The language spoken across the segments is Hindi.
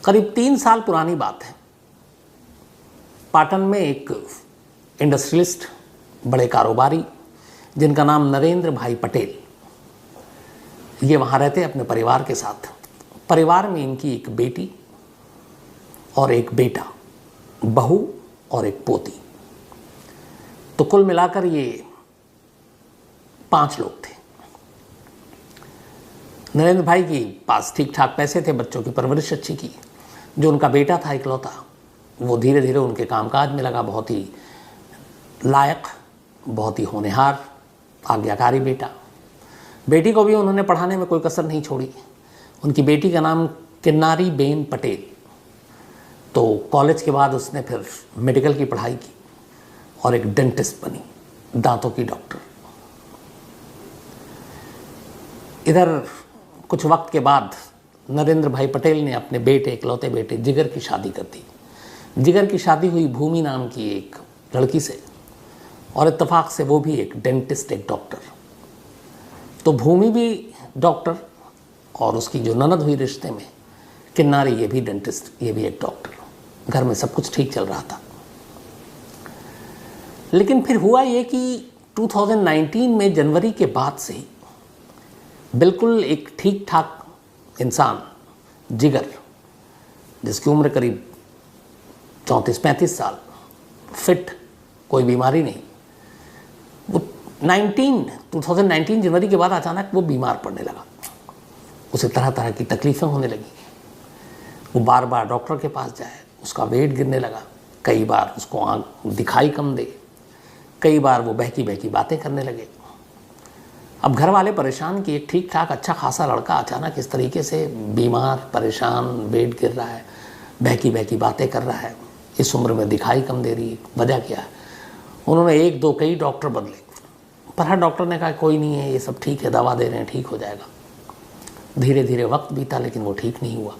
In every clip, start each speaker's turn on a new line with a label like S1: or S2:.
S1: करीब 3 साल पुरानी बात है। पाटन में एक इंडस्ट्रियलिस्ट, बड़े कारोबारी, जिनका नाम नरेंद्र भाई पटेल, ये वहाँ रहते अपने परिवार के साथ। परिवार में इनकी एक बेटी और एक बेटा, बहू और एक पोती, तो कुल मिलाकर ये 5 लोग थे। नरेंद्र भाई के पास ठीक ठाक पैसे थे, बच्चों की परवरिश अच्छी की। जो उनका बेटा था इकलौता, वो धीरे धीरे उनके कामकाज में लगा। बहुत ही लायक, बहुत ही होनहार, आज्ञाकारी बेटा। बेटी को भी उन्होंने पढ़ाने में कोई कसर नहीं छोड़ी। उनकी बेटी का नाम किन्नारी बेन पटेल। तो कॉलेज के बाद उसने फिर मेडिकल की पढ़ाई की और एक डेंटिस्ट बनी, दांतों की डॉक्टर। इधर कुछ वक्त के बाद नरेंद्र भाई पटेल ने अपने बेटे, इकलौते बेटे जिगर की शादी कर दी। जिगर की शादी हुई भूमि नाम की एक लड़की से, और इत्तेफाक से वो भी एक डेंटिस्ट, एक डॉक्टर। तो भूमि भी डॉक्टर और उसकी जो ननद हुई रिश्ते में किन्नारी, ये भी डेंटिस्ट, ये भी एक डॉक्टर। घर में सब कुछ ठीक चल रहा था। लेकिन फिर हुआ ये कि 2019 में जनवरी के बाद से ही बिल्कुल एक ठीक ठाक इंसान, जिगर, जिसकी उम्र करीब 34-35 साल, फिट, कोई बीमारी नहीं, वो 2019 जनवरी के बाद अचानक वो बीमार पड़ने लगा। उसे तरह तरह की तकलीफ़ें होने लगी। वो बार बार डॉक्टर के पास जाए, उसका वेट गिरने लगा। कई बार उसको आँख दिखाई कम दे, कई बार वो बहकी बहकी बातें करने लगे। अब घर वाले परेशान कि एक ठीक ठाक अच्छा खासा लड़का अचानक इस तरीके से बीमार, परेशान, वेट गिर रहा है, बहकी बहकी बातें कर रहा है, इस उम्र में दिखाई कम दे रही है, वजह क्या है। उन्होंने 1, 2, कई डॉक्टर बदले, पर हर डॉक्टर ने कहा कोई नहीं है, ये सब ठीक है, दवा दे रहे हैं, ठीक हो जाएगा। धीरे धीरे वक्त बीता, लेकिन वो ठीक नहीं हुआ।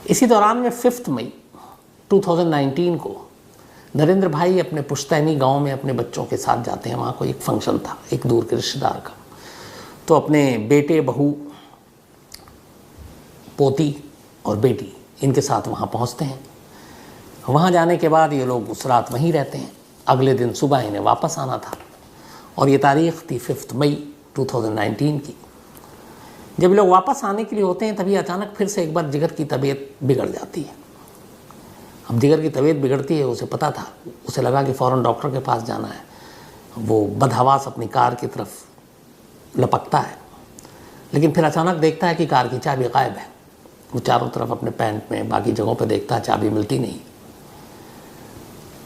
S1: इसी दौरान में 5 मई 2019 को नरेंद्र भाई अपने पुश्तैनी गांव में अपने बच्चों के साथ जाते हैं। वहाँ कोई एक फंक्शन था, एक दूर के रिश्तेदार का। तो अपने बेटे, बहू, पोती और बेटी, इनके साथ वहाँ पहुँचते हैं। वहाँ जाने के बाद ये लोग उस रात वहीं रहते हैं। अगले दिन सुबह इन्हें वापस आना था, और ये तारीख़ थी 5 मई 2019 की। जब ये लोग वापस आने के लिए होते हैं, तभी अचानक फिर से एक बार जिगर की तबीयत बिगड़ जाती है। अब जिगर की तबीयत बिगड़ती है, उसे पता था, उसे लगा कि फ़ौरन डॉक्टर के पास जाना है। वो बदहवास अपनी कार की तरफ लपकता है, लेकिन फिर अचानक देखता है कि कार की चाबी गायब है। वो चारों तरफ अपने पैंट में, बाकी जगहों पर देखता है, चाबी मिलती नहीं।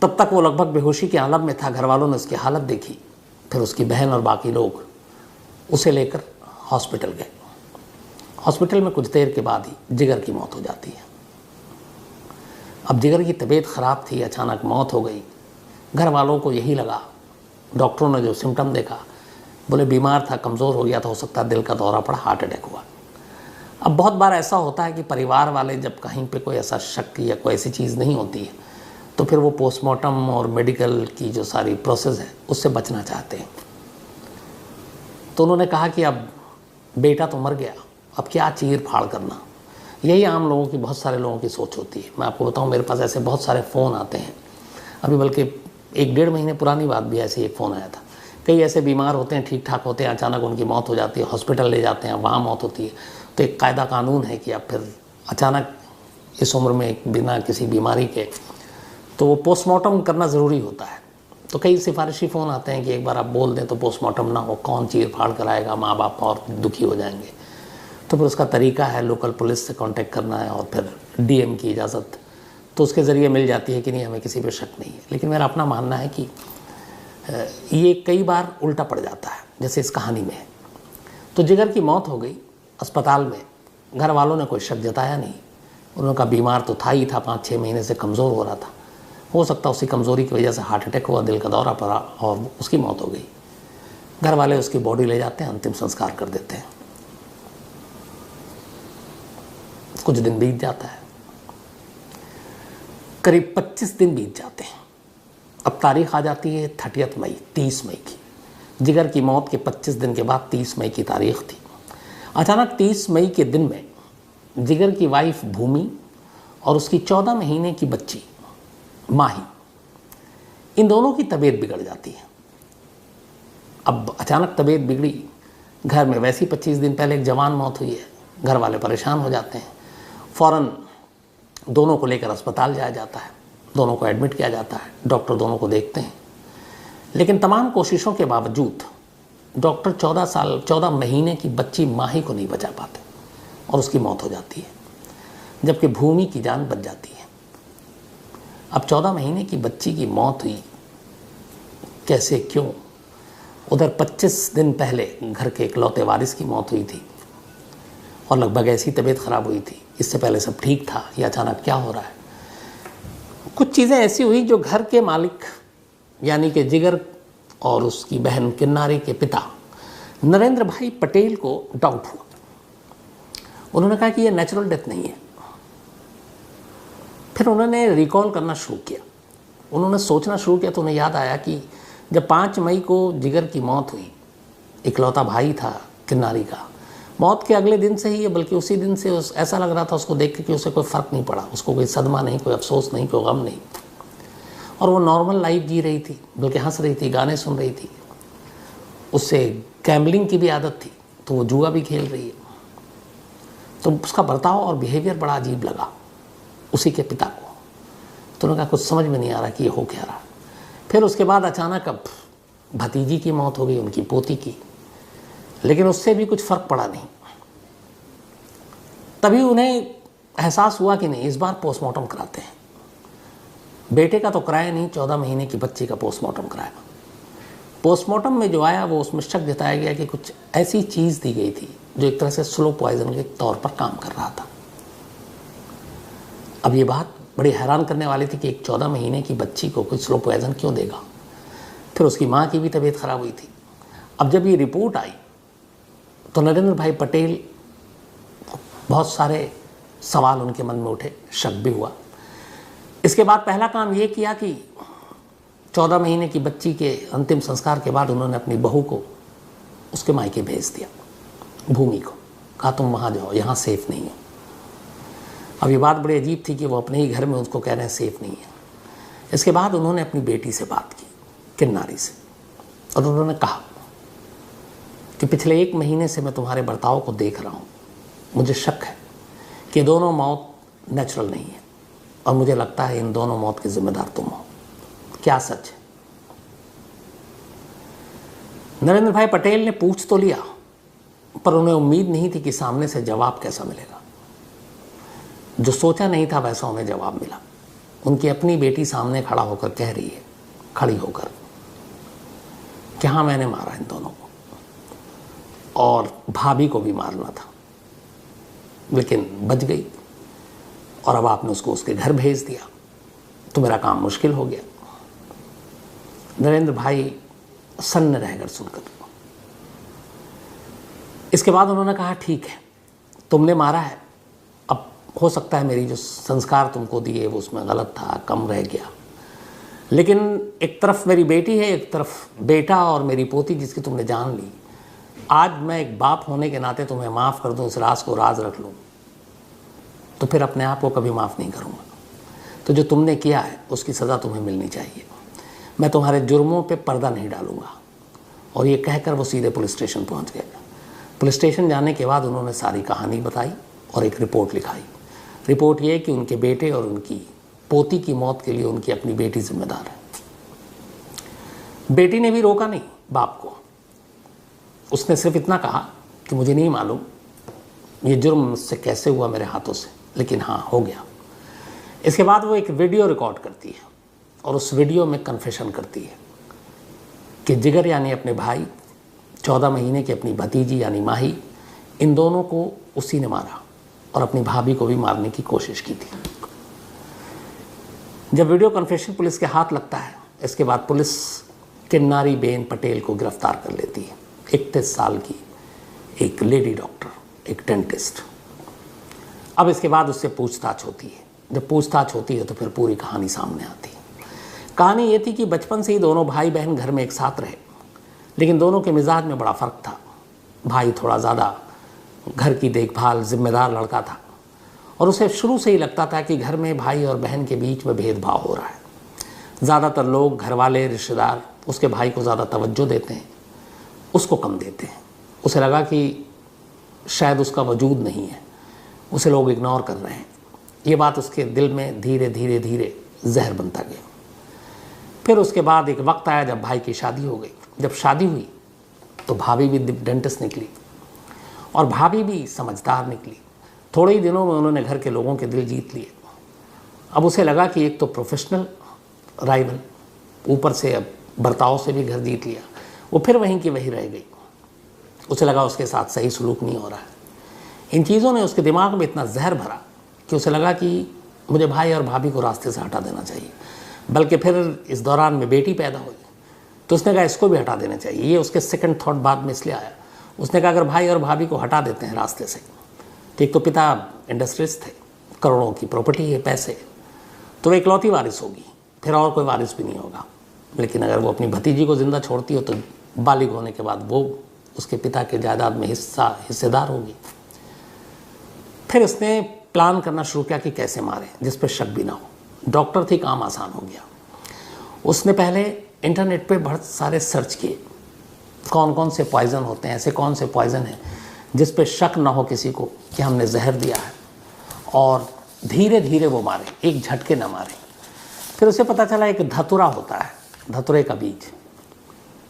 S1: तब तक वो लगभग बेहोशी के आलम में था। घर वालों ने उसकी हालत देखी, फिर उसकी बहन और बाकी लोग उसे लेकर हॉस्पिटल गए। हॉस्पिटल में कुछ देर के बाद ही जिगर की मौत हो जाती है। अब जिगर की तबीयत ख़राब थी, अचानक मौत हो गई। घर वालों को यही लगा, डॉक्टरों ने जो सिम्टम देखा, बोले बीमार था, कमज़ोर हो गया था, हो सकता है दिल का दौरा पड़ा, हार्ट अटैक हुआ। अब बहुत बार ऐसा होता है कि परिवार वाले जब कहीं पे कोई ऐसा शक या कोई ऐसी चीज़ नहीं होती है, तो फिर वो पोस्टमार्टम और मेडिकल की जो सारी प्रोसेस है उससे बचना चाहते हैं। तो उन्होंने कहा कि अब बेटा तो मर गया, अब क्या चीर फाड़ करना। यही आम लोगों की, बहुत सारे लोगों की सोच होती है। मैं आपको बताऊं, मेरे पास ऐसे बहुत सारे फ़ोन आते हैं। अभी बल्कि 1-1.5 महीने पुरानी बात भी ऐसे एक फ़ोन आया था। कई ऐसे बीमार होते हैं, ठीक ठाक होते हैं, अचानक उनकी मौत हो जाती है, हॉस्पिटल ले जाते हैं, वहाँ मौत होती है। तो एक कायदा कानून है कि अब फिर अचानक इस उम्र में बिना किसी बीमारी के, तो वो पोस्टमार्टम करना ज़रूरी होता है। तो कई सिफारिशी फ़ोन आते हैं कि एक बार आप बोल दें तो पोस्टमार्टम ना हो, कौन चीर फाड़ कराएगा, माँ बाप और दुखी हो जाएंगे। तो फिर उसका तरीका है लोकल पुलिस से कांटेक्ट करना है, और फिर डीएम की इजाज़त, तो उसके ज़रिए मिल जाती है कि नहीं, हमें किसी पे शक नहीं है। लेकिन मेरा अपना मानना है कि ये कई बार उल्टा पड़ जाता है, जैसे इस कहानी में है। तो जिगर की मौत हो गई अस्पताल में। घर वालों ने कोई शक जताया नहीं। उन्होंने कहा बीमार तो था ही था, 5-6 महीने से कमज़ोर हो रहा था, हो सकता उसी कमज़ोरी की वजह से हार्ट अटैक हुआ, दिल का दौरा पड़ा और उसकी मौत हो गई। घर वाले उसकी बॉडी ले जाते हैं, अंतिम संस्कार कर देते हैं। कुछ दिन बीत जाता है, करीब 25 दिन बीत जाते हैं। अब तारीख आ जाती है 30 मई, 30 मई की। जिगर की मौत के 25 दिन के बाद 30 मई की तारीख थी। अचानक 30 मई के दिन में जिगर की वाइफ भूमि और उसकी 14 महीने की बच्ची माही, इन दोनों की तबीयत बिगड़ जाती है। अब अचानक तबीयत बिगड़ी, घर में वैसी 25 दिन पहले एक जवान मौत हुई है, घर वाले परेशान हो जाते हैं। फ़ौरन दोनों को लेकर अस्पताल जाया जाता है, दोनों को एडमिट किया जाता है, डॉक्टर दोनों को देखते हैं। लेकिन तमाम कोशिशों के बावजूद डॉक्टर 14 महीने की बच्ची माही को नहीं बचा पाते और उसकी मौत हो जाती है, जबकि भूमि की जान बच जाती है। अब 14 महीने की बच्ची की मौत हुई, कैसे, क्यों? उधर 25 दिन पहले घर के इकलौते वारिस की मौत हुई थी और लगभग ऐसी तबीयत खराब हुई थी। इससे पहले सब ठीक था, ये अचानक क्या हो रहा है? कुछ चीज़ें ऐसी हुई जो घर के मालिक यानी कि जिगर और उसकी बहन किन्नारी के पिता नरेंद्र भाई पटेल को डाउट हुआ। उन्होंने कहा कि ये नेचुरल डेथ नहीं है। फिर उन्होंने रिकॉल करना शुरू किया, उन्होंने सोचना शुरू किया तो उन्हें याद आया कि जब 5 मई को जिगर की मौत हुई, इकलौता भाई था किन्नारी का, मौत के अगले दिन से ही, बल्कि उसी दिन से ऐसा लग रहा था उसको देख के कि उसे कोई फ़र्क नहीं पड़ा, उसको कोई सदमा नहीं, कोई अफसोस नहीं, कोई गम नहीं, और वो नॉर्मल लाइफ जी रही थी, बल्कि हंस रही थी, गाने सुन रही थी। उससे गैम्बलिंग की भी आदत थी, तो वो जुआ भी खेल रही है। तो उसका बर्ताव और बिहेवियर बड़ा अजीब लगा उसी के पिता को। तो उन्होंने कहा कुछ समझ में नहीं आ रहा कि ये हो क्या रहा। फिर उसके बाद अचानक अब भतीजी की मौत हो गई, उनकी पोती की, लेकिन उससे भी कुछ फ़र्क पड़ा नहीं। तभी उन्हें एहसास हुआ कि नहीं, इस बार पोस्टमार्टम कराते हैं। बेटे का तो कराया नहीं, 14 महीने की बच्ची का पोस्टमार्टम कराया। पोस्टमार्टम में जो आया वो उसमें शक जताया गया कि कुछ ऐसी चीज़ दी गई थी जो एक तरह से स्लो पॉइजन के तौर पर काम कर रहा था। अब ये बात बड़ी हैरान करने वाली थी कि एक 14 महीने की बच्ची को कोई स्लो पॉइजन क्यों देगा। फिर उसकी माँ की भी तबीयत खराब हुई थी। अब जब ये रिपोर्ट आई तो नरेंद्र भाई पटेल, बहुत सारे सवाल उनके मन में उठे, शक भी हुआ। इसके बाद पहला काम ये किया कि 14 महीने की बच्ची के अंतिम संस्कार के बाद उन्होंने अपनी बहू को उसके मायके भेज दिया, भूमि को। कहा तुम वहाँ जाओ, यहाँ सेफ़ नहीं है। अब ये बात बड़ी अजीब थी कि वो अपने ही घर में उसको कह रहे हैं सेफ़ नहीं है। इसके बाद उन्होंने अपनी बेटी से बात की, किन्नारी से, और उन्होंने कहा कि पिछले 1 महीने से मैं तुम्हारे बर्ताव को देख रहा हूँ, मुझे शक है कि दोनों मौत नेचुरल नहीं है, और मुझे लगता है इन दोनों मौत के जिम्मेदार तुम हो। क्या सच है? नरेंद्र भाई पटेल ने पूछ तो लिया, पर उन्हें उम्मीद नहीं थी कि सामने से जवाब कैसा मिलेगा। जो सोचा नहीं था वैसा उन्हें जवाब मिला। उनकी अपनी बेटी सामने खड़ा होकर कह रही है, खड़ी होकर, कि हाँ मैंने मारा इन दोनों को, और भाभी को भी मारना था, लेकिन बच गई, और अब आपने उसको उसके घर भेज दिया, तो मेरा काम मुश्किल हो गया। नरेंद्र भाई सन्न रह गए सुनकर। इसके बाद उन्होंने कहा ठीक है, तुमने मारा है, अब हो सकता है मेरी जो संस्कार तुमको दिए वो उसमें गलत था, कम रह गया, लेकिन एक तरफ मेरी बेटी है, एक तरफ बेटा, और मेरी पोती जिसकी तुमने जान ली। आज मैं एक बाप होने के नाते तुम्हें माफ़ कर दूं, इस राज को राज रख लूँ, तो फिर अपने आप को कभी माफ़ नहीं करूँगा। तो जो तुमने किया है उसकी सज़ा तुम्हें मिलनी चाहिए। मैं तुम्हारे जुर्मों पे पर्दा नहीं डालूँगा। और ये कहकर वो सीधे पुलिस स्टेशन पहुँच गए। पुलिस स्टेशन जाने के बाद उन्होंने सारी कहानी बताई और एक रिपोर्ट लिखाई। रिपोर्ट ये कि उनके बेटे और उनकी पोती की मौत के लिए उनकी अपनी बेटी जिम्मेदार है। बेटी ने भी रोका नहीं बाप को, उसने सिर्फ इतना कहा कि मुझे नहीं मालूम ये जुर्म मुझसे कैसे हुआ मेरे हाथों से, लेकिन हाँ हो गया। इसके बाद वो एक वीडियो रिकॉर्ड करती है और उस वीडियो में कन्फेशन करती है कि जिगर यानी अपने भाई, 14 महीने की अपनी भतीजी यानी माही, इन दोनों को उसी ने मारा और अपनी भाभी को भी मारने की कोशिश की थी। जब वीडियो कन्फेशन पुलिस के हाथ लगता है, इसके बाद पुलिस किन्नारी बेन पटेल को गिरफ्तार कर लेती है। 31 साल की एक लेडी डॉक्टर, एक डेंटिस्ट। अब इसके बाद उससे पूछताछ होती है। जब पूछताछ होती है तो फिर पूरी कहानी सामने आती है। कहानी ये थी कि बचपन से ही दोनों भाई बहन घर में एक साथ रहे, लेकिन दोनों के मिजाज में बड़ा फ़र्क था। भाई थोड़ा ज़्यादा घर की देखभाल, जिम्मेदार लड़का था, और उसे शुरू से ही लगता था कि घर में भाई और बहन के बीच में भेदभाव हो रहा है। ज़्यादातर लोग, घर वाले, रिश्तेदार उसके भाई को ज़्यादा तवज्जो देते हैं, उसको कम देते हैं। उसे लगा कि शायद उसका वजूद नहीं है, उसे लोग इग्नोर कर रहे हैं। ये बात उसके दिल में धीरे धीरे धीरे जहर बनता गया। फिर उसके बाद एक वक्त आया जब भाई की शादी हो गई। जब शादी हुई तो भाभी भी डेंटिस्ट निकली और भाभी भी समझदार निकली। थोड़े ही दिनों में उन्होंने घर के लोगों के दिल जीत लिए। अब उसे लगा कि एक तो प्रोफेशनल राइवल, ऊपर से अब बर्ताव से भी घर जीत लिया। वो फिर वहीं की वहीं रह गई। उसे लगा उसके साथ सही सलूक नहीं हो रहा है। इन चीज़ों ने उसके दिमाग में इतना जहर भरा कि उसे लगा कि मुझे भाई और भाभी को रास्ते से हटा देना चाहिए। बल्कि फिर इस दौरान में बेटी पैदा हुई तो उसने कहा इसको भी हटा देना चाहिए। ये उसके सेकंड थॉट बाद में इसलिए आया। उसने कहा अगर भाई और भाभी को हटा देते हैं रास्ते से, तो एक तो पिता इंडस्ट्रियलिस्ट थे, करोड़ों की प्रॉपर्टी है, पैसे, तो वो इकलौती वारिस होगी, फिर और कोई वारिस भी नहीं होगा। लेकिन अगर वो अपनी भतीजी को ज़िंदा छोड़ती हो तो बालिग होने के बाद वो उसके पिता के जायदाद में हिस्सेदार होगी। फिर उसने प्लान करना शुरू किया कि कैसे मारे जिस पर शक भी ना हो। डॉक्टर थी, काम आसान हो गया। उसने पहले इंटरनेट पे बहुत सारे सर्च किए, कौन कौन से पॉइज़न होते हैं, ऐसे कौन से पॉइज़न हैं जिस पे शक ना हो किसी को कि हमने जहर दिया है, और धीरे धीरे वो मारे, एक झटके ना मारे। फिर उसे पता चला एक धतुरा होता है, धतुरे का बीज,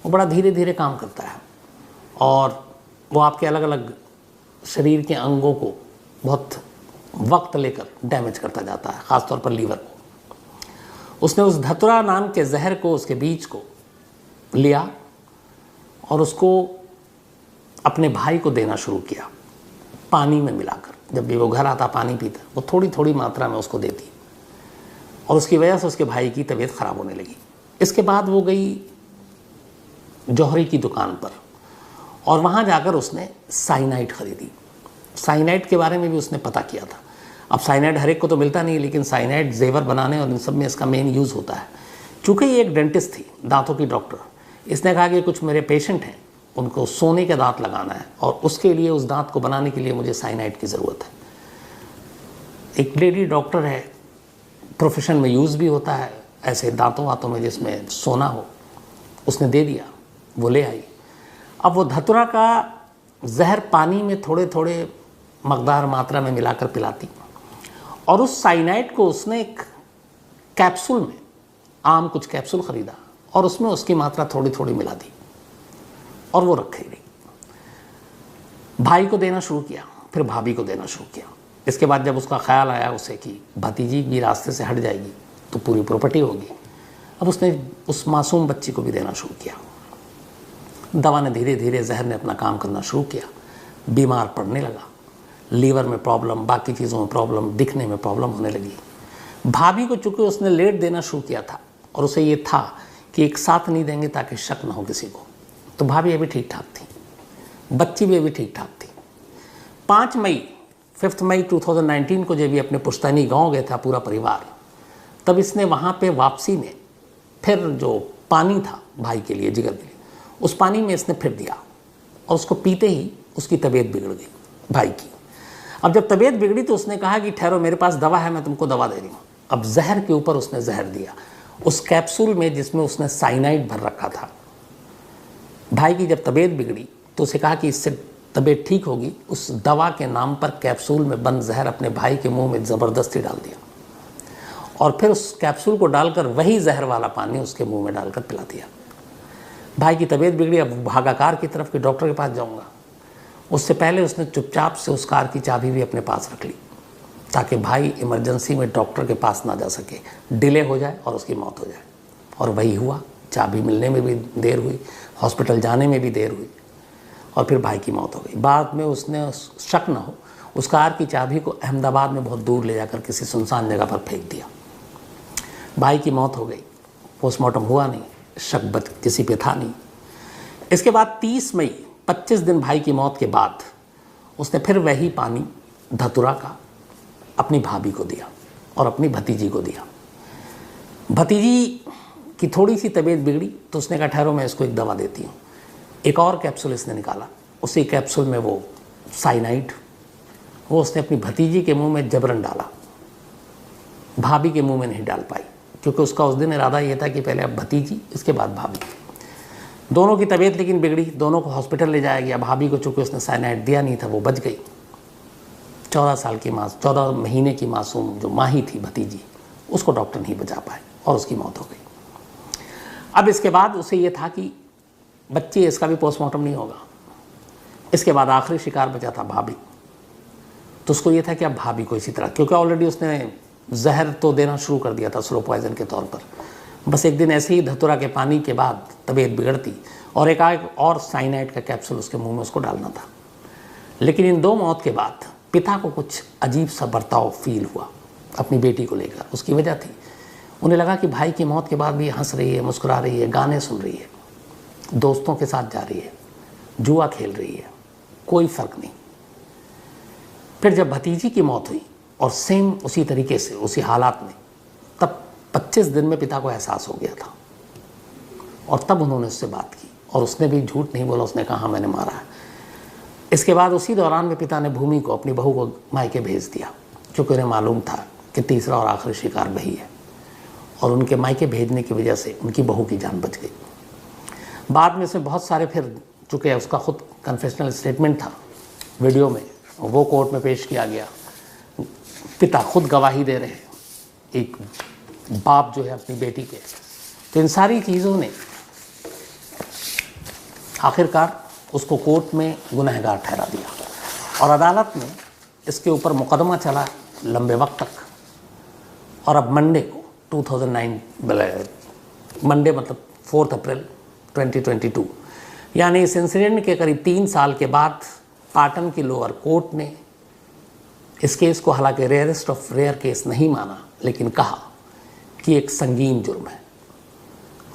S1: वो बड़ा धीरे धीरे काम करता है और वो आपके अलग अलग शरीर के अंगों को बहुत वक्त लेकर डैमेज करता जाता है, ख़ासतौर पर लीवर को। उसने उस धतुरा नाम के जहर को, उसके बीज को लिया और उसको अपने भाई को देना शुरू किया, पानी में मिलाकर। जब भी वो घर आता पानी पीता, वो थोड़ी थोड़ी मात्रा में उसको देती और उसकी वजह से उसके भाई की तबीयत ख़राब होने लगी। इसके बाद वो गई जौहरी की दुकान पर और वहाँ जाकर उसने साइनाइड ख़रीदी। साइनाइड के बारे में भी उसने पता किया था। अब साइनाइड हर एक को तो मिलता नहीं, लेकिन साइनाइड जेवर बनाने और इन सब में इसका मेन यूज़ होता है। चूँकि ये एक डेंटिस्ट थी, दांतों की डॉक्टर, इसने कहा कि कुछ मेरे पेशेंट हैं, उनको सोने के दांत लगाना है और उसके लिए, उस दांत को बनाने के लिए मुझे साइनाइड की ज़रूरत है। एक लेडी डॉक्टर है, प्रोफेशन में यूज़ भी होता है ऐसे दांतों वातों में जिसमें सोना हो। उसने दे दिया, वो ले आई। अब वो धतुरा का जहर पानी में थोड़े थोड़े मकदार मात्रा में मिलाकर पिलाती और उस साइनाइड को उसने एक कैप्सूल में, आम कुछ कैप्सूल ख़रीदा और उसमें उसकी मात्रा थोड़ी थोड़ी मिला दी और वो रखी गई। भाई को देना शुरू किया, फिर भाभी को देना शुरू किया। इसके बाद जब उसका ख्याल आया उसे कि भतीजी भी रास्ते से हट जाएगी तो पूरी प्रॉपर्टी होगी, अब उसने उस मासूम बच्ची को भी देना शुरू किया। दवा ने धीरे धीरे, जहर ने अपना काम करना शुरू किया। बीमार पड़ने लगा, लीवर में प्रॉब्लम, बाकी चीज़ों में प्रॉब्लम, दिखने में प्रॉब्लम होने लगी। भाभी को चूँकि उसने लेट देना शुरू किया था और उसे ये था कि एक साथ नहीं देंगे ताकि शक ना हो किसी को, तो भाभी अभी ठीक ठाक थी, बच्ची भी अभी ठीक ठाक थी। 5 मई 2019 को जब ये अपने पुश्तैनी गांव गया था पूरा परिवार, तब इसने वहाँ पे वापसी में फिर जो पानी था भाई के लिए, जिगर के लिए, उस पानी में इसने फिर दिया और उसको पीते ही उसकी तबीयत बिगड़ गई भाई की। अब जब तबीयत बिगड़ी तो उसने कहा कि ठहरो, मेरे पास दवा है, मैं तुमको दवा दे रही हूँ। अब जहर के ऊपर उसने जहर दिया उस कैप्सूल में जिसमें उसने साइनाइड भर रखा था। भाई की जब तबीयत बिगड़ी तो उसे कहा कि इससे तबीयत ठीक होगी। उस दवा के नाम पर कैप्सूल में बंद जहर अपने भाई के मुंह में ज़बरदस्ती डाल दिया और फिर उस कैप्सूल को डालकर वही जहर वाला पानी उसके मुंह में डालकर पिला दिया। भाई की तबीयत बिगड़ी। अब भागा कार की तरफ कि डॉक्टर के पास जाऊंगा। उससे पहले उसने चुपचाप से उस कार की चाबी भी अपने पास रख ली ताकि भाई इमरजेंसी में डॉक्टर के पास ना जा सके, डिले हो जाए और उसकी मौत हो जाए। और वही हुआ। चाबी मिलने में भी देर हुई, हॉस्पिटल जाने में भी देर हुई और फिर भाई की मौत हो गई। बाद में उसने, शक ना हो, उस कार की चाबी को अहमदाबाद में बहुत दूर ले जाकर किसी सुनसान जगह पर फेंक दिया। भाई की मौत हो गई, पोस्टमार्टम हुआ नहीं, शक बच किसी पे था नहीं। इसके बाद 30 मई, 25 दिन भाई की मौत के बाद, उसने फिर वही पानी धतुरा का अपनी भाभी को दिया और अपनी भतीजी को दिया। भतीजी की थोड़ी सी तबीयत बिगड़ी तो उसने कहा ठहरो, मैं इसको एक दवा देती हूँ। एक और कैप्सूल इसने निकाला, उसी कैप्सूल में वो साइनाइड वो उसने अपनी भतीजी के मुंह में जबरन डाला, भाभी के मुंह में नहीं डाल पाई, क्योंकि उसका उस दिन इरादा ये था कि पहले अब भतीजी, इसके बाद भाभी। दोनों की तबीयत लेकिन बिगड़ी, दोनों को हॉस्पिटल ले जाया गया। भाभी को चूँकि उसने साइनाइड दिया नहीं था, वो बच गई। 14 महीने की मासूम जो माही थी भतीजी, उसको डॉक्टर नहीं बचा पाए और उसकी मौत हो गई। अब इसके बाद उसे ये था कि बच्ची, इसका भी पोस्टमार्टम नहीं होगा। इसके बाद आखिरी शिकार बचा था भाभी। तो उसको ये था कि अब भाभी को इसी तरह, क्योंकि ऑलरेडी उसने जहर तो देना शुरू कर दिया था स्लो पॉइजन के तौर पर। बस एक दिन ऐसे ही धतूरा के पानी के बाद तबीयत बिगड़ती और एक और साइनाइड का कैप्सूल उसके मुंह में उसको डालना था। लेकिन इन 2 मौत के बाद पिता को कुछ अजीब सा बर्ताव फील हुआ अपनी बेटी को लेकर। उसकी वजह थी, उन्हें लगा कि भाई की मौत के बाद भी हंस रही है, मुस्कुरा रही है, गाने सुन रही है, दोस्तों के साथ जा रही है, जुआ खेल रही है, कोई फ़र्क नहीं। फिर जब भतीजी की मौत हुई और सेम उसी तरीके से उसी हालात में, तब 25 दिन में पिता को एहसास हो गया था और तब उन्होंने उससे बात की और उसने भी झूठ नहीं बोला, उसने कहा मैंने मारा है। इसके बाद उसी दौरान में पिता ने भूमि को, अपनी बहू को मायके भेज दिया, क्योंकि उन्हें मालूम था कि तीसरा और आखिरी शिकार वही है। और उनके मायके भेजने की वजह से उनकी बहू की जान बच गई। बाद में इसमें बहुत सारे, फिर चूँकि उसका खुद कन्फेशनल स्टेटमेंट था वीडियो में, वो कोर्ट में पेश किया गया। पिता खुद गवाही दे रहे हैं, एक बाप जो है अपनी बेटी के। तो इन सारी चीज़ों ने आखिरकार उसको कोर्ट में गुनहगार ठहरा दिया और अदालत में इसके ऊपर मुकदमा चला लंबे वक्त तक। और अब मंडे को 2009 मंडे मतलब 4 अप्रैल 2022, यानी इस इंसिडेंट के करीब 3 साल के बाद पाटन की लोअर कोर्ट ने इस केस को, हालांकि रेयरेस्ट ऑफ रेयर केस नहीं माना, लेकिन कहा कि एक संगीन जुर्म है।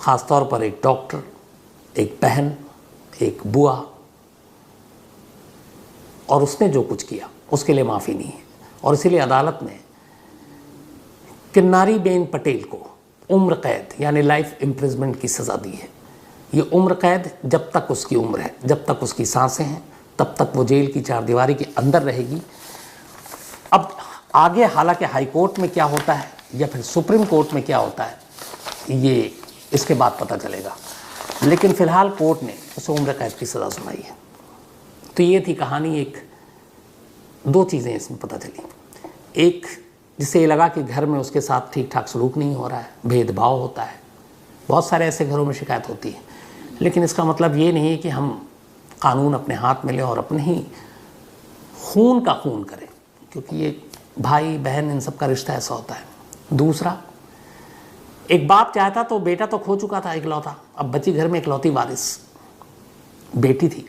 S1: ख़ास तौर पर एक डॉक्टर, एक बहन, एक बुआ, और उसने जो कुछ किया उसके लिए माफ़ी नहीं है। और इसीलिए अदालत ने किन्नारी बेन पटेल को उम्र कैद यानी लाइफ इम्प्रिजमेंट की सज़ा दी है। ये उम्र कैद जब तक उसकी उम्र है, जब तक उसकी सांसें हैं, तब तक वो जेल की 4 दीवारी के अंदर रहेगी। अब आगे हालांकि हाई कोर्ट में क्या होता है या फिर सुप्रीम कोर्ट में क्या होता है, ये इसके बाद पता चलेगा। लेकिन फ़िलहाल कोर्ट ने उसे उम्र कैद की सज़ा सुनाई है। तो ये थी कहानी। एक 2 चीज़ें इसमें पता चली। एक, जिससे ये लगा कि घर में उसके साथ ठीक ठाक सलूक नहीं हो रहा है, भेदभाव होता है। बहुत सारे ऐसे घरों में शिकायत होती है, लेकिन इसका मतलब ये नहीं है कि हम कानून अपने हाथ में लें और अपने ही खून का खून करें, क्योंकि ये भाई बहन इन सब का रिश्ता ऐसा होता है। दूसरा, एक बाप चाहता तो बेटा तो खो चुका था इकलौता, अब बची घर में इकलौती वारिस बेटी थी।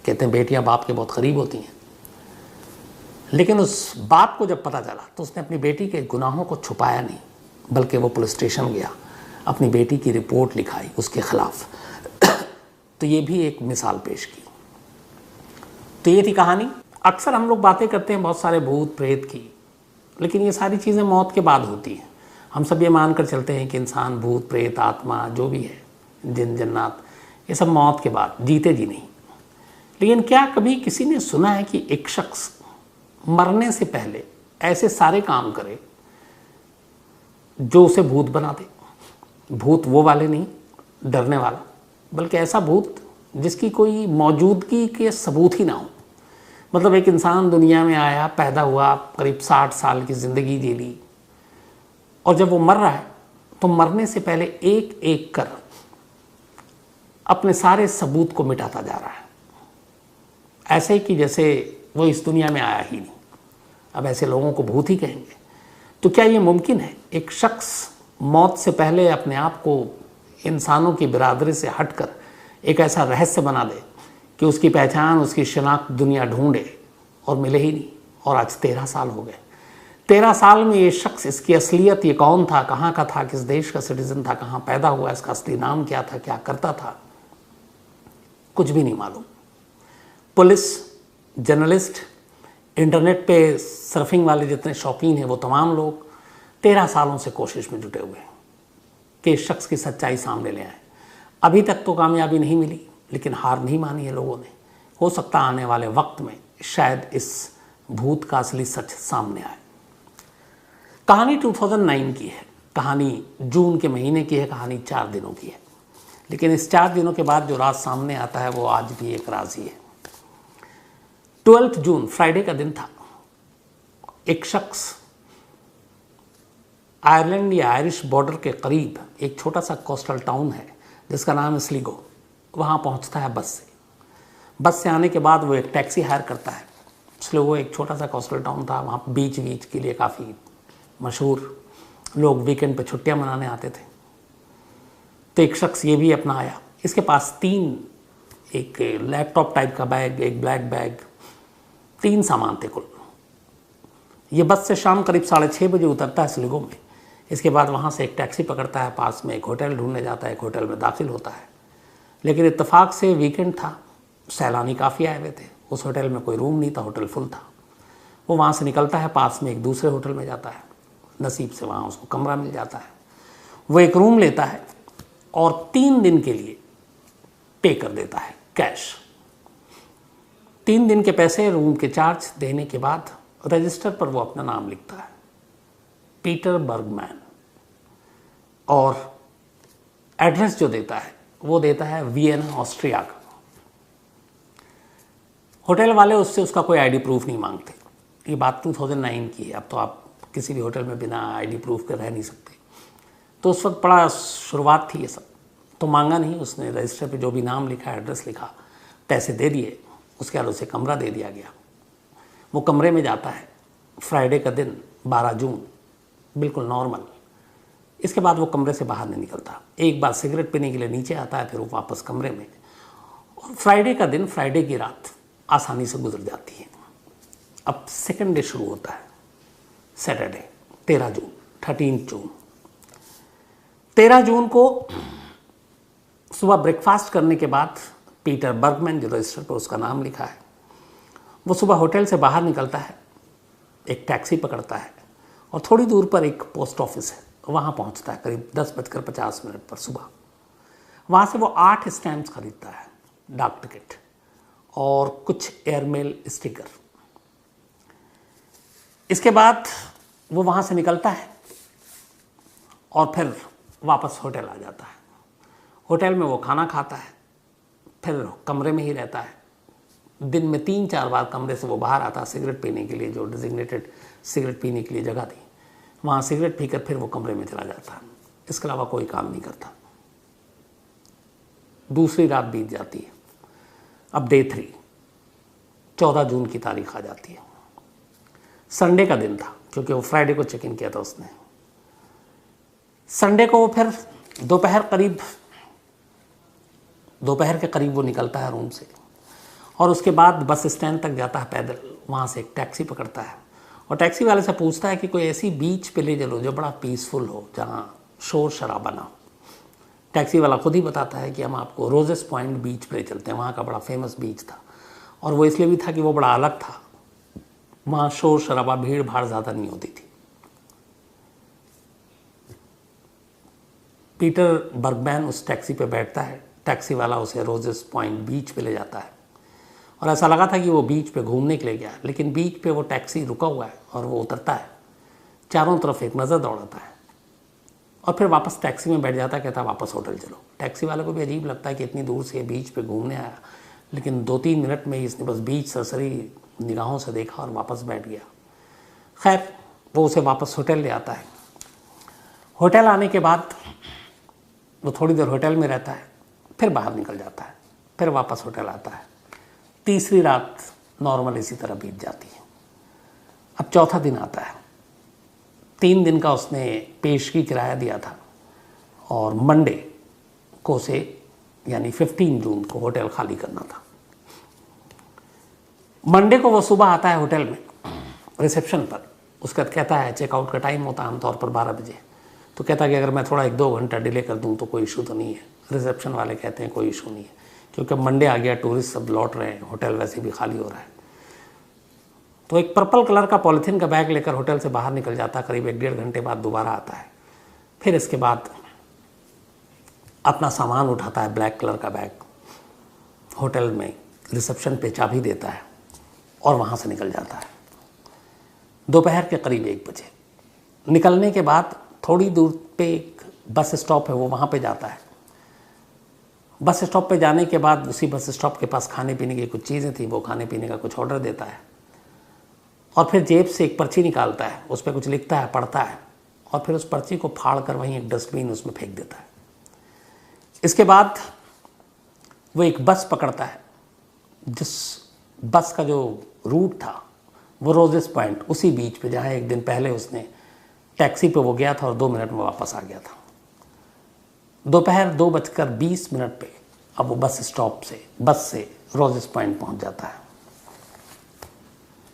S1: कहते हैं बेटियां बाप के बहुत करीब होती हैं। लेकिन उस बाप को जब पता चला तो उसने अपनी बेटी के गुनाहों को छुपाया नहीं, बल्कि वो पुलिस स्टेशन गया, अपनी बेटी की रिपोर्ट लिखाई उसके खिलाफ। तो ये भी एक मिसाल पेश की। तो ये थी कहानी। अक्सर हम लोग बातें करते हैं बहुत सारे भूत प्रेत की, लेकिन ये सारी चीज़ें मौत के बाद होती हैं। हम सब ये मानकर चलते हैं कि इंसान, भूत प्रेत, आत्मा जो भी है, जिन जन्नात, ये सब मौत के बाद, जीते जी नहीं। लेकिन क्या कभी किसी ने सुना है कि एक शख्स मरने से पहले ऐसे सारे काम करे जो उसे भूत बना दे? भूत वो वाले नहीं, डरने वाला, बल्कि ऐसा भूत जिसकी कोई मौजूदगी के सबूत ही ना हो। मतलब एक इंसान दुनिया में आया, पैदा हुआ, करीब 60 साल की ज़िंदगी जी ली, और जब वो मर रहा है तो मरने से पहले एक एक कर अपने सारे सबूत को मिटाता जा रहा है, ऐसे कि जैसे वो इस दुनिया में आया ही नहीं। अब ऐसे लोगों को भूत ही कहेंगे। तो क्या ये मुमकिन है एक शख्स मौत से पहले अपने आप को इंसानों की बिरादरी से हटकर एक ऐसा रहस्य बना दे कि उसकी पहचान, उसकी शिनाख्त दुनिया ढूंढे और मिले ही नहीं? और आज 13 साल हो गए। 13 साल में ये शख्स, इसकी असलियत, ये कौन था, कहाँ का था, किस देश का सिटीजन था, कहाँ पैदा हुआ, इसका असली नाम क्या था, क्या करता था, कुछ भी नहीं मालूम। पुलिस, जर्नलिस्ट, इंटरनेट पे सर्फिंग वाले जितने शौकीन हैं, वो तमाम लोग 13 सालों से कोशिश में जुटे हुए हैं कि इस शख्स की सच्चाई सामने ले आए। अभी तक तो कामयाबी नहीं मिली, लेकिन हार नहीं मानी है लोगों ने। हो सकता आने वाले वक्त में शायद इस भूत का असली सच सामने आए। कहानी 2009 की है, कहानी जून के महीने की है, कहानी 4 दिनों की है। लेकिन इस 4 दिनों के बाद जो राज सामने आता है वो आज भी एक राज ही है। 12 जून फ्राइडे का दिन था। एक शख्स आयरलैंड या आयरिश बॉर्डर के करीब एक छोटा सा कोस्टल टाउन है जिसका नाम है स्लिगो। वहाँ पहुँचता है बस से। बस से आने के बाद वो एक टैक्सी हायर करता है। स्लिगो एक छोटा सा कोस्टल टाउन था, वहाँ बीच के लिए काफ़ी मशहूर, लोग वीकेंड पे छुट्टियाँ मनाने आते थे। तो एक शख्स ये भी अपना आया। इसके पास 3, एक लैपटॉप टाइप का बैग, एक ब्लैक बैग, 3 सामान थे कुल। ये बस से शाम करीब 6:30 बजे उतरता है स्लिगो में। इसके बाद वहाँ से एक टैक्सी पकड़ता है, पास में एक होटल ढूंढने जाता है, एक होटल में दाखिल होता है। लेकिन इत्तेफाक से वीकेंड था, सैलानी काफ़ी आए हुए थे, उस होटल में कोई रूम नहीं था, होटल फुल था। वो वहाँ से निकलता है, पास में एक दूसरे होटल में जाता है, नसीब से वहाँ उसको कमरा मिल जाता है। वो एक रूम लेता है और 3 दिन के लिए पे कर देता है कैश। 3 दिन के पैसे, रूम के चार्ज देने के बाद रजिस्टर पर वो अपना नाम लिखता है, पीटर बर्गमैन। और एड्रेस जो देता है वो देता है वियना, ऑस्ट्रिया का। होटल वाले उससे उसका कोई आईडी प्रूफ नहीं मांगते। ये बात 2009 की है, अब तो आप किसी भी होटल में बिना आईडी प्रूफ के रह नहीं सकते। तो उस वक्त बड़ा शुरुआत थी ये सब, तो मांगा नहीं उसने। रजिस्टर पे जो भी नाम लिखा, एड्रेस लिखा, पैसे दे दिए। उसके बाद उसे कमरा दे दिया गया। वो कमरे में जाता है, फ्राइडे का दिन 12 जून, बिल्कुल नॉर्मल। इसके बाद वो कमरे से बाहर नहीं निकलता। एक बार सिगरेट पीने के लिए नीचे आता है, फिर वो वापस कमरे में। और फ्राइडे का दिन, फ्राइडे की रात आसानी से गुजर जाती है। अब सेकंड डे शुरू होता है, सैटरडे 13 जून, 13 जून। 13 जून को सुबह ब्रेकफास्ट करने के बाद पीटर बर्गमैन, जो रजिस्टर पर उसका नाम लिखा है, वो सुबह होटल से बाहर निकलता है, एक टैक्सी पकड़ता है और थोड़ी दूर पर एक पोस्ट ऑफिस है, वहाँ पहुँचता है करीब 10:50 पर सुबह। वहाँ से वो 8 स्टैम्प्स खरीदता है, डाक टिकट और कुछ एयरमेल स्टिकर। इसके बाद वो वहाँ से निकलता है और फिर वापस होटल आ जाता है। होटल में वो खाना खाता है, फिर कमरे में ही रहता है। दिन में 3-4 बार कमरे से वो बाहर आता है सिगरेट पीने के लिए, जो डिजिग्नेटेड सिगरेट पीने के लिए जगह थी, वहाँ सिगरेट पीकर फिर वो कमरे में चला जाता है। इसके अलावा कोई काम नहीं करता। दूसरी रात बीत जाती है। अब डे 3, 14 जून की तारीख आ जाती है। संडे का दिन था, क्योंकि वो फ्राइडे को चेक इन किया था उसने। संडे को वो फिर दोपहर के करीब वो निकलता है रूम से और उसके बाद बस स्टैंड तक जाता है पैदल। वहाँ से एक टैक्सी पकड़ता है और टैक्सी वाले से पूछता है कि कोई ऐसी बीच पे ले चलो जो बड़ा पीसफुल हो, जहाँ शोर शराबा ना हो। टैक्सी वाला खुद ही बताता है कि हम आपको रोजेस पॉइंट बीच पे ले चलते हैं। वहाँ का बड़ा फेमस बीच था और वो इसलिए भी था कि वो बड़ा अलग था, वहाँ शोर शराबा, भीड़ भाड़ ज़्यादा नहीं होती थी। पीटर बर्गमैन उस टैक्सी पे बैठता है, टैक्सी वाला उसे रोजेस पॉइंट बीच पे ले जाता है और ऐसा लगा था कि वो बीच पे घूमने के लिए गया, लेकिन बीच पे वो टैक्सी रुका हुआ है और वो उतरता है, चारों तरफ एक नज़र दौड़ाता है और फिर वापस टैक्सी में बैठ जाता है। कहता है वापस होटल चलो। टैक्सी वाले को भी अजीब लगता है कि इतनी दूर से बीच पे घूमने आया, लेकिन 2-3 मिनट में ही इसने बस बीच सरसरी निगाहों से देखा और वापस बैठ गया। खैर, वो उसे वापस होटल ले आता है। होटल आने के बाद वो थोड़ी देर होटल में रहता है, फिर बाहर निकल जाता है, फिर वापस होटल आता है। तीसरी रात नॉर्मल इसी तरह बीत जाती है। अब चौथा दिन आता है। 3 दिन का उसने पेशगी किराया दिया था और मंडे को से यानी 15 जून को होटल खाली करना था। मंडे को वो सुबह आता है होटल में रिसेप्शन पर। उसका कहता है, चेकआउट का टाइम होता है आमतौर पर 12 बजे, तो कहता है कि अगर मैं थोड़ा 1-2 घंटा डिले कर दूं तो कोई इशू तो नहीं है। रिसेप्शन वाले कहते हैं कोई इशू नहीं है, क्योंकि मंडे आ गया, टूरिस्ट सब लौट रहे हैं, होटल वैसे भी खाली हो रहा है। तो एक पर्पल कलर का पॉलीथीन का बैग लेकर होटल से बाहर निकल जाता है। करीब 1-1.5 घंटे बाद दोबारा आता है। फिर इसके बाद अपना सामान उठाता है, ब्लैक कलर का बैग, होटल में रिसेप्शन पे चाबी देता है और वहाँ से निकल जाता है। दोपहर के करीब 1 बजे निकलने के बाद थोड़ी दूर पे एक बस स्टॉप है, वो वहाँ पे जाता है। बस स्टॉप पे जाने के बाद उसी बस स्टॉप के पास खाने पीने की कुछ चीज़ें थी, वो खाने पीने का कुछ ऑर्डर देता है और फिर जेब से एक पर्ची निकालता है, उस पर कुछ लिखता है, पढ़ता है और फिर उस पर्ची को फाड़ कर वहीं एक डस्टबिन उसमें फेंक देता है। इसके बाद वो एक बस पकड़ता है, जिस बस का जो रूट था वो रोजेस पॉइंट, उसी बीच पे जहाँ एक दिन पहले उसने टैक्सी पे वो गया था और 2 मिनट में वापस आ गया था। दोपहर 2:20 पे अब वो बस से रोजेस पॉइंट पहुंच जाता है।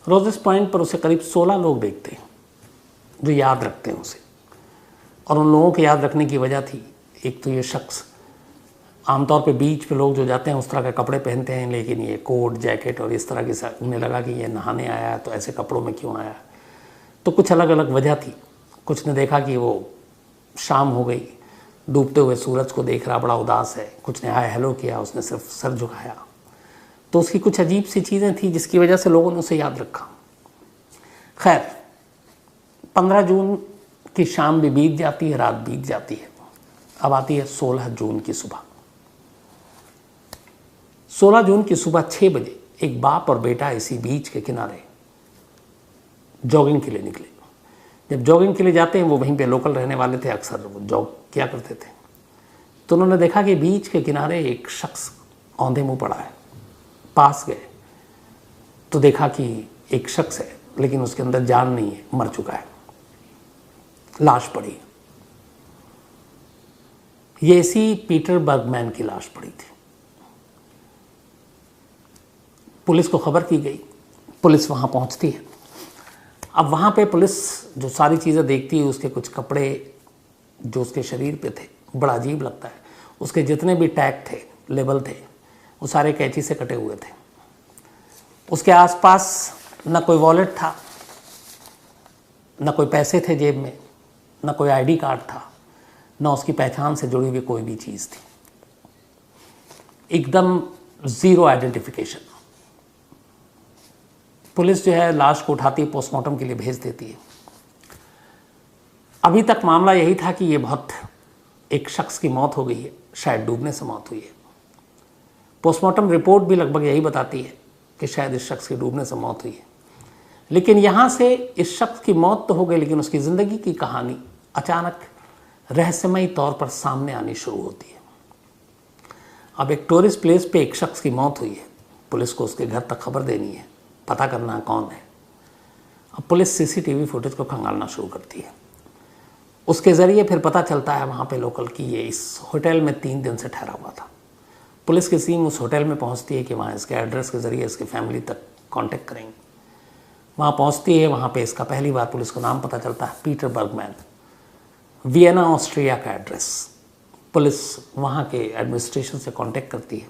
S1: रोजेस पॉइंट पर उसे करीब 16 लोग देखते हैं जो याद रखते हैं उसे, और उन लोगों के याद रखने की वजह थी, एक तो ये शख्स आमतौर पे बीच पे लोग जो जाते हैं उस तरह के कपड़े पहनते हैं, लेकिन ये कोट जैकेट और इस तरह की, उन्हें लगा कि ये नहाने आया है तो ऐसे कपड़ों में क्यों आया, तो कुछ अलग अलग वजह थी। कुछ ने देखा कि वो शाम हो गई, डूबते हुए सूरज को देख रहा, बड़ा उदास है। कुछ ने हाय हेलो किया, उसने सिर्फ सर झुकाया। तो उसकी कुछ अजीब सी चीज़ें थी जिसकी वजह से लोगों ने उसे याद रखा। खैर 15 जून की शाम भी बीत जाती है, रात बीत जाती है। अब आती है 16 जून की सुबह। 16 जून की सुबह 6 बजे एक बाप और बेटा इसी बीच के किनारे जॉगिंग के लिए निकले। जब जॉगिंग के लिए जाते हैं, वो वहीं पे लोकल रहने वाले थे, अक्सर वो जॉग किया करते थे, तो उन्होंने देखा कि बीच के किनारे एक शख्स औंधे मुंह पड़ा है। पास गए तो देखा कि एक शख्स है, लेकिन उसके अंदर जान नहीं है, मर चुका है, लाश पड़ी। ये इसी पीटर बर्गमैन की लाश पड़ी थी। पुलिस को खबर की गई, पुलिस वहाँ पहुँचती है। अब वहाँ पे पुलिस जो सारी चीज़ें देखती है, उसके कुछ कपड़े जो उसके शरीर पे थे, बड़ा अजीब लगता है। उसके जितने भी टैग थे, लेबल थे, वो सारे कैंची से कटे हुए थे। उसके आसपास न कोई वॉलेट था, न कोई पैसे थे जेब में, न कोई आईडी कार्ड था, न उसकी पहचान से जुड़ी हुई कोई भी चीज़ थी। एकदम ज़ीरो आइडेंटिफिकेशन। पुलिस जो है लाश को उठाती है, पोस्टमार्टम के लिए भेज देती है। अभी तक मामला यही था कि ये बहुत एक शख्स की मौत हो गई है, शायद डूबने से मौत हुई है। पोस्टमार्टम रिपोर्ट भी लगभग यही बताती है कि शायद इस शख्स की डूबने से मौत हुई है। लेकिन यहाँ से इस शख्स की मौत तो हो गई, लेकिन उसकी ज़िंदगी की कहानी अचानक रहस्यमयी तौर पर सामने आनी शुरू होती है। अब एक टूरिस्ट प्लेस पे एक शख्स की मौत हुई है, पुलिस को उसके घर तक खबर देनी है, पता करना है कौन है। अब पुलिस सीसीटीवी फुटेज को खंगालना शुरू करती है। उसके ज़रिए फिर पता चलता है वहाँ पे लोकल की ये इस होटल में 3 दिन से ठहरा हुआ था। पुलिस की टीम उस होटल में पहुँचती है कि वहाँ इसके एड्रेस के ज़रिए इसकी फैमिली तक कांटेक्ट करेंगे। वहाँ पहुँचती है, वहाँ पे इसका पहली बार पुलिस को नाम पता चलता है, पीटर बर्गमैन, वियना ऑस्ट्रिया का एड्रेस। पुलिस वहाँ के एडमिनिस्ट्रेशन से कांटेक्ट करती है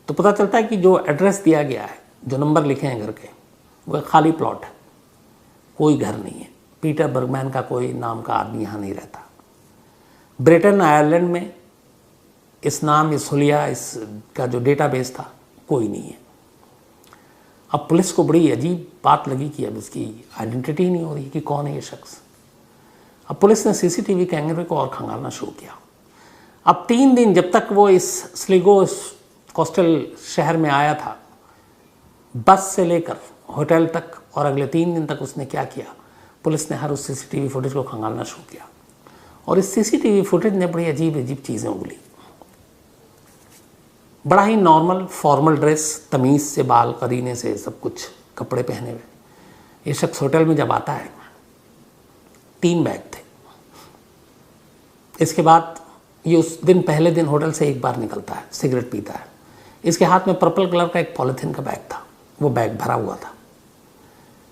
S1: तो पता चलता है कि जो एड्रेस दिया गया है, जो नंबर लिखे हैं घर के, वो खाली प्लॉट है, कोई घर नहीं है। पीटर बर्गमैन का कोई नाम का आदमी यहाँ नहीं रहता। ब्रिटेन आयरलैंड में इस नाम, इस हुलिया, इसका जो डेटाबेस था, कोई नहीं है। अब पुलिस को बड़ी अजीब बात लगी कि अब इसकी आइडेंटिटी ही नहीं हो रही कि कौन है ये शख्स। अब पुलिस ने सीसीटीवी कैमरे को और खंगालना शुरू किया। अब 3 दिन जब तक वो इस स्लिगो कोस्टल शहर में आया था, बस से लेकर होटल तक, और अगले 3 दिन तक उसने क्या किया, पुलिस ने हर उस सीसीटीवी फुटेज को खंगालना शुरू किया। और इस सीसीटीवी फुटेज ने बड़ी अजीब अजीब चीज़ें उगली। बड़ा ही नॉर्मल फॉर्मल ड्रेस, तमीज़ से, बाल करीने से, सब कुछ कपड़े पहने हुए ये शख्स होटल में जब आता है, 3 बैग थे। इसके बाद ये उस दिन पहले दिन होटल से एक बार निकलता है, सिगरेट पीता है। इसके हाथ में पर्पल कलर का एक पॉलीथीन का बैग था, वो बैग भरा हुआ था।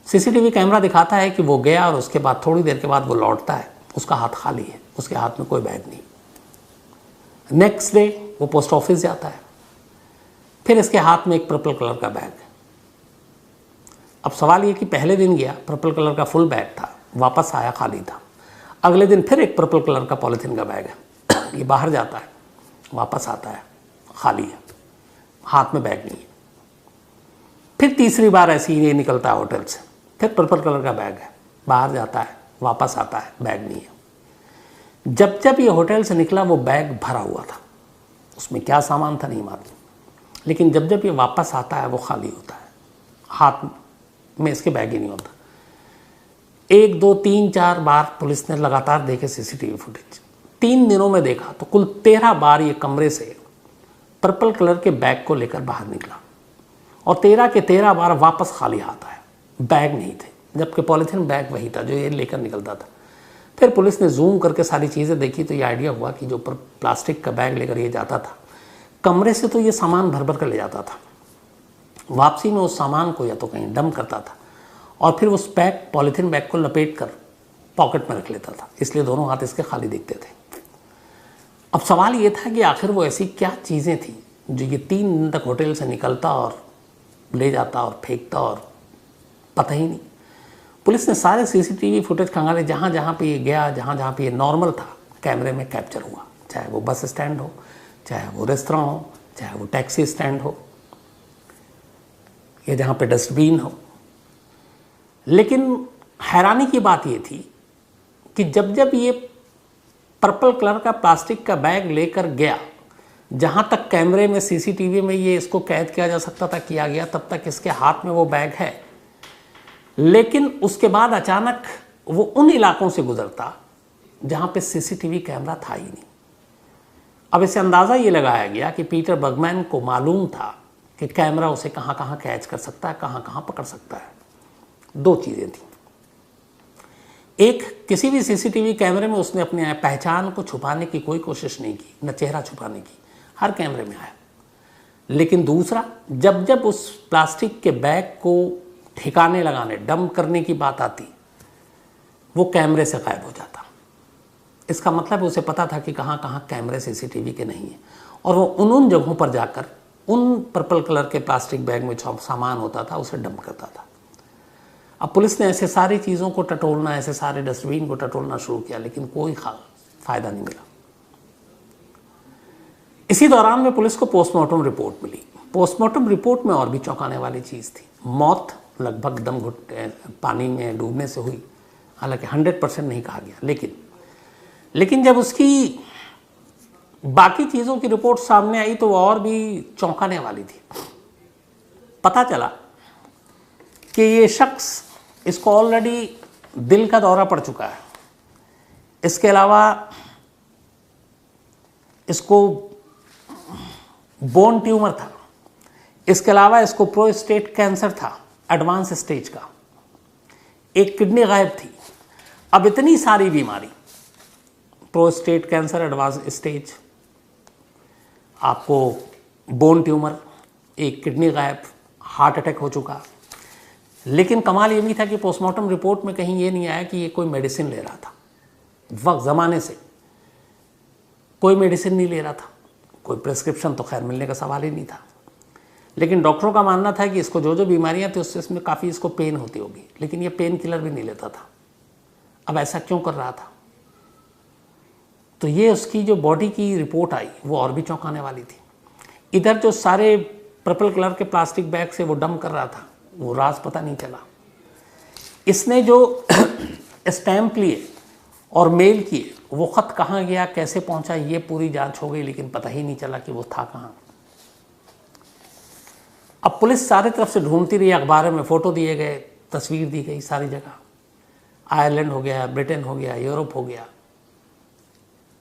S1: सीसीटीवी कैमरा दिखाता है कि वो गया और उसके बाद थोड़ी देर के बाद वो लौटता है, उसका हाथ खाली है, उसके हाथ में कोई बैग नहीं। नेक्स्ट डे वो पोस्ट ऑफिस जाता है, फिर इसके हाथ में एक पर्पल कलर का बैग। अब सवाल ये कि पहले दिन गया, पर्पल कलर का फुल बैग था, वापस आया खाली था। अगले दिन फिर एक पर्पल कलर का पॉलीथीन का बैग है, ये बाहर जाता है, वापस आता है, खाली है, हाथ में बैग नहीं है। फिर तीसरी बार ऐसे ही ये निकलता है होटल से, फिर पर्पल कलर का बैग है, बाहर जाता है, वापस आता है, बैग नहीं है। जब जब ये होटल से निकला वो बैग भरा हुआ था, उसमें क्या सामान था नहीं मालूम, लेकिन जब जब ये वापस आता है वो खाली होता है, हाथ में इसके बैग ही नहीं होता। 1 2 3 4 बार पुलिस ने लगातार देखे सीसीटीवी फुटेज, 3 दिनों में देखा तो कुल 13 बार ये कमरे से पर्पल कलर के बैग को लेकर बाहर निकला और 13 के 13 बार वापस खाली हाथ आया, बैग नहीं थे, जबकि पॉलीथीन बैग वही था जो ये लेकर निकलता था। फिर पुलिस ने जूम करके सारी चीज़ें देखी तो ये आइडिया हुआ कि जो प्लास्टिक का बैग लेकर ये जाता था कमरे से तो ये सामान भर भर कर ले जाता था, वापसी में उस सामान को या तो कहीं डंप करता था और फिर उस बैग पॉलीथीन बैग को लपेट कर पॉकेट में रख लेता था, इसलिए दोनों हाथ इसके खाली दिखते थे। अब सवाल ये था कि आखिर वो ऐसी क्या चीज़ें थी जो ये 3 दिन तक होटल से निकलता और ले जाता और फेंकता और पता ही नहीं। पुलिस ने सारे सीसीटीवी फुटेज खंगाले, जहाँ जहाँ पे ये गया, जहाँ जहाँ पे ये नॉर्मल था कैमरे में कैप्चर हुआ, चाहे वो बस स्टैंड हो, चाहे वो रेस्टोरेंट हो, चाहे वो टैक्सी स्टैंड हो, या जहाँ पे डस्टबिन हो। लेकिन हैरानी की बात ये थी कि जब जब ये पर्पल कलर का प्लास्टिक का बैग लेकर गया, जहाँ तक कैमरे में सीसीटीवी में ये इसको कैद किया जा सकता था किया गया, तब तक इसके हाथ में वो बैग है। लेकिन उसके बाद अचानक वो उन इलाकों से गुजरता जहाँ पे सीसीटीवी कैमरा था ही नहीं। अब इसे अंदाज़ा ये लगाया गया कि पीटर बर्गमैन को मालूम था कि कैमरा उसे कहाँ कहाँ कैच कर सकता है, कहाँ कहाँ पकड़ सकता है। 2 चीज़ें थी, एक, किसी भी सीसीटीवी कैमरे में उसने अपने पहचान को छुपाने की कोई कोशिश नहीं की, न चेहरा छुपाने की, हर कैमरे में आया। लेकिन दूसरा, जब जब उस प्लास्टिक के बैग को ठिकाने लगाने, डंप करने की बात आती, वो कैमरे से गायब हो जाता। इसका मतलब उसे पता था कि कहाँ कहाँ कैमरे सीसीटीवी के नहीं है, और वो उन जगहों पर जाकर उन पर्पल कलर के प्लास्टिक बैग में जो सामान होता था उसे डंप करता था। अब पुलिस ने ऐसे सारी चीज़ों को टटोलना, ऐसे सारे डस्टबिन को टटोलना शुरू किया, लेकिन कोई फ़ायदा नहीं मिला। इसी दौरान में पुलिस को पोस्टमार्टम रिपोर्ट मिली। पोस्टमार्टम रिपोर्ट में और भी चौंकाने वाली चीज़ थी। मौत लगभग दम घुटने पानी में डूबने से हुई, हालांकि 100% नहीं कहा गया, लेकिन जब उसकी बाकी चीज़ों की रिपोर्ट सामने आई तो वो और भी चौंकाने वाली थी। पता चला कि ये शख्स, इसको ऑलरेडी दिल का दौरा पड़ चुका है, इसके अलावा इसको बोन ट्यूमर था, इसके अलावा इसको प्रोस्टेट कैंसर था एडवांस स्टेज का, एक किडनी गायब थी। अब इतनी सारी बीमारी, प्रोस्टेट कैंसर एडवांस स्टेज, आपको बोन ट्यूमर, एक किडनी गायब, हार्ट अटैक हो चुका। लेकिन कमाल ये भी था कि पोस्टमार्टम रिपोर्ट में कहीं ये नहीं आया कि ये कोई मेडिसिन ले रहा था। वक्त ज़माने से कोई मेडिसिन नहीं ले रहा था, कोई प्रिस्क्रिप्शन तो खैर मिलने का सवाल ही नहीं था। लेकिन डॉक्टरों का मानना था कि इसको जो जो बीमारियां थी उससे इसमें काफ़ी इसको पेन होती होगी, लेकिन ये पेन किलर भी नहीं लेता था। अब ऐसा क्यों कर रहा था? तो ये उसकी जो बॉडी की रिपोर्ट आई वो और भी चौंकाने वाली थी। इधर जो सारे पर्पल कलर के प्लास्टिक बैग से वो डंप कर रहा था, वो राज पता नहीं चला। इसने जो स्टैंप लिए और मेल किए, वो ख़त कहाँ गया, कैसे पहुंचा, ये पूरी जांच हो गई, लेकिन पता ही नहीं चला कि वो था कहाँ। अब पुलिस सारी तरफ से ढूंढती रही, अखबारों में फ़ोटो दिए गए, तस्वीर दी गई सारी जगह। आयरलैंड हो गया, ब्रिटेन हो गया, यूरोप हो गया।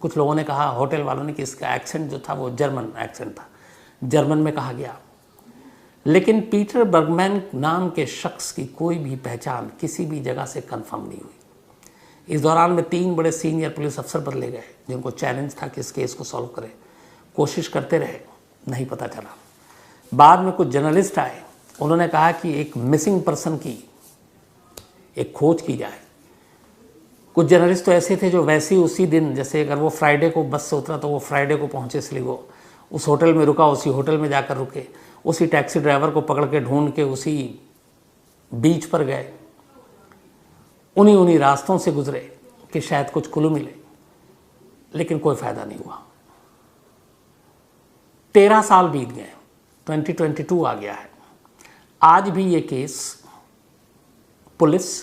S1: कुछ लोगों ने कहा, होटल वालों ने, कि इसका एक्सेंट जो था वो जर्मन एक्सेंट था, जर्मन में कहा गया। लेकिन पीटर बर्गमैन नाम के शख्स की कोई भी पहचान किसी भी जगह से कंफर्म नहीं हुई। इस दौरान में 3 बड़े सीनियर पुलिस अफसर बदले गए, जिनको चैलेंज था कि इस केस को सॉल्व करें। कोशिश करते रहे, नहीं पता चला। बाद में कुछ जर्नलिस्ट आए, उन्होंने कहा कि एक मिसिंग पर्सन की एक खोज की जाए। कुछ जर्नलिस्ट तो ऐसे थे जो वैसे ही उसी दिन, जैसे अगर वो फ्राइडे को बस से उतरा तो वो फ्राइडे को पहुँचे, इसलिए वो उस होटल में रुका, उसी होटल में जाकर रुके, उसी टैक्सी ड्राइवर को पकड़ के ढूंढ के उसी बीच पर गए, उन्हीं रास्तों से गुजरे कि शायद कुछ क्लू मिले, लेकिन कोई फ़ायदा नहीं हुआ। 13 साल बीत गए, 2022 आ गया है। आज भी ये केस पुलिस,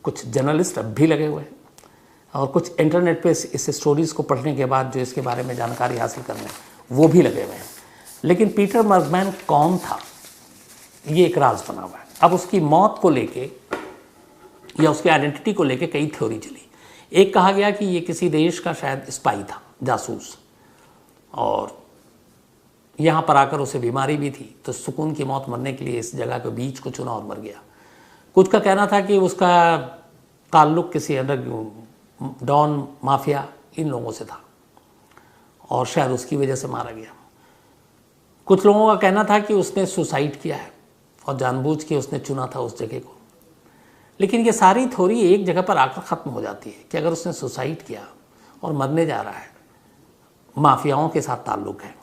S1: कुछ जर्नलिस्ट अब भी लगे हुए हैं और कुछ इंटरनेट पे इस स्टोरीज़ को पढ़ने के बाद जो इसके बारे में जानकारी हासिल करने वो भी लगे हुए हैं। लेकिन पीटर बर्गमैन कौन था, ये एक राज बना हुआ है। अब उसकी मौत को लेके या उसकी आइडेंटिटी को लेके कई थ्योरी चली। एक कहा गया कि ये किसी देश का शायद स्पाई था, जासूस, और यहाँ पर आकर उसे बीमारी भी थी तो सुकून की मौत मरने के लिए इस जगह के बीच को चुना और मर गया। कुछ का कहना था कि उसका ताल्लुक़ किसी अंडर डॉन, माफिया, इन लोगों से था और शायद उसकी वजह से मारा गया। कुछ लोगों का कहना था कि उसने सुसाइड किया है और जानबूझ के उसने चुना था उस जगह को। लेकिन ये सारी थ्योरी एक जगह पर आकर ख़त्म हो जाती है कि अगर उसने सुसाइड किया और मरने जा रहा है, माफियाओं के साथ ताल्लुक़ है,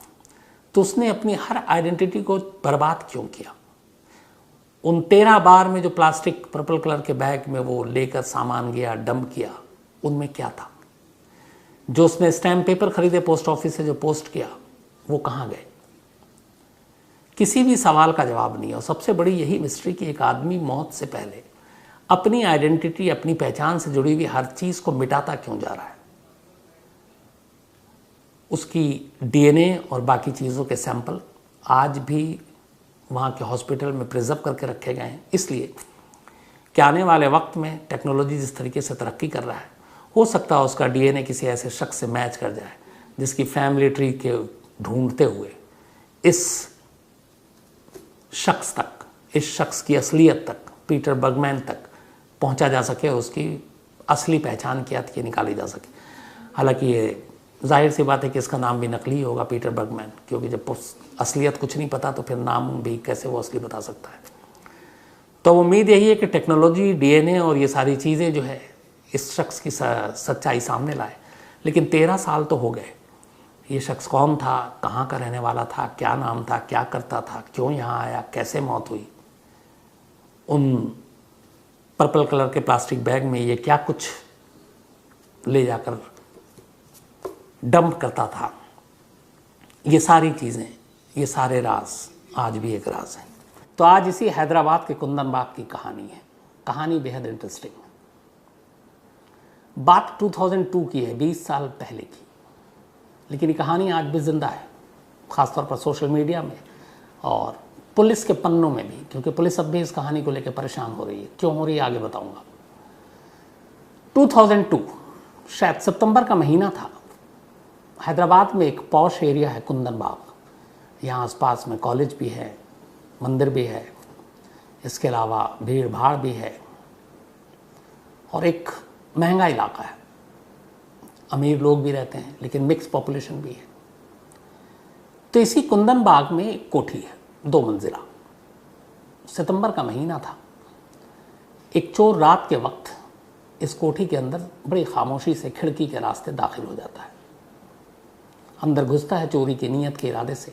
S1: तो उसने अपनी हर आइडेंटिटी को बर्बाद क्यों किया। उन 13 बार में जो प्लास्टिक पर्पल कलर के बैग में वो लेकर सामान गया, डंप किया, उनमें क्या था। जो उसने स्टैम्प पेपर खरीदे पोस्ट ऑफिस से, जो पोस्ट किया, वो कहाँ गए। किसी भी सवाल का जवाब नहीं है। और सबसे बड़ी यही मिस्ट्री कि एक आदमी मौत से पहले अपनी आइडेंटिटी, अपनी पहचान से जुड़ी हुई हर चीज़ को मिटाता क्यों जा रहा है। उसकी डीएनए और बाकी चीज़ों के सैंपल आज भी वहाँ के हॉस्पिटल में प्रिजर्व करके रखे गए हैं, इसलिए कि आने वाले वक्त में टेक्नोलॉजी जिस तरीके से तरक्की कर रहा है, हो सकता है उसका डीएनए किसी ऐसे शख्स से मैच कर जाए जिसकी फैमिली ट्री के ढूंढते हुए इस शख्स तक, इस शख्स की असलियत तक, पीटर बर्गमैन तक पहुंचा जा सके, उसकी असली पहचान क्या थी निकाली जा सके। हालांकि ये जाहिर सी बात है कि इसका नाम भी नकली होगा, पीटर बर्गमैन, क्योंकि जब असलियत कुछ नहीं पता तो फिर नाम भी कैसे वो असली बता सकता है। तो उम्मीद यही है कि टेक्नोलॉजी, डीएनए और ये सारी चीज़ें जो है इस शख्स की सच्चाई सामने लाए। लेकिन 13 साल तो हो गए। ये शख्स कौन था, कहाँ का रहने वाला था, क्या नाम था, क्या करता था, क्यों यहाँ आया, कैसे मौत हुई, उन पर्पल कलर के प्लास्टिक बैग में ये क्या कुछ ले जाकर डंप करता था, ये सारी चीज़ें, ये सारे राज आज भी एक राज हैं। तो आज इसी हैदराबाद के कुंदन बाग की कहानी है। कहानी बेहद इंटरेस्टिंग है। बात 2002 की है, 20 साल पहले की, लेकिन ये कहानी आज भी जिंदा है, ख़ासतौर पर सोशल मीडिया में और पुलिस के पन्नों में भी, क्योंकि पुलिस अब भी इस कहानी को लेकर परेशान हो रही है। क्यों हो रही है आगे बताऊंगा। 2002 शायद सितंबर का महीना था। हैदराबाद में एक पॉश एरिया है कुंदन बाग। यहाँ आसपास में कॉलेज भी है, मंदिर भी है, इसके अलावा भीड़ भाड़ भी है और एक महंगा इलाका है। अमीर लोग भी रहते हैं लेकिन मिक्स पॉपुलेशन भी है। तो इसी कुंदन बाग में एक कोठी है, 2 मंजिला। सितंबर का महीना था। एक चोर रात के वक्त इस कोठी के अंदर बड़ी खामोशी से खिड़की के रास्ते दाखिल हो जाता है। अंदर घुसता है चोरी की नीयत के इरादे से।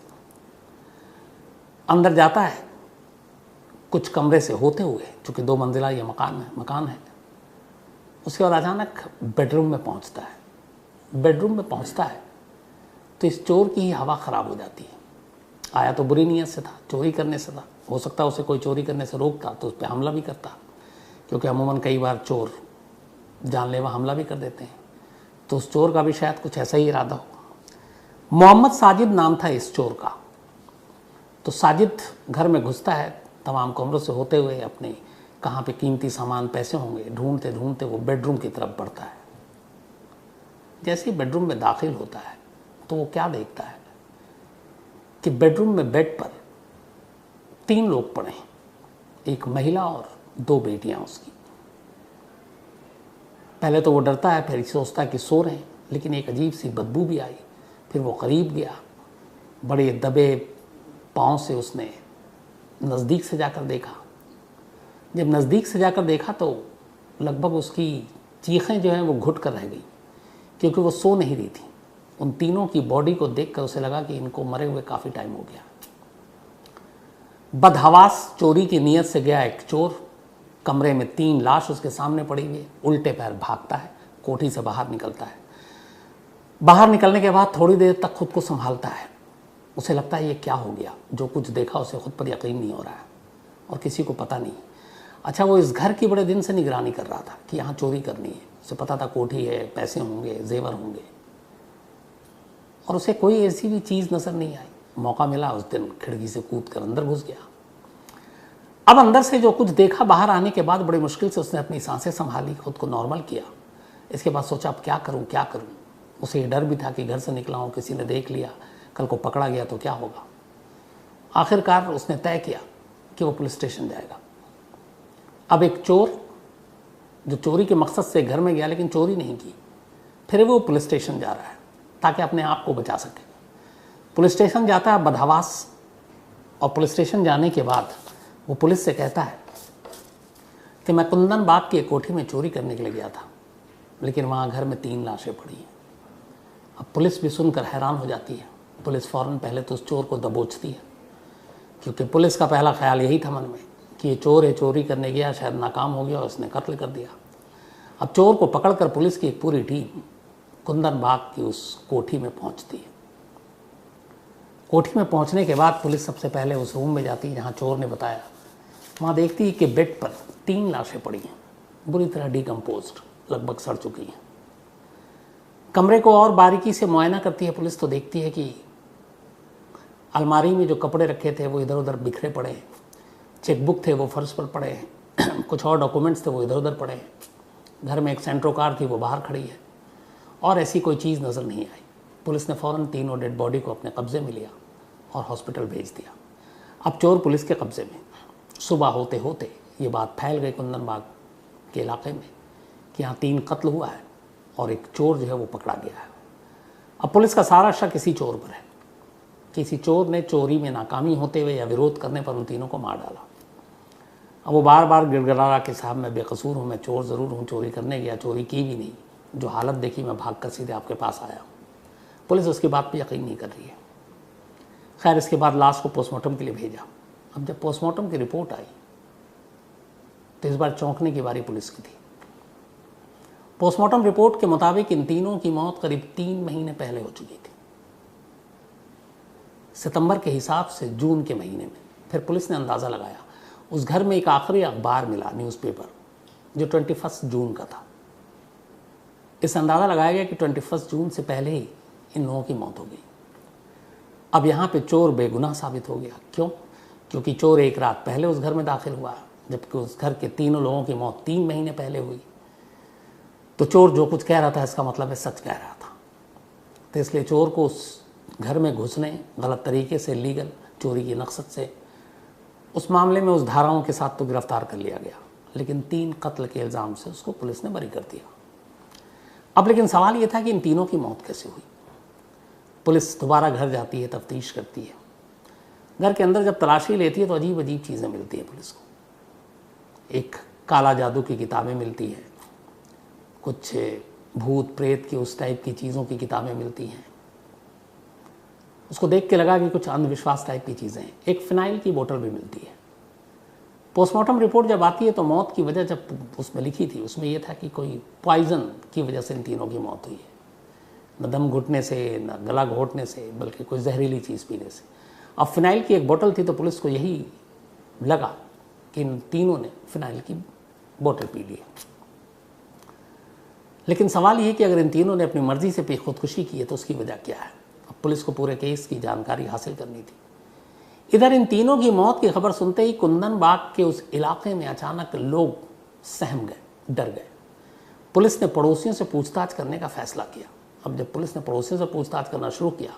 S1: अंदर जाता है कुछ कमरे से होते हुए, चूँकि 2 मंजिला ये मकान है। उसके बाद अचानक बेडरूम में पहुंचता है। बेडरूम में पहुंचता है तो इस चोर की ही हवा ख़राब हो जाती है। आया तो बुरी नीयत से था, चोरी करने से था। हो सकता है उसे कोई चोरी करने से रोकता तो उस पर हमला भी करता, क्योंकि अमूमन कई बार चोर जानलेवा हमला भी कर देते हैं। तो उस चोर का भी शायद कुछ ऐसा ही इरादा हो। मोहम्मद साजिद नाम था इस चोर का। तो साजिद घर में घुसता है, तमाम कमरों से होते हुए अपने कहाँ पे कीमती सामान, पैसे होंगे, ढूंढते ढूंढते वो बेडरूम की तरफ बढ़ता है। जैसे ही बेडरूम में दाखिल होता है तो वो क्या देखता है कि बेडरूम में बेड पर 3 लोग पड़े हैं, एक महिला और 2 बेटियां उसकी। पहले तो वो डरता है, फिर सोचता है कि सो रहे हैं, लेकिन एक अजीब सी बदबू भी आई। फिर वो करीब गया, बड़े दबे पाँव से उसने नज़दीक से जाकर देखा। जब नज़दीक से जाकर देखा तो लगभग उसकी चीखें जो हैं वो घुट कर रह गई, क्योंकि वो सो नहीं रही थी। उन तीनों की बॉडी को देखकर उसे लगा कि इनको मरे हुए काफ़ी टाइम हो गया। बदहवास चोरी की नीयत से गया एक चोर, कमरे में 3 लाश उसके सामने पड़ी हुई, उल्टे पैर भागता है, कोठी से बाहर निकलता है। बाहर निकलने के बाद थोड़ी देर तक खुद को संभालता है। उसे लगता है ये क्या हो गया। जो कुछ देखा उसे खुद पर यकीन नहीं हो रहा है और किसी को पता नहीं। अच्छा, वो इस घर की बड़े दिन से निगरानी कर रहा था कि यहाँ चोरी करनी है। उसे पता था कोठी है, पैसे होंगे, जेवर होंगे, और उसे कोई ऐसी भी चीज़ नज़र नहीं आई। मौका मिला उस दिन, खिड़की से कूद कर अंदर घुस गया। अब अंदर से जो कुछ देखा, बाहर आने के बाद बड़ी मुश्किल से उसने अपनी सांसें संभाली, खुद को नॉर्मल किया। इसके बाद सोचा अब क्या करूं, क्या करूं। उसे ये डर भी था कि घर से निकला हूं, किसी ने देख लिया, कल को पकड़ा गया तो क्या होगा। आखिरकार उसने तय किया कि वो पुलिस स्टेशन जाएगा। अब एक चोर जो चोरी के मकसद से घर में गया लेकिन चोरी नहीं की, फिर वो पुलिस स्टेशन जा रहा है ताकि अपने आप को बचा सके। पुलिस स्टेशन जाता है बदहवास, और पुलिस स्टेशन जाने के बाद वो पुलिस से कहता है कि मैं कुंदन बाग की एक कोठी में चोरी करने के लिए गया था, लेकिन वहाँ घर में 3 लाशें पड़ी हैं। अब पुलिस भी सुनकर हैरान हो जाती है। पुलिस फ़ौरन पहले तो उस चोर को दबोचती है, क्योंकि पुलिस का पहला ख्याल यही था मन में कि ये चोर है, चोरी करने गया, शायद नाकाम हो गया और उसने कत्ल कर दिया। अब चोर को पकड़कर पुलिस की एक पूरी टीम कुंदन बाग की उस कोठी में पहुंचती है। कोठी में पहुंचने के बाद पुलिस सबसे पहले उस रूम में जाती है जहां चोर ने बताया। वहां देखती है कि बेड पर 3 लाशें पड़ी हैं, बुरी तरह डिकम्पोज्ड, लगभग सड़ चुकी हैं। कमरे को और बारीकी से मुआयना करती है पुलिस तो देखती है कि अलमारी में जो कपड़े रखे थे वो इधर उधर बिखरे पड़े हैं, चेकबुक थे वो फर्श पर पड़े हैं, कुछ और डॉक्यूमेंट्स थे वो इधर उधर पड़े हैं। घर में एक सेंट्रो कार थी वो बाहर खड़ी है, और ऐसी कोई चीज़ नज़र नहीं आई। पुलिस ने फ़ौरन तीनों डेड बॉडी को अपने कब्ज़े में लिया और हॉस्पिटल भेज दिया। अब चोर पुलिस के कब्ज़े में। सुबह होते होते ये बात फैल गई कुंदन बाग के इलाके में कि यहाँ 3 कत्ल हुआ है और एक चोर जो है वो पकड़ा गया है। अब पुलिस का सारा शक इसी चोर पर है। किसी चोर ने चोरी में नाकामी होते हुए या विरोध करने पर उन तीनों को मार डाला। अब वो बार बार गिड़गिड़ा रहा कि साहब मैं बेकसूर हूँ, मैं चोर ज़रूर हूँ, चोरी करने गया, चोरी की भी नहीं, जो हालत देखी मैं भाग कर सीधे आपके पास आया हूँ। पुलिस उसकी बात पर यकीन नहीं कर रही है। खैर, इसके बाद लाश को पोस्टमार्टम के लिए भेजा। अब जब पोस्टमार्टम की रिपोर्ट आई तो इस बार चौंकने की बारी पुलिस की थी। पोस्टमार्टम रिपोर्ट के मुताबिक इन तीनों की मौत करीब 3 महीने पहले हो चुकी थी, सितंबर के हिसाब से जून के महीने में। फिर पुलिस ने अंदाज़ा लगाया, उस घर में एक आखिरी अखबार मिला, न्यूज़पेपर, जो 21 जून का था। इस अंदाज़ा लगाया गया कि 21 जून से पहले ही इन लोगों की मौत हो गई। अब यहाँ पे चोर बेगुनाह साबित हो गया। क्यों? क्योंकि चोर एक रात पहले उस घर में दाखिल हुआ, जबकि उस घर के तीनों लोगों की मौत 3 महीने पहले हुई। तो चोर जो कुछ कह रहा था इसका मतलब है सच कह रहा था। तो इसलिए चोर को उस घर में घुसने, गलत तरीके से लीगल चोरी की नक्सद से, उस मामले में उस धाराओं के साथ तो गिरफ्तार कर लिया गया, लेकिन 3 कत्ल के इल्ज़ाम से उसको पुलिस ने बरी कर दिया। अब लेकिन सवाल ये था कि इन तीनों की मौत कैसे हुई। पुलिस दोबारा घर जाती है, तफ्तीश करती है। घर के अंदर जब तलाशी लेती है तो अजीब अजीब चीज़ें मिलती हैं पुलिस को। एक काला जादू की किताबें मिलती हैं, कुछ भूत प्रेत की उस टाइप की चीज़ों की किताबें मिलती हैं। उसको देख के लगा कि कुछ अंधविश्वास टाइप की चीज़ें हैं। एक फिनाइल की बोतल भी मिलती है। पोस्टमार्टम रिपोर्ट जब आती है तो मौत की वजह जब उसमें लिखी थी, उसमें यह था कि कोई पॉइज़न की वजह से इन तीनों की मौत हुई है। न दम घुटने से, न गला घोटने से, बल्कि कोई जहरीली चीज़ पीने से। अब फिनाइल की एक बोतल थी तो पुलिस को यही लगा कि इन तीनों ने फिनाइल की बोतल पी ली। लेकिन सवाल ये है कि अगर इन तीनों ने अपनी मर्जी से खुदकुशी की है तो उसकी वजह क्या है। अब पुलिस को पूरे केस की जानकारी हासिल करनी थी। इधर इन तीनों की मौत की खबर सुनते ही कुंदन बाग के उस इलाके में अचानक लोग सहम गए, डर गए। पुलिस ने पड़ोसियों से पूछताछ करने का फैसला किया। अब जब पुलिस ने पड़ोसियों से पूछताछ करना शुरू किया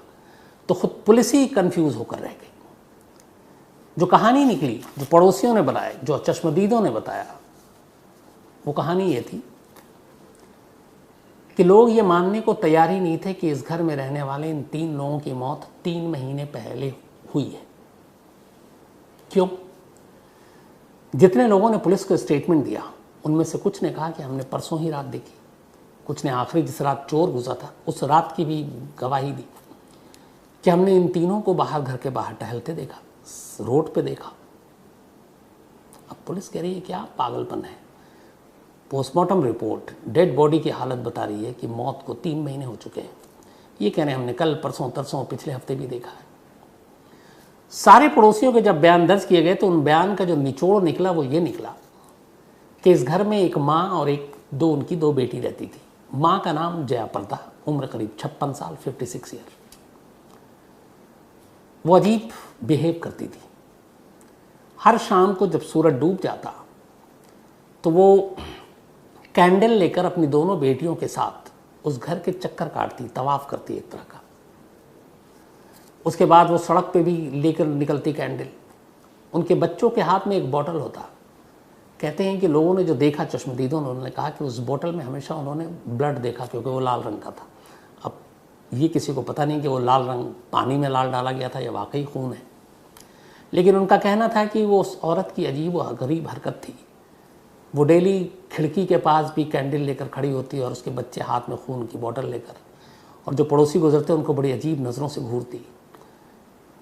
S1: तो खुद पुलिस ही कंफ्यूज होकर रह गई। जो कहानी निकली, जो पड़ोसियों ने बनाई, जो चश्मदीदों ने बताया, वो कहानी ये थी कि लोग ये मानने को तैयार ही नहीं थे कि इस घर में रहने वाले इन 3 लोगों की मौत 3 महीने पहले हुई है। क्यों? जितने लोगों ने पुलिस को स्टेटमेंट दिया उनमें से कुछ ने कहा कि हमने परसों ही रात देखी, कुछ ने आखिरी जिस रात चोर घुसा था उस रात की भी गवाही दी कि हमने इन तीनों को बाहर, घर के बाहर टहलते देखा, रोड पे देखा। अब पुलिस कह रही है क्या पागलपन है। पोस्टमार्टम रिपोर्ट डेड बॉडी की हालत बता रही है कि मौत को 3 महीने हो चुके हैं। ये कह रहे हैं हमने कल, परसों, तरसों, पिछले हफ्ते भी देखा है। सारे पड़ोसियों के जब बयान दर्ज किए गए तो उन बयान का जो निचोड़ निकला वो ये निकला कि इस घर में एक माँ और उनकी दो बेटी रहती थी। माँ का नाम जया प्रदा, उम्र करीब 56 साल, 56 ईयर। वो अजीब बिहेव करती थी। हर शाम को जब सूरज डूब जाता तो वो कैंडल लेकर अपनी दोनों बेटियों के साथ उस घर के चक्कर काटती, तवाफ करती एक तरह का। उसके बाद वो सड़क पे भी लेकर निकलती कैंडल। उनके बच्चों के हाथ में एक बोतल होता। कहते हैं कि लोगों ने जो देखा, चश्मदीदों ने, उन्होंने कहा कि उस बोतल में हमेशा उन्होंने ब्लड देखा, क्योंकि वो लाल रंग का था। अब ये किसी को पता नहीं कि वो लाल रंग पानी में लाल डाला गया था या वाकई खून है, लेकिन उनका कहना था कि वो उस औरत की अजीब व गरीब हरकत थी। वो डेली खिड़की के पास भी कैंडल लेकर खड़ी होती और उसके बच्चे हाथ में खून की बोतल लेकर, और जो पड़ोसी गुजरते उनको बड़ी अजीब नज़रों से घूरती।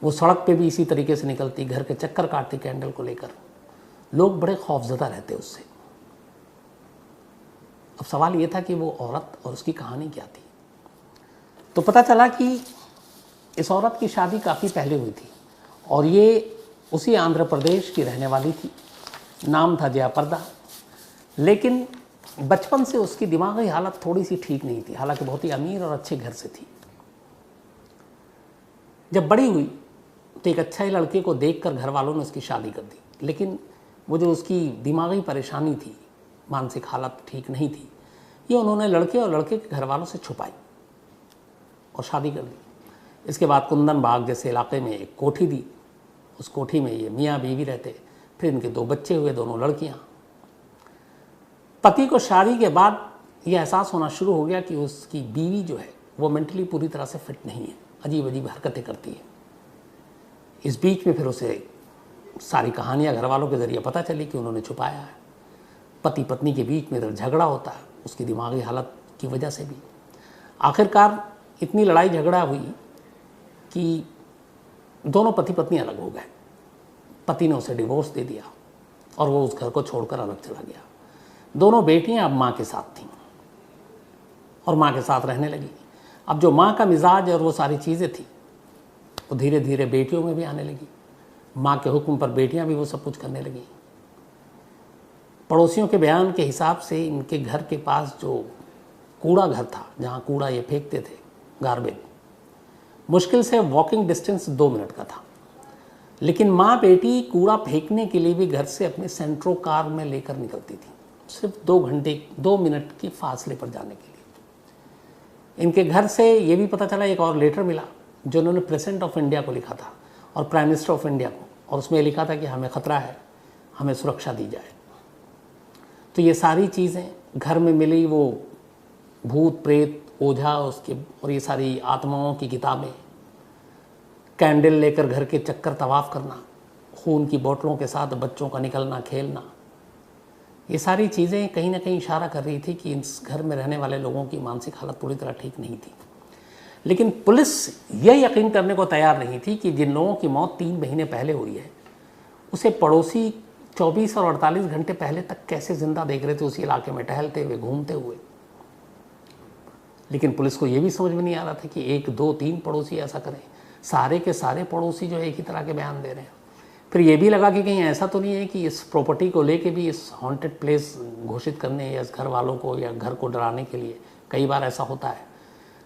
S1: वो सड़क पे भी इसी तरीके से निकलती, घर के चक्कर काटती कैंडल को लेकर। लोग बड़े खौफजदा रहते उससे। अब सवाल ये था कि वो औरत और उसकी कहानी क्या थी। तो पता चला कि इस औरत की शादी काफ़ी पहले हुई थी और ये उसी आंध्र प्रदेश की रहने वाली थी। नाम था जया प्रदा। लेकिन बचपन से उसकी दिमागी हालत थोड़ी सी ठीक नहीं थी, हालांकि बहुत ही अमीर और अच्छे घर से थी। जब बड़ी हुई तो एक अच्छे लड़के को देखकर घर वालों ने उसकी शादी कर दी, लेकिन वो जो उसकी दिमागी परेशानी थी, मानसिक हालत ठीक नहीं थी, ये उन्होंने लड़के और लड़के के घर वालों से छुपाई और शादी कर दी। इसके बाद कुंदन बाग जैसे इलाके में एक कोठी दी। उस कोठी में ये मियाँ बीवी रहते। फिर इनके 2 बच्चे हुए, दोनों लड़कियाँ। पति को शादी के बाद ये एहसास होना शुरू हो गया कि उसकी बीवी जो है वो मेंटली पूरी तरह से फिट नहीं है, अजीब अजीब हरकतें करती है। इस बीच में फिर उसे सारी कहानियाँ घर वालों के ज़रिए पता चली कि उन्होंने छुपाया है। पति पत्नी के बीच में झगड़ा होता है उसकी दिमागी हालत की वजह से भी। आखिरकार इतनी लड़ाई झगड़ा हुई कि दोनों पति पत्नी अलग हो गए। पति ने उसे डिवोर्स दे दिया और वो उस घर को छोड़कर अलग चला गया। दोनों बेटियां अब माँ के साथ थीं और माँ के साथ रहने लगी। अब जो माँ का मिजाज और वो सारी चीज़ें थी वो धीरे धीरे बेटियों में भी आने लगी। माँ के हुक्म पर बेटियां भी वो सब कुछ करने लगी। पड़ोसियों के बयान के हिसाब से इनके घर के पास जो कूड़ा घर था, जहाँ कूड़ा ये फेंकते थे, गार्बेज, मुश्किल से वॉकिंग डिस्टेंस 2 मिनट का था। लेकिन माँ बेटी कूड़ा फेंकने के लिए भी घर से अपने सेंट्रो कार में लेकर निकलती थी, सिर्फ 2 मिनट के फासले पर जाने के लिए। इनके घर से ये भी पता चला, एक और लेटर मिला जो उन्होंने प्रेसिडेंट ऑफ इंडिया को लिखा था और प्राइम मिनिस्टर ऑफ इंडिया को, और उसमें लिखा था कि हमें ख़तरा है, हमें सुरक्षा दी जाए। तो ये सारी चीज़ें घर में मिली, वो भूत प्रेत ओझा उसके और ये सारी आत्माओं की किताबें, कैंडल लेकर घर के चक्कर तवाफ़ करना, खून की बोतलों के साथ बच्चों का निकलना खेलना, ये सारी चीज़ें कहीं ना कहीं इशारा कर रही थी कि इस घर में रहने वाले लोगों की मानसिक हालत पूरी तरह ठीक नहीं थी। लेकिन पुलिस यह यकीन करने को तैयार नहीं थी कि जिन लोगों की मौत 3 महीने पहले हुई है उसे पड़ोसी 24 और 48 घंटे पहले तक कैसे जिंदा देख रहे थे, उसी इलाके में टहलते हुए, घूमते हुए। लेकिन पुलिस को यह भी समझ में नहीं आ रहा था कि 1, 2, 3 पड़ोसी ऐसा करें। सारे के सारे पड़ोसी जो एक ही तरह के बयान दे रहे हैं। फिर ये भी लगा कि कहीं ऐसा तो नहीं है कि इस प्रॉपर्टी को लेके भी इस हॉन्टेड प्लेस घोषित करने या इस घर वालों को या घर को डराने के लिए, कई बार ऐसा होता है,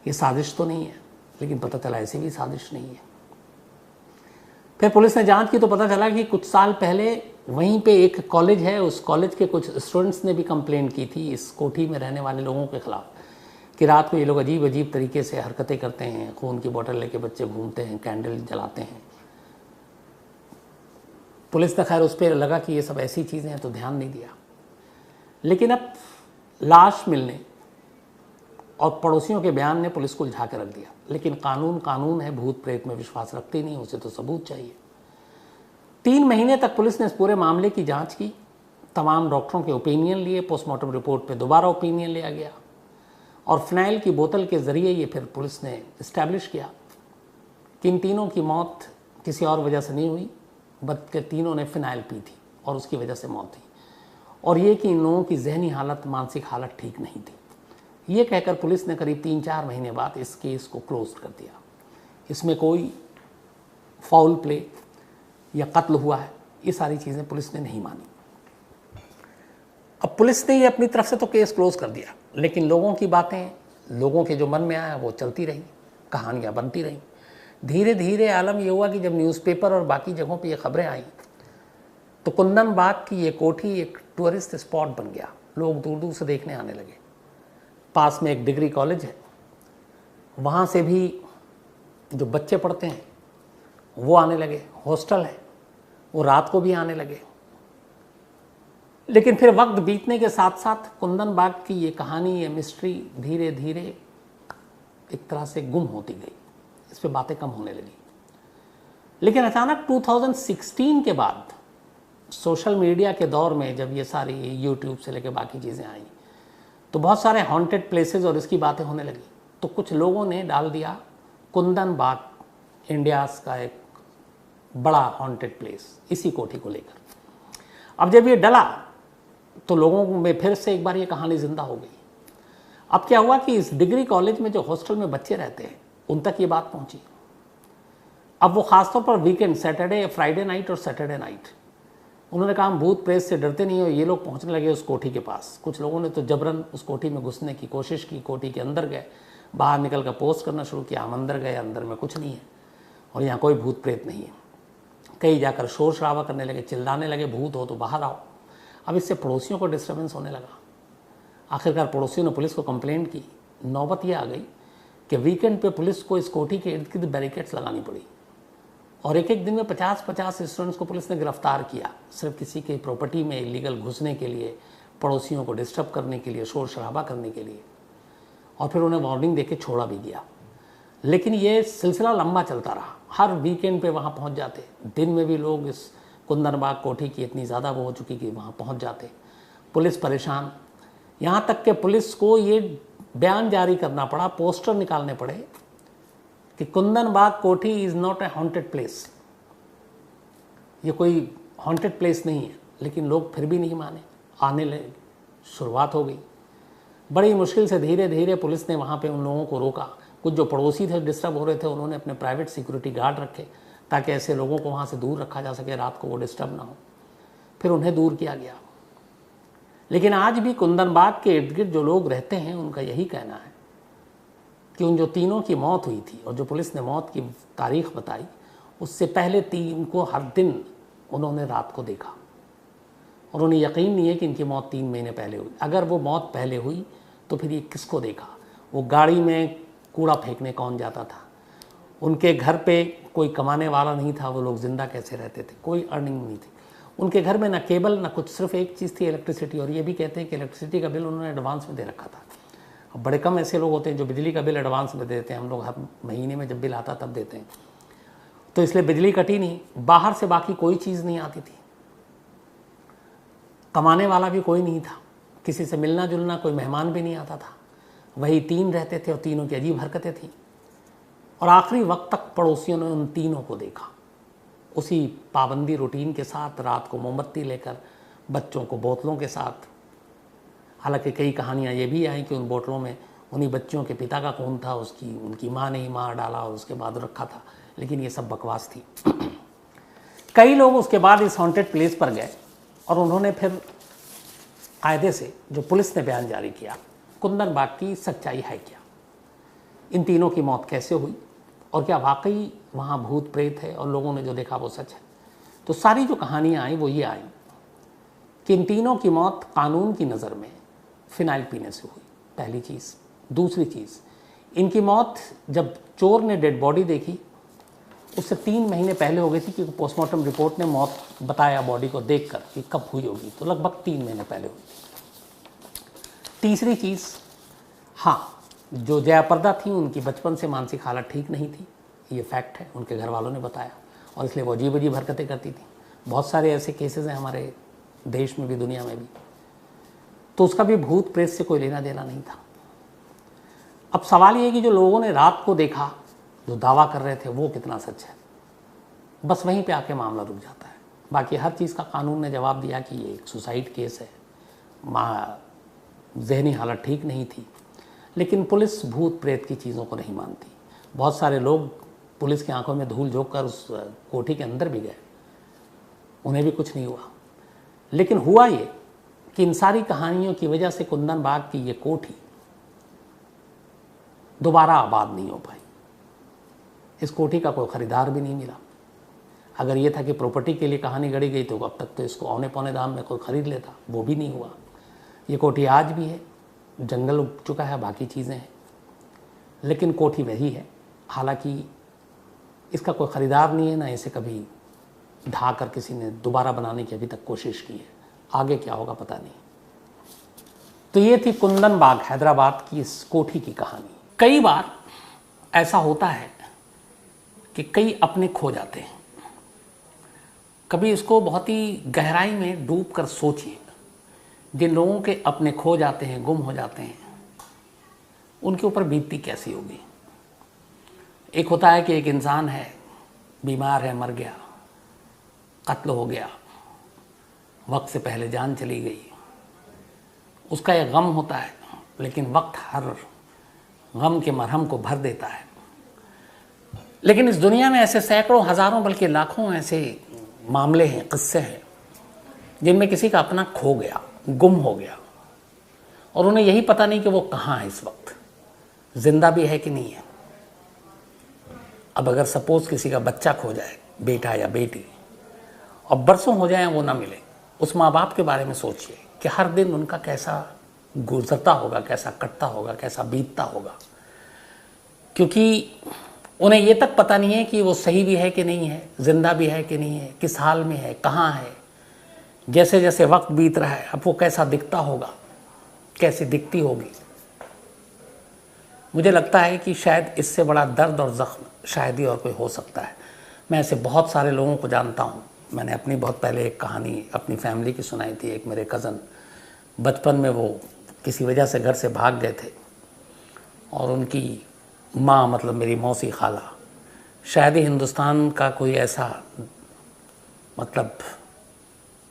S1: ये साजिश तो नहीं है। लेकिन पता चला ऐसी भी साजिश नहीं है। फिर पुलिस ने जांच की तो पता चला कि कुछ साल पहले वहीं पे एक कॉलेज है, उस कॉलेज के कुछ स्टूडेंट्स ने भी कंप्लेंट की थी इस कोठी में रहने वाले लोगों के खिलाफ कि रात को ये लोग अजीब अजीब तरीके से हरकतें करते हैं, खून की बोतल लेके बच्चे घूमते हैं, कैंडल जलाते हैं। पुलिस ने खैर उस पर लगा कि ये सब ऐसी चीज़ें हैं तो ध्यान नहीं दिया। लेकिन अब लाश मिलने और पड़ोसियों के बयान ने पुलिस को उलझा के रख दिया। लेकिन कानून है, भूत प्रेत में विश्वास रखते नहीं, उसे तो सबूत चाहिए। 3 महीने तक पुलिस ने इस पूरे मामले की जांच की, तमाम डॉक्टरों के ओपिनियन लिए, पोस्टमार्टम रिपोर्ट पे दोबारा ओपिनियन लिया गया और फिनाइल की बोतल के ज़रिए ये फिर पुलिस ने इस्टेब्लिश किया कि इन तीनों की मौत किसी और वजह से नहीं हुई, बल्कि तीनों ने फिनाइल पी थी और उसकी वजह से मौत थी, और ये कि इन लोगों की जहनी हालत, मानसिक हालत ठीक नहीं थी। ये कहकर पुलिस ने करीब 3-4 महीने बाद इस केस को क्लोज कर दिया। इसमें कोई फाउल प्ले या कत्ल हुआ है, ये सारी चीज़ें पुलिस ने नहीं मानी। अब पुलिस ने ये अपनी तरफ से तो केस क्लोज कर दिया, लेकिन लोगों की बातें, लोगों के जो मन में आया वो चलती रही, कहानियाँ बनती रहीं। धीरे धीरे आलम ये हुआ कि जब न्यूज़पेपर और बाकी जगहों पे ये खबरें आई तो कुंदन बाग की ये कोठी एक टूरिस्ट स्पॉट बन गया। लोग दूर दूर से देखने आने लगे। पास में एक डिग्री कॉलेज है, वहाँ से भी जो बच्चे पढ़ते हैं वो आने लगे। हॉस्टल है, वो रात को भी आने लगे। लेकिन फिर वक्त बीतने के साथ साथ कुंदन बाग की ये कहानी, ये मिस्ट्री धीरे धीरे एक तरह से गुम होती गई। इस पे बातें कम होने लगी। लेकिन अचानक 2016 के बाद सोशल मीडिया के दौर में जब ये सारी यूट्यूब से लेकर बाकी चीज़ें आई तो बहुत सारे हॉन्टेड प्लेसेस और इसकी बातें होने लगी। तो कुछ लोगों ने डाल दिया कुंदन बाग इंडियाज़ का एक बड़ा हॉन्टेड प्लेस, इसी कोठी को लेकर। अब जब ये डला तो लोगों में फिर से एक बार ये कहानी जिंदा हो गई। अब क्या हुआ कि इस डिग्री कॉलेज में जो हॉस्टल में बच्चे रहते हैं उन तक ये बात पहुंची। अब वो खासतौर पर वीकेंड, सैटरडे, फ्राइडे नाइट और सैटरडे नाइट, उन्होंने कहा हम भूत प्रेत से डरते नहीं हो। ये लोग पहुंचने लगे उस कोठी के पास। कुछ लोगों ने तो जबरन उस कोठी में घुसने की कोशिश की, कोठी के अंदर गए, बाहर निकल कर पोस्ट करना शुरू किया, हम अंदर गए, अंदर में कुछ नहीं है और यहाँ कोई भूत प्रेत नहीं है। कई जाकर शोर शराबा करने लगे, चिल्लाने लगे भूत हो तो बाहर आओ। अब इससे पड़ोसियों को डिस्टर्बेंस होने लगा। आखिरकार पड़ोसियों ने पुलिस को कंप्लेंट की। नौबत यह आ गई कि वीकेंड पे पुलिस को इस कोठी के इर्द गिर्द बैरिकेड्स लगानी पड़ी और एक एक दिन में 50-50 स्टूडेंट्स को पुलिस ने गिरफ्तार किया, सिर्फ किसी की प्रॉपर्टी में इलीगल घुसने के लिए, पड़ोसियों को डिस्टर्ब करने के लिए, शोर शराबा करने के लिए। और फिर उन्हें वार्निंग देके छोड़ा भी गया। लेकिन ये सिलसिला लंबा चलता रहा। हर वीकेंड पे वहाँ पहुँच जाते। दिन में भी लोग इस कुंदन बाग कोठी की इतनी ज़्यादा वो हो चुकी कि वहाँ पहुँच जाते। पुलिस परेशान, यहाँ तक कि पुलिस को ये बयान जारी करना पड़ा, पोस्टर निकालने पड़े कि कुंदन बाग कोठी is not a haunted place. ये कोई हॉन्टेड प्लेस नहीं है। लेकिन लोग फिर भी नहीं माने, आने लगे। शुरुआत हो गई। बड़ी मुश्किल से धीरे धीरे पुलिस ने वहाँ पे उन लोगों को रोका। कुछ जो पड़ोसी थे डिस्टर्ब हो रहे थे, उन्होंने अपने प्राइवेट सिक्योरिटी गार्ड रखे ताकि ऐसे लोगों को वहाँ से दूर रखा जा सके, रात को वो डिस्टर्ब ना हो। फिर उन्हें दूर किया गया। लेकिन आज भी कुंदन बाग के इर्द गिर्द जो लोग रहते हैं उनका यही कहना है कि उन जो तीनों की मौत हुई थी और जो पुलिस ने मौत की तारीख बताई, उससे पहले 3 को हर दिन उन्होंने रात को देखा और उन्हें यकीन नहीं है कि इनकी मौत 3 महीने पहले हुई। अगर वो मौत पहले हुई तो फिर ये किसको देखा? वो गाड़ी में कूड़ा फेंकने कौन जाता था? उनके घर पे कोई कमाने वाला नहीं था, वो लोग ज़िंदा कैसे रहते थे? कोई अर्निंग नहीं थी उनके घर में, ना केबल ना कुछ, सिर्फ एक चीज़ थी इलेक्ट्रिसिटी। और ये भी कहते हैं कि इलेक्ट्रिसिटी का बिल उन्होंने एडवांस में दे रखा था। अब बड़े कम ऐसे लोग होते हैं जो बिजली का बिल एडवांस में देते हैं। हम लोग हर महीने में जब बिल आता तब देते हैं। तो इसलिए बिजली कटी नहीं। बाहर से बाकी कोई चीज़ नहीं आती थी, कमाने वाला भी कोई नहीं था, किसी से मिलना जुलना, कोई मेहमान भी नहीं आता था। वही 3 रहते थे और तीनों की अजीब हरकतें थीं। और आखिरी वक्त तक पड़ोसियों ने उन तीनों को देखा, उसी पाबंदी रूटीन के साथ, रात को मोमबत्ती लेकर, बच्चों को बोतलों के साथ। हालांकि कई कहानियाँ ये भी आई कि उन बोतलों में उन्हीं बच्चों के पिता का खून था, उनकी माँ ने ही मार डाला और उसके बाद रखा था। लेकिन ये सब बकवास थी। कई लोग उसके बाद इस हॉन्टेड प्लेस पर गए और उन्होंने फिर कायदे से जो पुलिस ने बयान जारी किया, कुंदन बाग की सच्चाई है क्या, इन तीनों की मौत कैसे हुई और क्या वाकई वहाँ भूत प्रेत है और लोगों ने जो देखा वो सच है। तो सारी जो कहानियाँ आई वो ये आई कि इन तीनों की मौत कानून की नज़र में फिनाइल पीने से हुई, पहली चीज़। दूसरी चीज़, इनकी मौत जब चोर ने डेड बॉडी देखी उससे 3 महीने पहले हो गई थी, क्योंकि पोस्टमार्टम रिपोर्ट ने मौत बताया बॉडी को देखकर कि कब हुई होगी, तो लगभग 3 महीने पहले हुई। तीसरी चीज़, हाँ, जो जयाप्रदा थी उनकी बचपन से मानसिक हालत ठीक नहीं थी, ये फैक्ट है, उनके घर वालों ने बताया, और इसलिए वो अजीब अजीब हरकतें करती थी। बहुत सारे ऐसे केसेस हैं हमारे देश में भी, दुनिया में भी। तो उसका भी भूत प्रेत से कोई लेना देना नहीं था। अब सवाल ये है कि जो लोगों ने रात को देखा, जो दावा कर रहे थे, वो कितना सच है। बस वहीं पे आके मामला रुक जाता है। बाकी हर चीज़ का कानून ने जवाब दिया कि ये एक सुसाइड केस है, माँ जहनी हालत ठीक नहीं थी। लेकिन पुलिस भूत प्रेत की चीज़ों को नहीं मानती। बहुत सारे लोग पुलिस की आंखों में धूल झोंक कर उस कोठी के अंदर भी गए, उन्हें भी कुछ नहीं हुआ। लेकिन हुआ ये कि इन सारी कहानियों की वजह से कुंदन बाग की ये कोठी दोबारा आबाद नहीं हो पाई। इस कोठी का कोई ख़रीदार भी नहीं मिला। अगर ये था कि प्रॉपर्टी के लिए कहानी गढ़ी गई तो अब तक तो इसको औने पौने दाम में कोई ख़रीद लेता, वो भी नहीं हुआ। ये कोठी आज भी है, जंगल उग चुका है, बाकी चीज़ें हैं, लेकिन कोठी वही है। हालांकि इसका कोई ख़रीदार नहीं है, ना इसे कभी ढा कर किसी ने दोबारा बनाने की अभी तक कोशिश की है। आगे क्या होगा पता नहीं। तो ये थी कुंदन बाग हैदराबाद की इस कोठी की कहानी। कई बार ऐसा होता है कि कई अपने खो जाते हैं। कभी इसको बहुत ही गहराई में डूब कर सोचिए। जिन लोगों के अपने खो जाते हैं, गुम हो जाते हैं, उनके ऊपर बीतती कैसी होगी। एक होता है कि एक इंसान है, बीमार है, मर गया, कत्ल हो गया, वक्त से पहले जान चली गई, उसका एक गम होता है, लेकिन वक्त हर गम के मरहम को भर देता है। लेकिन इस दुनिया में ऐसे सैकड़ों, हज़ारों, बल्कि लाखों ऐसे मामले हैं, किस्से हैं, जिनमें किसी का अपना खो गया, गुम हो गया, और उन्हें यही पता नहीं कि वो कहाँ है, इस वक्त जिंदा भी है कि नहीं है। अब अगर सपोज किसी का बच्चा खो जाए, बेटा या बेटी, और बरसों हो जाए वो ना मिले, उस माँ बाप के बारे में सोचिए कि हर दिन उनका कैसा गुजरता होगा, कैसा कटता होगा, कैसा बीतता होगा। क्योंकि उन्हें ये तक पता नहीं है कि वो सही भी है कि नहीं है, जिंदा भी है कि नहीं है, किस हाल में है, कहाँ है। जैसे जैसे वक्त बीत रहा है, अब वो कैसा दिखता होगा, कैसी दिखती होगी। मुझे लगता है कि शायद इससे बड़ा दर्द और ज़ख्म शायद ही और कोई हो सकता है। मैं ऐसे बहुत सारे लोगों को जानता हूँ। मैंने अपनी बहुत पहले एक कहानी अपनी फैमिली की सुनाई थी। एक मेरे कज़न, बचपन में वो किसी वजह से घर से भाग गए थे, और उनकी माँ, मतलब मेरी मौसी खाला, शायद ही हिंदुस्तान का कोई ऐसा, मतलब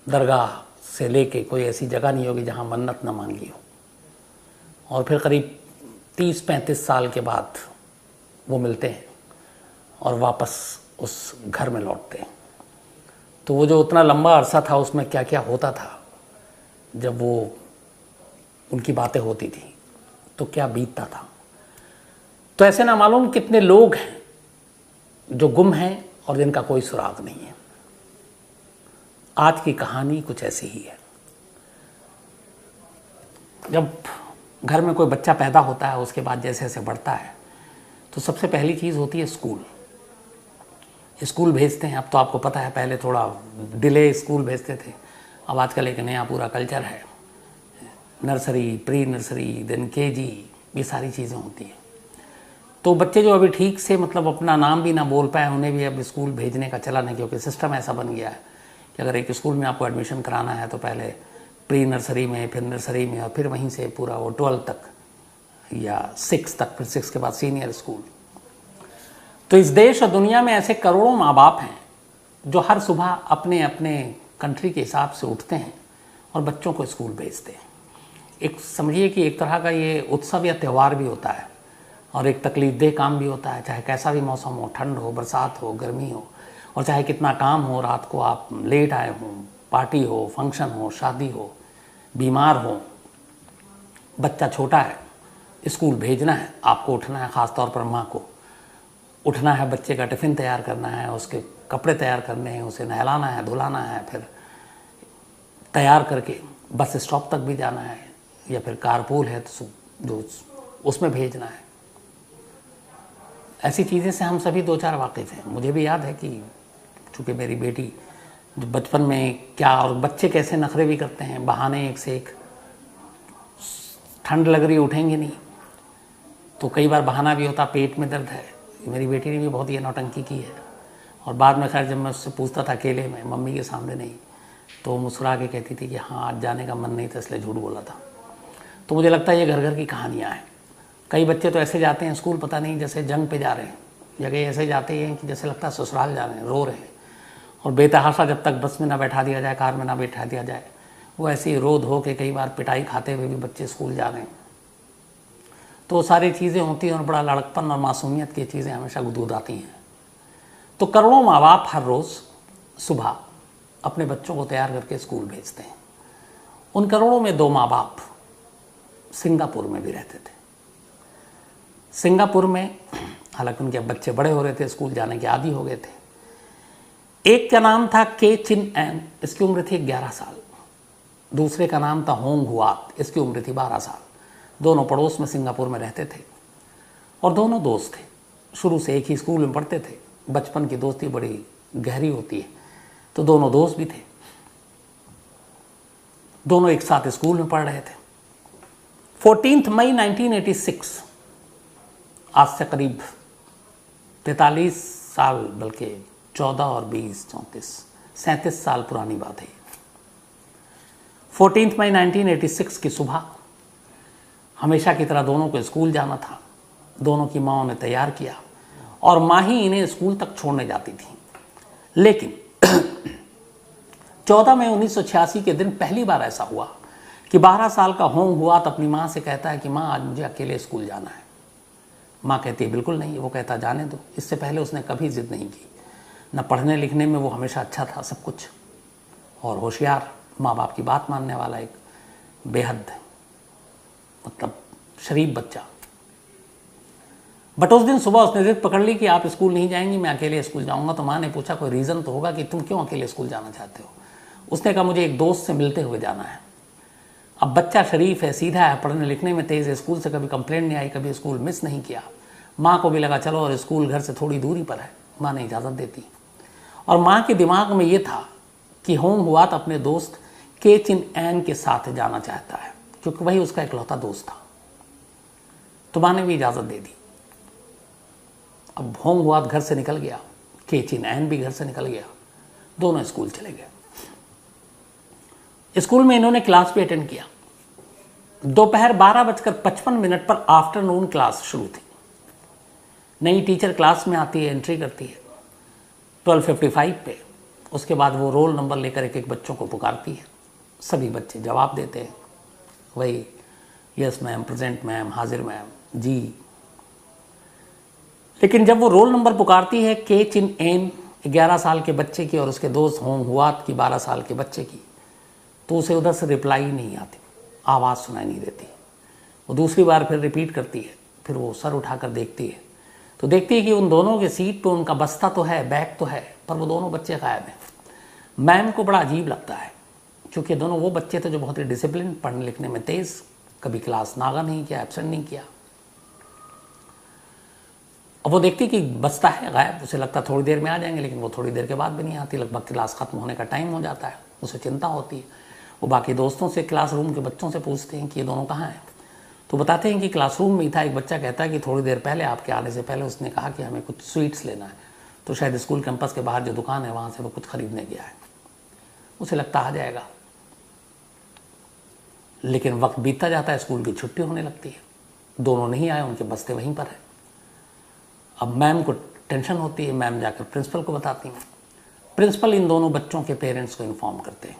S1: दरगाह से लेके कोई ऐसी जगह नहीं होगी जहाँ मन्नत न मांगी हो। और फिर करीब 30-35 साल के बाद वो मिलते हैं और वापस उस घर में लौटते हैं। तो वो जो उतना लंबा अरसा था, उसमें क्या क्या होता था, जब वो उनकी बातें होती थी तो क्या बीतता था। तो ऐसे ना मालूम कितने लोग हैं जो गुम हैं और जिनका कोई सुराग नहीं है। आज की कहानी कुछ ऐसी ही है। जब घर में कोई बच्चा पैदा होता है, उसके बाद जैसे जैसे बढ़ता है, तो सबसे पहली चीज़ होती है स्कूल। स्कूल भेजते हैं। अब तो आपको पता है, पहले थोड़ा डिले स्कूल भेजते थे, अब आजकल एक नया पूरा कल्चर है। Nursery, pre nursery, then KG, ये सारी चीज़ें होती हैं। तो बच्चे जो अभी ठीक से मतलब अपना नाम भी ना बोल पाए, उन्हें भी अब स्कूल भेजने का चलन है, क्योंकि सिस्टम ऐसा बन गया है कि अगर एक स्कूल में आपको एडमिशन कराना है तो पहले प्री नर्सरी में, फिर नर्सरी में, और फिर वहीं से पूरा वो 12 तक या 6 तक, फिर 6 के बाद सीनियर स्कूल। तो इस देश और दुनिया में ऐसे करोड़ों माँ बाप हैं जो हर सुबह अपने अपने कंट्री के हिसाब से उठते हैं और बच्चों को स्कूल भेजते हैं। एक समझिए कि एक तरह का ये उत्सव या त्यौहार भी होता है, और एक तकलीफदेह काम भी होता है। चाहे कैसा भी मौसम हो, ठंड हो, बरसात हो, गर्मी हो, और चाहे कितना काम हो, रात को आप लेट आए हों, पार्टी हो, फंक्शन हो, शादी हो, बीमार हो, बच्चा छोटा है, स्कूल भेजना है, आपको उठना है। ख़ास तौर पर माँ को उठना है, बच्चे का टिफ़िन तैयार करना है, उसके कपड़े तैयार करने हैं, उसे नहलाना है, धुलाना है, फिर तैयार करके बस स्टॉप तक भी जाना है, या फिर कारपूल है तो जो उसमें भेजना है। ऐसी चीज़ें से हम सभी 2-4 वाकिफ़ हैं। मुझे भी याद है कि चूँकि मेरी बेटी बचपन में क्या, और बच्चे कैसे नखरे भी करते हैं, बहाने एक से एक। ठंड लग रही, उठेंगे नहीं, तो कई बार बहाना भी होता, पेट में दर्द है। मेरी बेटी ने भी बहुत ये नौटंकी की है। और बाद में खैर जब मैं उससे पूछता था अकेले में, मम्मी के सामने नहीं, तो मुस्कुरा के कहती थी कि हाँ आज जाने का मन नहीं था इसलिए झूठ बोला था। तो मुझे लगता है ये घर घर की कहानियाँ हैं। कई बच्चे तो ऐसे जाते हैं स्कूल, पता नहीं जैसे जंग पे जा रहे हैं, या कहीं ऐसे जाते हैं कि जैसे लगता है ससुराल जा रहे हैं, रो रहे हैं। और बेतहाशा जब तक बस में ना बैठा दिया जाए, कार में ना बैठा दिया जाए, वो ऐसे ही रो धो के कई बार पिटाई खाते हुए भी बच्चे स्कूल जा रहे हैं। तो वो सारी चीज़ें होती हैं, और बड़ा लड़कपन और मासूमियत की चीज़ें हमेशा गुदगुद आती हैं। तो करोड़ों माँ बाप हर रोज़ सुबह अपने बच्चों को तैयार करके स्कूल भेजते हैं, उन करोड़ों में 2 माँ बाप सिंगापुर में भी रहते थे। सिंगापुर में हालांकि उनके बच्चे बड़े हो रहे थे, स्कूल जाने के आदी हो गए थे। एक का नाम था के चिन एन, इसकी उम्र थी 11 साल। दूसरे का नाम था होंग हुआत, इसकी उम्र थी 12 साल। दोनों पड़ोस में सिंगापुर में रहते थे और दोनों दोस्त थे। शुरू से एक ही स्कूल में पढ़ते थे। बचपन की दोस्ती बड़ी गहरी होती है, तो दोनों दोस्त भी थे। दोनों एक साथ स्कूल में पढ़ रहे थे। 14 मई 1986, आज से करीब 43 साल, बल्कि 14 और 20 34 37 साल पुरानी बात है। 14 मई 1986 की सुबह हमेशा की तरह दोनों को स्कूल जाना था। दोनों की माँओं ने तैयार किया और माँ ही इन्हें स्कूल तक छोड़ने जाती थी। लेकिन 14 मई 1986 के दिन पहली बार ऐसा हुआ कि 12 साल का होंग हुआ तो अपनी माँ से कहता है कि माँ आज मुझे अकेले स्कूल जाना है। माँ कहती है बिल्कुल नहीं। वो कहता जाने दो। इससे पहले उसने कभी जिद नहीं की, न पढ़ने लिखने में वो हमेशा अच्छा था, सब कुछ, और होशियार, माँ बाप की बात मानने वाला एक बेहद मतलब शरीफ बच्चा। बट उस दिन सुबह उसने जिद पकड़ ली कि आप स्कूल नहीं जाएंगी, मैं अकेले स्कूल जाऊंगा। तो माँ ने पूछा कोई रीज़न तो होगा कि तुम क्यों अकेले स्कूल जाना चाहते हो। उसने कहा मुझे एक दोस्त से मिलते हुए जाना है। अब बच्चा शरीफ है, सीधा है, पढ़ने लिखने में तेज़ है, स्कूल से कभी कंप्लेंट नहीं आई, कभी स्कूल मिस नहीं किया। माँ को भी लगा चलो, और स्कूल घर से थोड़ी दूरी पर है, माँ ने इजाज़त देती। और माँ के दिमाग में ये था कि होंग हुआत अपने दोस्त के चिन एन के साथ जाना चाहता है, क्योंकि वही उसका इकलौता दोस्त था। तो माँ ने भी इजाज़त दे दी। अब होंग हुआत घर से निकल गया, के चिन एन भी घर से निकल गया। दोनों स्कूल चले गए। स्कूल में इन्होंने क्लास भी अटेंड किया। दोपहर 12:55 पर आफ्टरनून क्लास शुरू थी। नई टीचर क्लास में आती है, एंट्री करती है 12:55 पे। उसके बाद वो रोल नंबर लेकर एक एक बच्चों को पुकारती है। सभी बच्चे जवाब देते हैं, वही यस मैम, प्रेजेंट मैम, हाजिर मैम, जी। लेकिन जब वो रोल नंबर पुकारती है के चिन एन 11 साल के बच्चे की और उसके दोस्त होंग हुआत की 12 साल के बच्चे की, तो उसे उधर से रिप्लाई नहीं आती, आवाज़ सुनाई नहीं देती। वो दूसरी बार फिर रिपीट करती है। फिर वो सर उठाकर देखती है, तो देखती है कि उन दोनों के सीट पे उनका बस्ता तो है, बैग तो है, पर वो दोनों बच्चे गायब हैं। मैम को बड़ा अजीब लगता है, क्योंकि दोनों वो बच्चे थे जो बहुत ही डिसिप्लिन, पढ़ने लिखने में तेज़, कभी क्लास नागा नहीं किया, एब्सेंट नहीं किया। अब वो देखती कि बस्ता है गायब। उसे लगता थोड़ी देर में आ जाएंगे, लेकिन वो थोड़ी देर के बाद भी नहीं आती। लगभग क्लास ख़त्म होने का टाइम हो जाता है। उसे चिंता होती है। वो बाकी दोस्तों से, क्लासरूम के बच्चों से पूछते हैं कि ये दोनों कहाँ हैं। तो बताते हैं कि क्लासरूम में ही था। एक बच्चा कहता है कि थोड़ी देर पहले, आपके आने से पहले, उसने कहा कि हमें कुछ स्वीट्स लेना है, तो शायद स्कूल कैंपस के बाहर जो दुकान है वहाँ से वो कुछ खरीदने गया है। उसे लगता आ जाएगा, लेकिन वक्त बीतता जाता है, स्कूल की छुट्टी होने लगती है। दोनों नहीं आए, उनके बस्ते वहीं पर है। अब मैम को टेंशन होती है। मैम जाकर प्रिंसिपल को बताती हैं। प्रिंसिपल इन दोनों बच्चों के पेरेंट्स को इन्फॉर्म करते हैं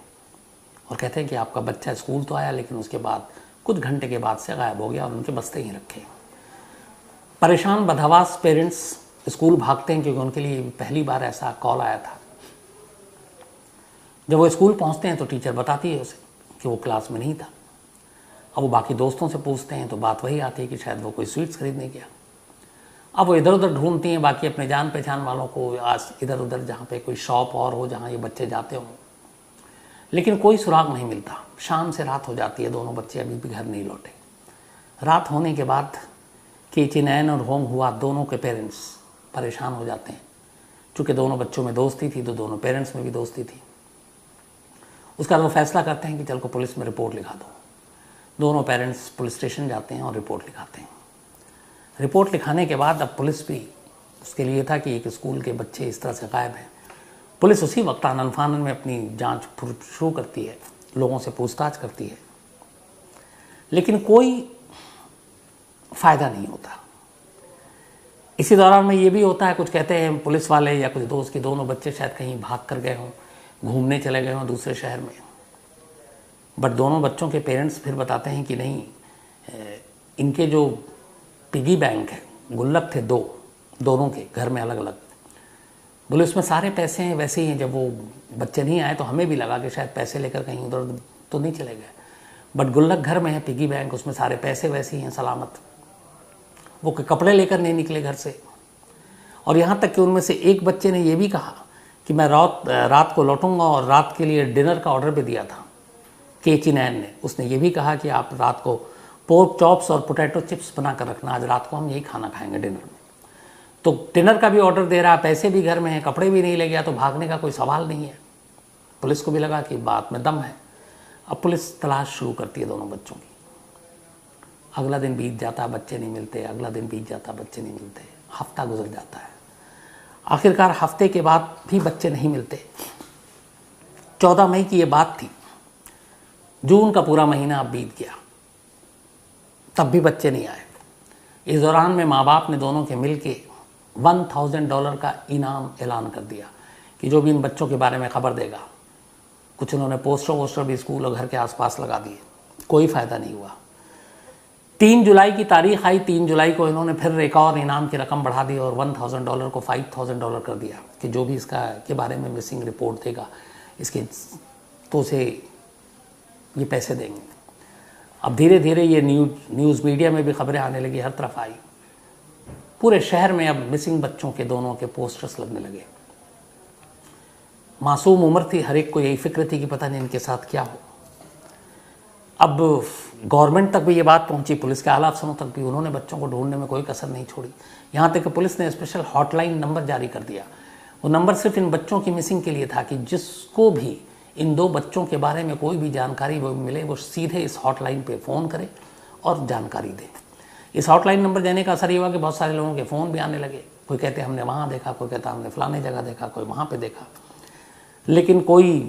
S1: और कहते हैं कि आपका बच्चा स्कूल तो आया, लेकिन उसके बाद कुछ घंटे के बाद से गायब हो गया और उनके बस्ते ही रखे। परेशान बदहवास पेरेंट्स स्कूल भागते हैं, क्योंकि उनके लिए पहली बार ऐसा कॉल आया था। जब वो स्कूल पहुंचते हैं तो टीचर बताती है उसे कि वो क्लास में नहीं था। अब वो बाकी दोस्तों से पूछते हैं तो बात वही आती है कि शायद वो कोई स्वीट्स खरीदने गया। अब वो इधर उधर ढूंढती हैं, बाकी अपने जान पहचान वालों को, आज इधर उधर जहाँ पे कोई शॉप और हो जहाँ ये बच्चे जाते हों, लेकिन कोई सुराग नहीं मिलता। शाम से रात हो जाती है, दोनों बच्चे अभी भी घर नहीं लौटे। रात होने के बाद के चिन एन और होंग हुआ दोनों के पेरेंट्स परेशान हो जाते हैं। चूँकि दोनों बच्चों में दोस्ती थी तो दोनों पेरेंट्स में भी दोस्ती थी। उसके बाद वो फैसला करते हैं कि चल को पुलिस में रिपोर्ट लिखा दो। दोनों पेरेंट्स पुलिस स्टेशन जाते हैं और रिपोर्ट लिखाते हैं। रिपोर्ट लिखाने के बाद अब पुलिस भी उसके लिए था कि एक स्कूल के बच्चे इस तरह से गायब हैं। पुलिस उसी वक्त आनन फानन में अपनी जांच शुरू करती है, लोगों से पूछताछ करती है, लेकिन कोई फ़ायदा नहीं होता। इसी दौरान में ये भी होता है, कुछ कहते हैं पुलिस वाले या कुछ दोस्त कि दोनों बच्चे शायद कहीं भाग कर गए हों, घूमने चले गए हों दूसरे शहर में। बट दोनों बच्चों के पेरेंट्स फिर बताते हैं कि नहीं, इनके जो पिगी बैंक है, गुल्लक थे दोनों के घर में अलग अलग, बोले उसमें सारे पैसे हैं वैसे ही हैं। जब वो बच्चे नहीं आए तो हमें भी लगा कि शायद पैसे लेकर कहीं उधर तो नहीं चले गए। बट गुल्लक घर में है, पिगी बैंक, उसमें सारे पैसे वैसे ही हैं सलामत। वो कपड़े लेकर नहीं निकले घर से। और यहाँ तक कि उनमें से एक बच्चे ने ये भी कहा कि मैं रात को लौटूंगा, और रात के लिए डिनर का ऑर्डर भी दिया था केची नैन ने। उसने ये भी कहा कि आप रात को पोर्क चॉप्स और पोटैटो चिप्स बना कर रखना, आज रात को हम यही खाना खाएंगे डिनर में। तो डिनर का भी ऑर्डर दे रहा, पैसे भी घर में हैं, कपड़े भी नहीं ले गया, तो भागने का कोई सवाल नहीं है। पुलिस को भी लगा कि बात में दम है। अब पुलिस तलाश शुरू करती है दोनों बच्चों की। अगला दिन बीत जाता, बच्चे नहीं मिलते, अगला दिन बीत जाता, बच्चे नहीं मिलते, हफ्ता गुजर जाता है। आखिरकार हफ्ते के बाद भी बच्चे नहीं मिलते। 14 मई की ये बात थी, जून का पूरा महीना अब बीत गया, तब भी बच्चे नहीं आए। इस दौरान में माँ बाप ने दोनों के मिल के $1000 का इनाम ऐलान कर दिया कि जो भी इन बच्चों के बारे में खबर देगा। कुछ उन्होंने पोस्टर भी स्कूल और घर के आसपास लगा दिए, कोई फ़ायदा नहीं हुआ। 3 जुलाई की तारीख आई, 3 जुलाई को इन्होंने फिर एक और इनाम की रकम बढ़ा दी और $1000 को $5000 कर दिया कि जो भी इसका के बारे में मिसिंग रिपोर्ट देगा इसके तो उसे ये पैसे देंगे। अब धीरे धीरे ये न्यूज़ मीडिया में भी खबरें आने लगी, हर तरफ आई। पूरे शहर में अब मिसिंग बच्चों के दोनों के पोस्टर्स लगने लगे। मासूम उम्र थी, हर एक को यही फिक्र थी कि पता नहीं इनके साथ क्या हो। अब गवर्नमेंट तक भी ये बात पहुंची, पुलिस के आला अफसरों तक भी। उन्होंने बच्चों को ढूंढने में कोई कसर नहीं छोड़ी। यहाँ तक कि पुलिस ने स्पेशल हॉटलाइन नंबर जारी कर दिया। वो नंबर सिर्फ इन बच्चों की मिसिंग के लिए था कि जिसको भी इन 2 बच्चों के बारे में कोई भी जानकारी वो मिले, वो सीधे इस हॉटलाइन पे फ़ोन करे और जानकारी दे। इस हॉटलाइन नंबर देने का असर ये हुआ कि बहुत सारे लोगों के फ़ोन भी आने लगे। कोई कहते हमने वहाँ देखा, कोई कहता हमने फलाने जगह देखा, कोई वहाँ पे देखा, लेकिन कोई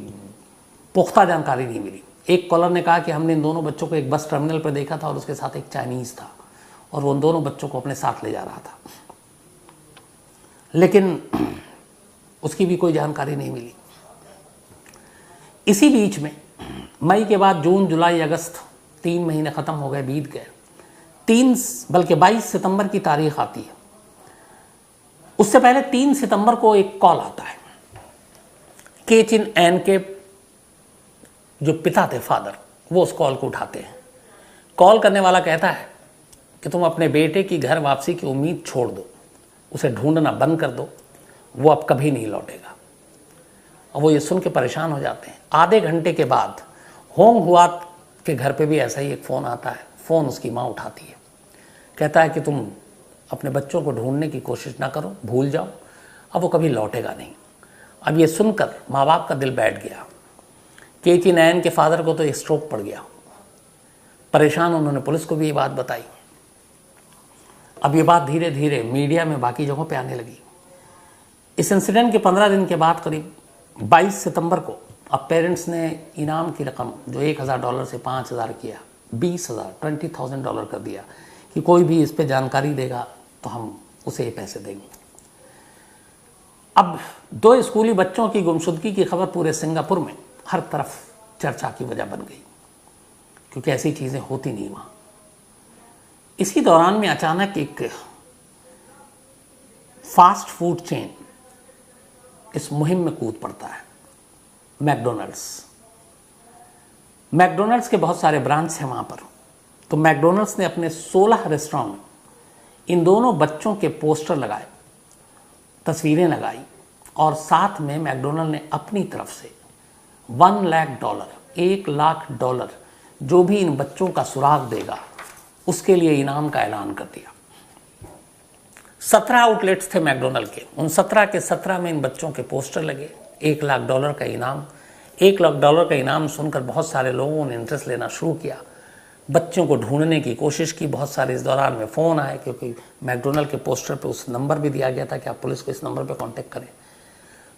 S1: पुख्ता जानकारी नहीं मिली। एक कॉलर ने कहा कि हमने इन दोनों बच्चों को एक बस टर्मिनल पर देखा था और उसके साथ एक चाइनीज़ था और वो उन दोनों बच्चों को अपने साथ ले जा रहा था, लेकिन उसकी भी कोई जानकारी नहीं मिली। इसी बीच में मई के बाद जून, जुलाई, अगस्त 3 महीने ख़त्म हो गए, बीत गए। 22 सितंबर की तारीख आती है। उससे पहले 3 सितंबर को एक कॉल आता है। केचिन एन के जो पिता थे, फादर, वो उस कॉल को उठाते हैं। कॉल करने वाला कहता है कि तुम अपने बेटे की घर वापसी की उम्मीद छोड़ दो, उसे ढूंढना बंद कर दो, वो अब कभी नहीं लौटेगा। और वो ये सुन के परेशान हो जाते हैं। आधे घंटे के बाद होंग हुआत के घर पे भी ऐसा ही एक फ़ोन आता है। फ़ोन उसकी माँ उठाती है, कहता है कि तुम अपने बच्चों को ढूंढने की कोशिश ना करो, भूल जाओ, अब वो कभी लौटेगा नहीं। अब ये सुनकर माँ बाप का दिल बैठ गया। केची नैन के फादर को तो एक स्ट्रोक पड़ गया। परेशान उन्होंने पुलिस को भी ये बात बताई। अब ये बात धीरे धीरे मीडिया में बाकी जगहों पे आने लगी। इस इंसिडेंट के 15 दिन के बाद करीब 22 सितंबर को अब पेरेंट्स ने इनाम की रकम जो $1000 से $5000 किया, $20,000 कर दिया कि कोई भी इस पे जानकारी देगा तो हम उसे ये पैसे देंगे। अब 2 स्कूली बच्चों की गुमशुदगी की खबर पूरे सिंगापुर में हर तरफ चर्चा की वजह बन गई, क्योंकि ऐसी चीज़ें होती नहीं वहाँ। इसी दौरान में अचानक एक फास्ट फूड चेन इस मुहिम में कूद पड़ता है, मैकडोनल्ड्स। मैकडोनल्ड्स के बहुत सारे ब्रांच हैं वहाँ पर। तो मैकडोनल्ड्स ने अपने 16 रेस्टोरेंट में इन दोनों बच्चों के पोस्टर लगाए, तस्वीरें लगाई, और साथ में मैकडोनल्ड ने अपनी तरफ से $1,00,000 जो भी इन बच्चों का सुराग देगा उसके लिए इनाम का ऐलान कर दिया। 17 आउटलेट्स थे मैकडोनल्ड के, उन 17 के 17 में इन बच्चों के पोस्टर लगे। $1,00,000 का इनाम। $1,00,000 का इनाम सुनकर बहुत सारे लोगों ने इंटरेस्ट लेना शुरू किया, बच्चों को ढूंढने की कोशिश की। बहुत सारे इस दौरान में फ़ोन आए, क्योंकि मैकडोनल्ड के पोस्टर पे उस नंबर भी दिया गया था कि आप पुलिस को इस नंबर पे कांटेक्ट करें।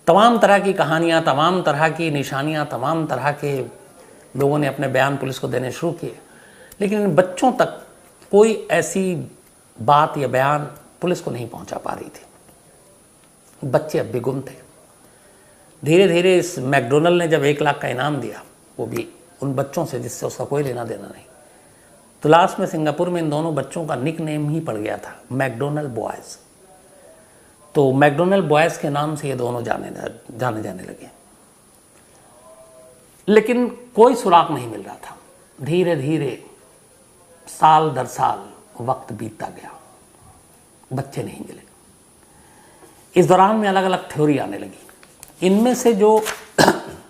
S1: तमाम तरह की कहानियाँ, तमाम तरह की निशानियाँ, तमाम तरह के लोगों ने अपने बयान पुलिस को देने शुरू किए, लेकिन इन बच्चों तक कोई ऐसी बात या बयान पुलिस को नहीं पहुंचा पा रही थी। बच्चे अब भी गुम थे। धीरे धीरे इस मैकडोनल्ड ने जब $1,00,000 का इनाम दिया, वो भी उन बच्चों से जिससे उसका कोई लेना देना नहीं, तो लास्ट में सिंगापुर में इन दोनों बच्चों का निक नेम ही पड़ गया था, मैकडोनल्ड बॉयज़। तो मैकडोनल्ड बॉयज़ के नाम से ये दोनों जाने जाने लगे, लेकिन कोई सुराग नहीं मिल रहा था। धीरे धीरे साल दर साल वक्त बीतता गया, बच्चे नहीं मिले। इस दौरान में अलग अलग थ्योरी आने लगी। इनमें से जो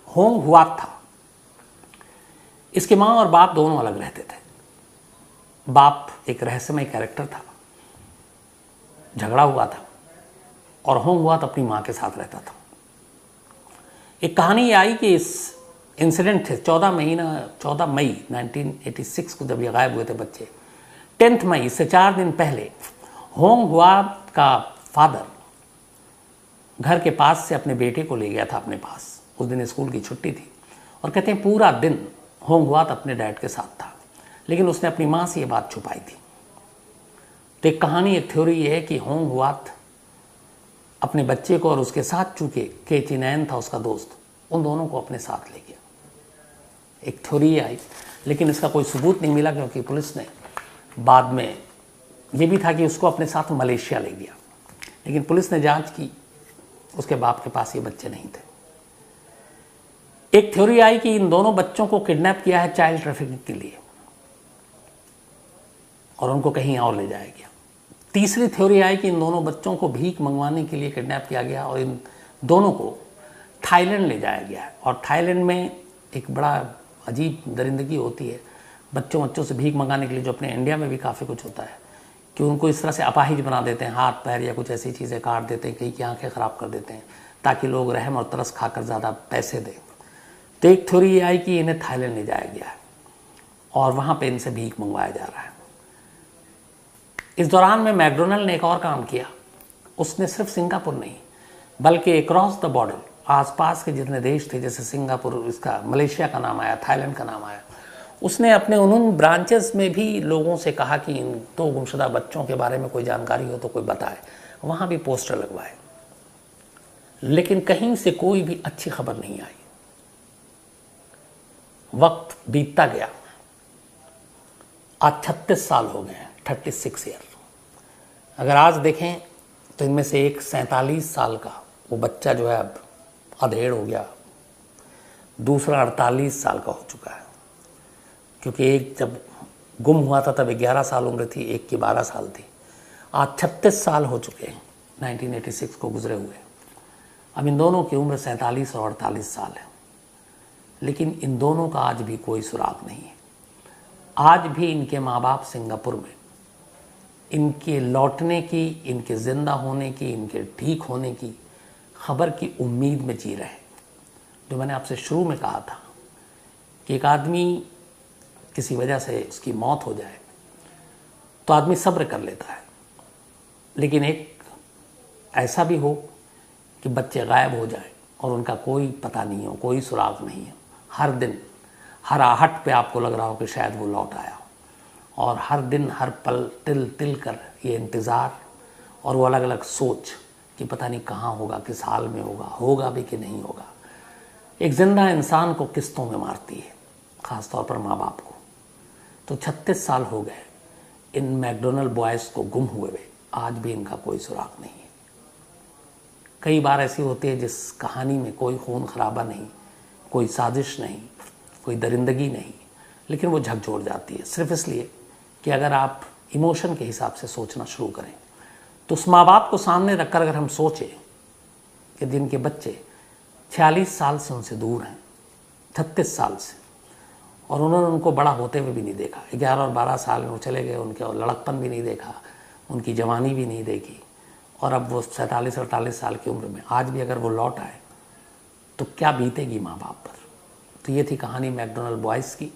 S1: होंग हुआत था, इसके माँ और बाप दोनों अलग रहते थे। बाप एक रहस्यमय कैरेक्टर था, झगड़ा हुआ था, और होंग हुआत अपनी माँ के साथ रहता था। एक कहानी ये आई कि इस इंसिडेंट थे 14 मई 1986 को जब ये गायब हुए थे बच्चे। 10 मई से 4 दिन पहले होंग हुआत का फादर घर के पास से अपने बेटे को ले गया था अपने पास। उस दिन स्कूल की छुट्टी थी, और कहते हैं पूरा दिन होंग हुआत अपने डैड के साथ था, लेकिन उसने अपनी माँ से ये बात छुपाई थी। तो एक कहानी, एक थ्योरी ये है कि होंग हुआत अपने बच्चे को और उसके साथ चूंकि के चिनैन था उसका दोस्त, उन दोनों को अपने साथ ले गया। एक थ्योरी आई, लेकिन इसका कोई सबूत नहीं मिला, क्योंकि पुलिस ने बाद में ये भी था कि उसको अपने साथ मलेशिया ले गया, लेकिन पुलिस ने जांच की, उसके बाप के पास ये बच्चे नहीं थे। एक थ्योरी आई कि इन दोनों बच्चों को किडनैप किया है चाइल्ड ट्रैफिकिंग के लिए और उनको कहीं और ले जाया गया। तीसरी थ्योरी आई कि इन दोनों बच्चों को भीख मंगवाने के लिए किडनैप किया गया और इन दोनों को थाईलैंड ले जाया गया है। और थाईलैंड में एक बड़ा अजीब दरिंदगी होती है बच्चों से भीख मंगाने के लिए, जो अपने इंडिया में भी काफ़ी कुछ होता है कि उनको इस तरह से अपाहिज बना देते हैं, हाथ पैर या कुछ ऐसी चीज़ें काट देते हैं, कहीं की आंखें ख़राब कर देते हैं, ताकि लोग रहम और तरस खाकर ज़्यादा पैसे दें। तो एक थ्योरी ये आई कि इन्हें थाईलैंड ले जाया गया है और वहाँ पे इनसे भीख मंगवाया जा रहा है। इस दौरान में मैकडोनल्ड ने एक और काम किया। उसने सिर्फ सिंगापुर नहीं, बल्कि अक्रॉस द बॉर्डर आसपास के जितने देश थे, जैसे सिंगापुर, इसका मलेशिया का नाम आया, थाईलैंड का नाम आया, उसने अपने उन ब्रांचेस में भी लोगों से कहा कि इन 2 गुमशुदा बच्चों के बारे में कोई जानकारी हो तो कोई बताए। वहाँ भी पोस्टर लगवाए, लेकिन कहीं से कोई भी अच्छी खबर नहीं आई। वक्त बीतता गया, आज 36 साल हो गए हैं, 36 ईयर। अगर आज देखें तो इनमें से एक 47 साल का वो बच्चा जो है अब अधेड़ हो गया, दूसरा 48 साल का हो चुका है, क्योंकि एक जब गुम हुआ था तब 11 साल उम्र थी, एक की 12 साल थी। आज 36 साल हो चुके हैं 1986 को गुजरे हुए। अब इन दोनों की उम्र 47 और 48 साल है, लेकिन इन दोनों का आज भी कोई सुराग नहीं है। आज भी इनके माँ बाप सिंगापुर में इनके लौटने की, इनके ज़िंदा होने की, इनके ठीक होने की खबर की उम्मीद में जी रहे हैं। जो मैंने आपसे शुरू में कहा था कि एक आदमी किसी वजह से उसकी मौत हो जाए तो आदमी सब्र कर लेता है, लेकिन एक ऐसा भी हो कि बच्चे गायब हो जाए और उनका कोई पता नहीं हो, कोई सुराग नहीं है। हर दिन हर आहट पे आपको लग रहा हो कि शायद वो लौट आया हो, और हर दिन हर पल तिल तिल कर ये इंतज़ार और वो अलग अलग सोच कि पता नहीं कहाँ होगा, किस हाल में होगा, होगा भी कि नहीं होगा, एक ज़िंदा इंसान को किस्तों में मारती है, ख़ास तौर पर माँ बाप को। तो 36 साल हो गए इन मैकडोनल्ड बॉयज़ को गुम हुए, आज भी इनका कोई सुराग नहीं है। कई बार ऐसी होती है जिस कहानी में कोई खून खराबा नहीं, कोई साजिश नहीं, कोई दरिंदगी नहीं, लेकिन वो झकझोर जाती है सिर्फ इसलिए कि अगर आप इमोशन के हिसाब से सोचना शुरू करें। तो उस माँ बाप को सामने रखकर अगर हम सोचें कि जिनके बच्चे 46 साल से उनसे दूर हैं, 36 साल से, और उन्होंने उनको बड़ा होते हुए भी नहीं देखा, 11 और 12 साल में वो चले गए, उनके लड़कपन भी नहीं देखा, उनकी जवानी भी नहीं देखी, और अब वो 47-48 साल की उम्र में आज भी अगर वो लौट आए तो क्या बीतेगी माँ बाप पर। तो ये थी कहानी मैकडोनल्ड बॉयज़ की।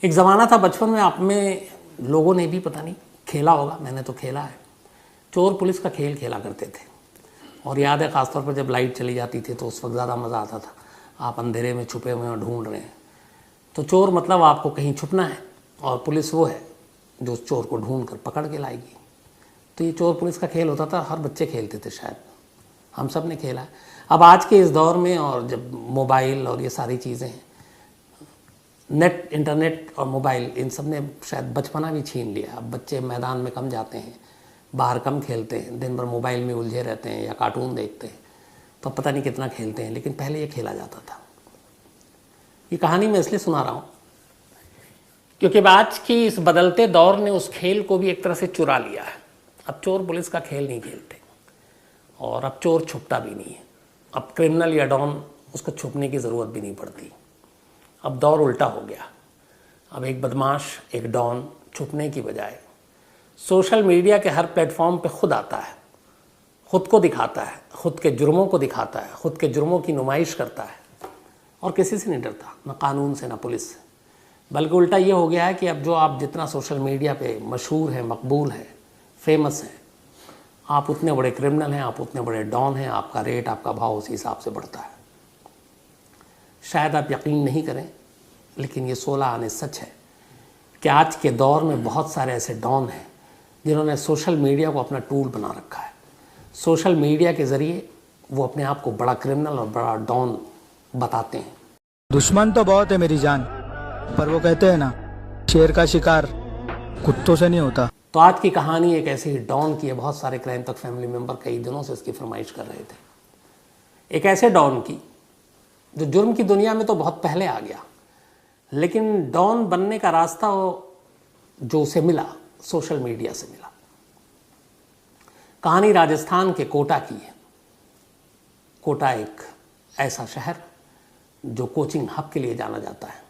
S1: एक ज़माना था बचपन में, आप में लोगों ने भी पता नहीं खेला होगा, मैंने तो खेला है, चोर पुलिस का खेल खेला करते थे। और याद है ख़ासतौर पर जब लाइट चली जाती थी तो उस वक्त ज़्यादा मज़ा आता था। आप अंधेरे में छुपे हुए हैं, ढूंढ रहे हैं, तो चोर मतलब आपको कहीं छुपना है और पुलिस वो है जो उस चोर को ढूंढ कर पकड़ के लाएगी। तो ये चोर पुलिस का खेल होता था, हर बच्चे खेलते थे, शायद हम सब ने खेला। अब आज के इस दौर में, और जब मोबाइल और ये सारी चीज़ें हैं, नेट, इंटरनेट और मोबाइल, इन सब ने शायद बचपना भी छीन लिया। अब बच्चे मैदान में कम जाते हैं, बाहर कम खेलते हैं, दिन भर मोबाइल में उलझे रहते हैं या कार्टून देखते हैं, तो पता नहीं कितना खेलते हैं, लेकिन पहले ये खेला जाता था। ये कहानी मैं इसलिए सुना रहा हूँ क्योंकि आज की इस बदलते दौर ने उस खेल को भी एक तरह से चुरा लिया है। अब चोर पुलिस का खेल नहीं खेलते और अब चोर छुपता भी नहीं है। अब क्रिमिनल या डॉन उसको छुपने की ज़रूरत भी नहीं पड़ती। अब दौर उल्टा हो गया। अब एक बदमाश, एक डॉन छुपने की बजाय सोशल मीडिया के हर प्लेटफॉर्म पे खुद आता है, खुद को दिखाता है, खुद के जुर्मों को दिखाता है, खुद के जुर्मों की नुमाइश करता है और किसी से नहीं डरता, ना कानून से ना पुलिस से। बल्कि उल्टा ये हो गया है कि अब जो आप जितना सोशल मीडिया पे मशहूर है, मकबूल है, फेमस हैं, आप उतने बड़े क्रिमिनल हैं, आप उतने बड़े डॉन हैं, आपका रेट, आपका भाव उसी हिसाब से बढ़ता है। शायद आप यकीन नहीं करें, लेकिन ये 16 आने सच है कि आज के दौर में बहुत सारे ऐसे डॉन हैं जिन्होंने सोशल मीडिया को अपना टूल बना रखा है। सोशल मीडिया के ज़रिए वो अपने आप को बड़ा क्रिमिनल और बड़ा डॉन बताते हैं।
S2: दुश्मन तो बहुत है मेरी जान, पर वो कहते हैं ना, शेर का शिकार कुत्तों से नहीं होता।
S1: तो आज की कहानी एक ऐसे ही डॉन की है। बहुत सारे क्राइम तक फैमिली मेंबर कई दिनों से इसकी फरमाइश कर रहे थे। एक ऐसे डॉन की जो जुर्म की दुनिया में तो बहुत पहले आ गया, लेकिन डॉन बनने का रास्ता जो उसे मिला सोशल मीडिया से मिला। कहानी राजस्थान के कोटा की है। कोटा एक ऐसा शहर जो कोचिंग हब के लिए जाना जाता है।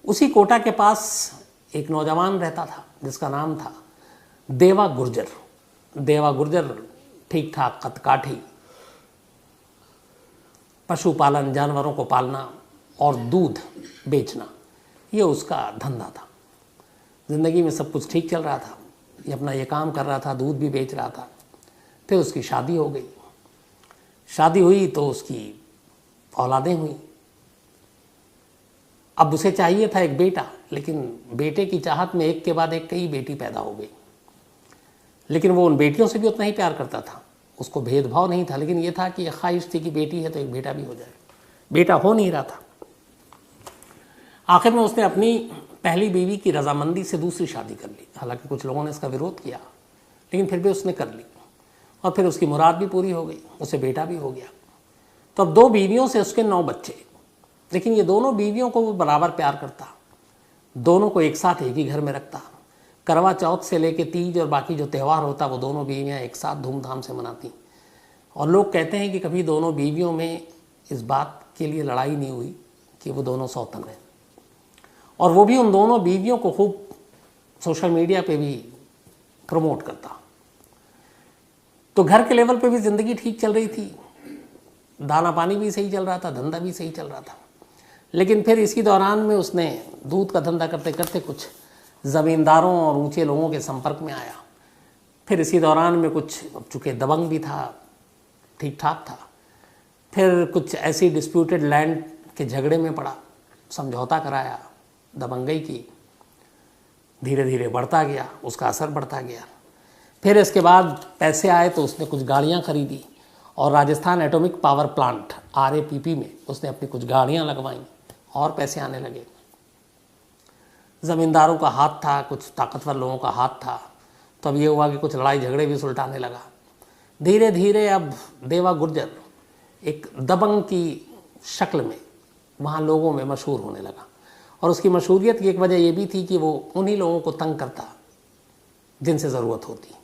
S1: उसी कोटा के पास एक नौजवान रहता था जिसका नाम था देवा गुर्जर। देवा गुर्जर ठीक ठाक कदकाठी, पशुपालन, जानवरों को पालना और दूध बेचना, ये उसका धंधा था। ज़िंदगी में सब कुछ ठीक चल रहा था। ये अपना ये काम कर रहा था, दूध भी बेच रहा था। फिर उसकी शादी हो गई। शादी हुई तो उसकी औलादें हुई। अब उसे चाहिए था एक बेटा, लेकिन बेटे की चाहत में एक के बाद एक कई बेटी पैदा हो गई। लेकिन वो उन बेटियों से भी उतना ही प्यार करता था। उसको भेदभाव नहीं था, लेकिन ये था कि ये ख्वाहिश थी कि बेटी है तो एक बेटा भी हो जाए। बेटा हो नहीं रहा था। आखिर में उसने अपनी पहली बीवी की रजामंदी से दूसरी शादी कर ली। हालांकि कुछ लोगों ने इसका विरोध किया, लेकिन फिर भी उसने कर ली और फिर उसकी मुराद भी पूरी हो गई, उसे बेटा भी हो गया। तो अब 2 बीवियों से उसके 9 बच्चे। लेकिन ये दोनों बीवियों को वो बराबर प्यार करता, दोनों को एक साथ एक ही घर में रखता। करवा चौथ से लेके तीज और बाकी जो त्यौहार होता वो दोनों बीवियाँ एक साथ धूमधाम से मनाती। और लोग कहते हैं कि कभी दोनों बीवियों में इस बात के लिए लड़ाई नहीं हुई कि वो दोनों सौतन हैं। और वो भी उन दोनों बीवियों को खूब सोशल मीडिया पे भी प्रमोट करता। तो घर के लेवल पे भी ज़िंदगी ठीक चल रही थी, दाना पानी भी सही चल रहा था, धंधा भी सही चल रहा था। लेकिन फिर इसी दौरान में उसने दूध का धंधा करते करते कुछ ज़मींदारों और ऊंचे लोगों के संपर्क में आया। फिर इसी दौरान में कुछ, चूँकि दबंग भी था, ठीक ठाक था, फिर कुछ ऐसी डिस्प्यूटेड लैंड के झगड़े में पड़ा, समझौता कराया, दबंगई की। धीरे धीरे बढ़ता गया, उसका असर बढ़ता गया। फिर इसके बाद पैसे आए तो उसने कुछ गाड़ियाँ खरीदी और Rajasthan atomic power plant RAPP में उसने अपनी कुछ गाड़ियाँ लगवाईं और पैसे आने लगे। ज़मींदारों का हाथ था, कुछ ताकतवर लोगों का हाथ था। तो अब ये हुआ कि कुछ लड़ाई झगड़े भी सुलटाने लगा। धीरे धीरे अब देवा गुर्जर एक दबंग की शक्ल में वहाँ लोगों में मशहूर होने लगा। और उसकी मशहूरियत की एक वजह ये भी थी कि वो उन्हीं लोगों को तंग करता जिनसे ज़रूरत होती।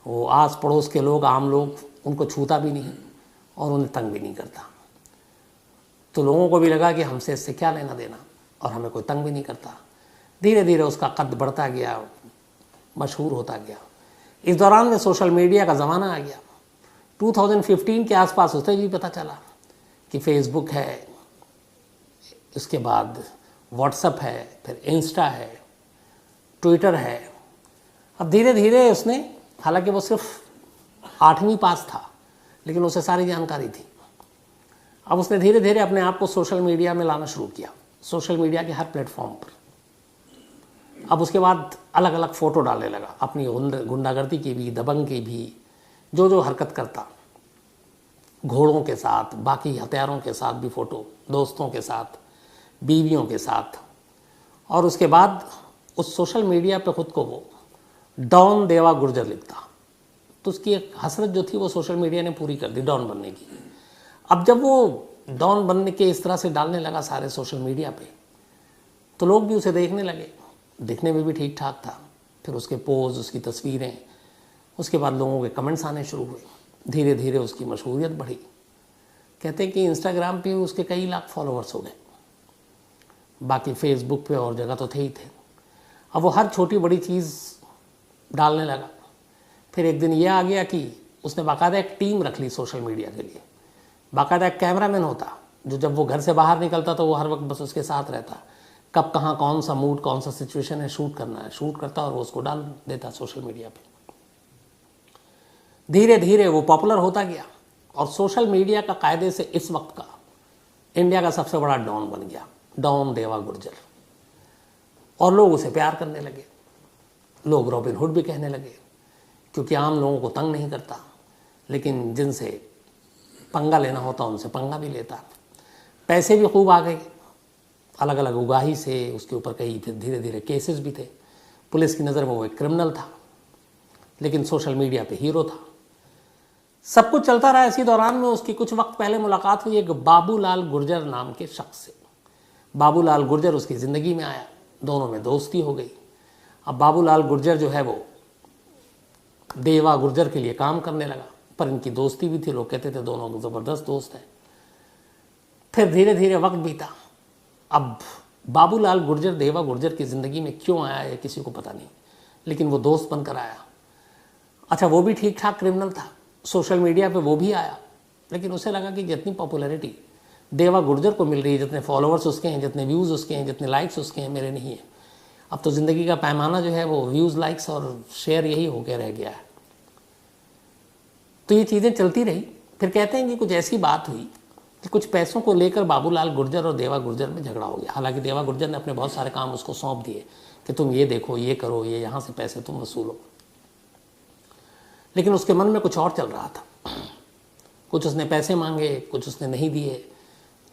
S1: वो आस पड़ोस के लोग, आम लोग, उनको छूता भी नहीं और उन्हें तंग भी नहीं करता। तो लोगों को भी लगा कि हमसे इससे क्या लेना देना, और हमें कोई तंग भी नहीं करता। धीरे धीरे उसका कद बढ़ता गया, मशहूर होता गया। इस दौरान में सोशल मीडिया का ज़माना आ गया। 2015 के आसपास उसे भी पता चला कि फेसबुक है, उसके बाद व्हाट्सएप है, फिर इंस्टा है, ट्विटर है। अब धीरे धीरे उसने, हालांकि वो सिर्फ 8वीं पास था, लेकिन उसे सारी जानकारी थी। अब उसने धीरे धीरे अपने आप को सोशल मीडिया में लाना शुरू किया, सोशल मीडिया के हर प्लेटफॉर्म पर। अब उसके बाद अलग अलग फ़ोटो डालने लगा, अपनी गुंडागर्दी की भी, दबंग की भी, जो जो हरकत करता, घोड़ों के साथ, बाकी हथियारों के साथ भी फ़ोटो, दोस्तों के साथ, बीवियों के साथ। और उसके बाद उस सोशल मीडिया पे ख़ुद को वो डॉन देवा गुर्जर लिखता। तो उसकी एक हसरत जो थी वो सोशल मीडिया ने पूरी कर दी, डॉन बनने की। अब जब वो डॉन बनने के इस तरह से डालने लगा सारे सोशल मीडिया पे, तो लोग भी उसे देखने लगे। दिखने में भी ठीक ठाक था, फिर उसके पोज, उसकी तस्वीरें, उसके बाद लोगों के कमेंट्स आने शुरू हुए। धीरे धीरे उसकी मशहूरियत बढ़ी। कहते हैं कि इंस्टाग्राम पे उसके कई लाख फॉलोअर्स हो गए। बाकी फेसबुक पे और जगह तो थे ही थे। अब वो हर छोटी बड़ी चीज़ डालने लगा। फिर एक दिन ये आ गया कि उसने बाकायदा एक टीम रख ली सोशल मीडिया के लिए। बाकायदा एक कैमरामैन होता जो जब वो घर से बाहर निकलता तो वो हर वक्त बस उसके साथ रहता। कब कहाँ कौन सा मूड, कौन सा सिचुएशन है, शूट करना है, शूट करता और वो उसको डाल देता सोशल मीडिया पे। धीरे धीरे वो पॉपुलर होता गया और सोशल मीडिया का कायदे से इस वक्त का इंडिया का सबसे बड़ा डॉन बन गया, डॉन देवा गुर्जर। और लोग उसे प्यार करने लगे। लोग रॉबिन हुड भी कहने लगे, क्योंकि आम लोगों को तंग नहीं करता, लेकिन जिनसे पंगा लेना होता उनसे पंगा भी लेता। पैसे भी खूब आ गए, अलग अलग उगाही से उसके ऊपर कई फिर धीरे धीरे केसेस भी थे। पुलिस की नज़र में वो एक क्रिमिनल था, लेकिन सोशल मीडिया पे हीरो था। सब कुछ चलता रहा। इसी दौरान में उसकी कुछ वक्त पहले मुलाकात हुई एक बाबूलाल गुर्जर नाम के शख्स से। बाबूलाल गुर्जर उसकी ज़िंदगी में आया, दोनों में दोस्ती हो गई। अब बाबूलाल गुर्जर जो है वो देवा गुर्जर के लिए काम करने लगा, पर इनकी दोस्ती भी थी। लोग कहते थे दोनों ज़बरदस्त दोस्त हैं। फिर धीरे धीरे वक्त बीता। अब बाबूलाल गुर्जर देवा गुर्जर की ज़िंदगी में क्यों आया ये किसी को पता नहीं, लेकिन वो दोस्त बनकर आया। अच्छा, वो भी ठीक ठाक क्रिमिनल था। सोशल मीडिया पे वो भी आया, लेकिन उसे लगा कि जितनी पॉपुलैरिटी देवा गुर्जर को मिल रही है, जितने फॉलोअर्स उसके हैं, जितने व्यूज़ उसके हैं, जितने लाइक्स उसके हैं, मेरे नहीं है। अब तो ज़िंदगी का पैमाना जो है वो व्यूज़, लाइक्स और शेयर यही हो गया रह गया है। तो ये चीज़ें चलती रही। फिर कहते हैं कि कुछ ऐसी बात हुई कि कुछ पैसों को लेकर बाबूलाल गुर्जर और देवा गुर्जर में झगड़ा हो गया। हालांकि देवा गुर्जर ने अपने बहुत सारे काम उसको सौंप दिए कि तुम ये देखो, ये करो, ये यहाँ से पैसे तुम वसूलो, लेकिन उसके मन में कुछ और चल रहा था। कुछ उसने पैसे मांगे, कुछ उसने नहीं दिए,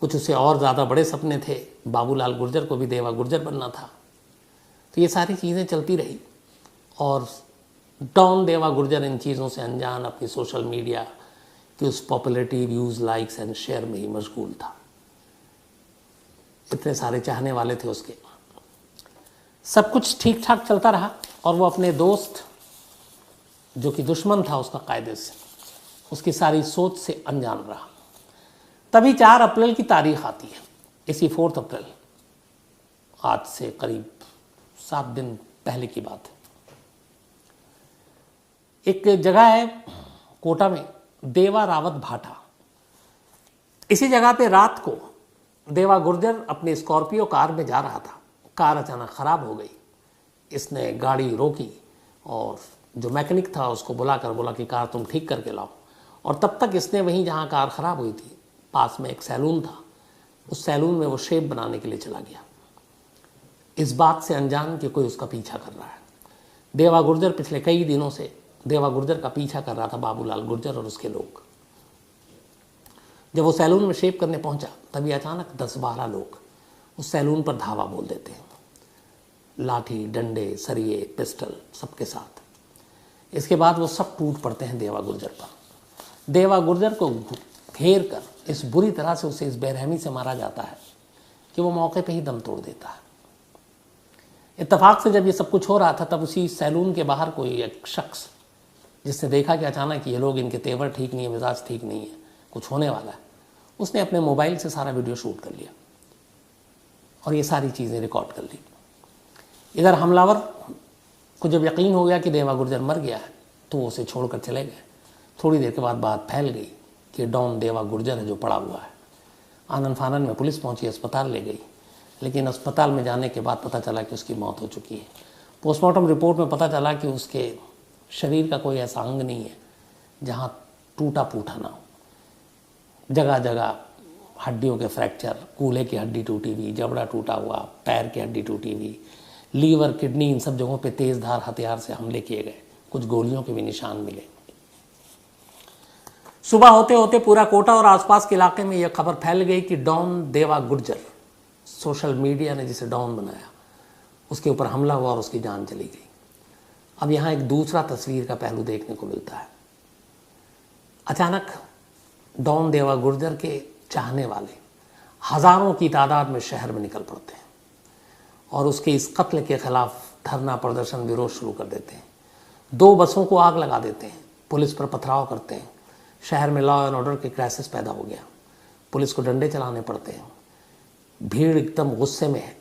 S1: कुछ उसे और ज़्यादा बड़े सपने थे। बाबूलाल गुर्जर को भी देवा गुर्जर बनना था। तो ये सारी चीज़ें चलती रही और डॉन देवा गुर्जर इन चीज़ों से अनजान अपनी सोशल मीडिया की उस popularity, views, likes and share में ही मशगूल था। इतने सारे चाहने वाले थे उसके। सब कुछ ठीक ठाक चलता रहा और वो अपने दोस्त जो कि दुश्मन था उसका कायदे से, उसकी सारी सोच से अनजान रहा। तभी 4 अप्रैल की तारीख आती है। इसी 4 अप्रैल, आज से करीब 7 दिन पहले की बात है। एक जगह है कोटा में, देवा रावत भाटा। इसी जगह पे रात को देवा गुर्जर अपनी स्कॉर्पियो कार में जा रहा था। कार अचानक ख़राब हो गई। इसने गाड़ी रोकी और जो मैकेनिक था उसको बुलाकर बोला कि कार तुम ठीक करके लाओ। और तब तक इसने वहीं जहाँ कार ख़राब हुई थी पास में एक सैलून था, उस सैलून में वो शेव बनाने के लिए चला गया, इस बात से अनजान कि कोई उसका पीछा कर रहा है। देवा गुर्जर पिछले कई दिनों से देवा गुर्जर का पीछा कर रहा था बाबूलाल गुर्जर और उसके लोग। जब वो सैलून में शेव करने पहुंचा तभी अचानक 10-12 लोग उस सैलून पर धावा बोल देते हैं, लाठी, डंडे, सरिये, पिस्टल सबके साथ। इसके बाद वो सब टूट पड़ते हैं देवा गुर्जर पर। देवा गुर्जर को घेर कर इस बुरी तरह से उसे इस बेरहमी से मारा जाता है कि वो मौके पे ही दम तोड़ देता है। इत्तेफाक से जब ये सब कुछ हो रहा था तब उसी सैलून के बाहर कोई एक शख्स, जिसने देखा कि अचानक ये लोग, इनके तेवर ठीक नहीं है, मिजाज ठीक नहीं है, कुछ होने वाला है, उसने अपने मोबाइल से सारा वीडियो शूट कर लिया और ये सारी चीज़ें रिकॉर्ड कर ली। इधर हमलावर को जब यकीन हो गया कि देवा गुर्जर मर गया है तो वो उसे छोड़कर चले गए। थोड़ी देर के बाद बात फैल गई कि डॉन देवा गुर्जर है जो पड़ा हुआ है। आनन फानन में पुलिस पहुंची, अस्पताल ले गई, लेकिन अस्पताल में जाने के बाद पता चला कि उसकी मौत हो चुकी है। पोस्टमार्टम रिपोर्ट में पता चला कि उसके शरीर का कोई ऐसा अंग नहीं है जहाँ टूटा फूटा ना हो। जगह जगह हड्डियों के फ्रैक्चर, कूल्हे की हड्डी टूटी हुई, जबड़ा टूटा हुआ, पैर की हड्डी टूटी हुई, लीवर, किडनी, इन सब जगहों पे तेज़धार हथियार से हमले किए गए। कुछ गोलियों के भी निशान मिले। सुबह होते होते पूरा कोटा और आसपास के इलाके में यह खबर फैल गई कि डॉन देवा गुर्जर, सोशल मीडिया ने जिसे डॉन बनाया, उसके ऊपर हमला हुआ और उसकी जान चली गई। अब यहाँ एक दूसरा तस्वीर का पहलू देखने को मिलता है। अचानक डॉन देवा गुर्जर के चाहने वाले हज़ारों की तादाद में शहर में निकल पड़ते हैं और उसके इस कत्ल के खिलाफ धरना प्रदर्शन विरोध शुरू कर देते हैं। 2 बसों को आग लगा देते हैं, पुलिस पर पथराव करते हैं। शहर में लॉ एंड ऑर्डर की क्राइसिस पैदा हो गया, पुलिस को डंडे चलाने पड़ते हैं। भीड़ एकदम गुस्से में है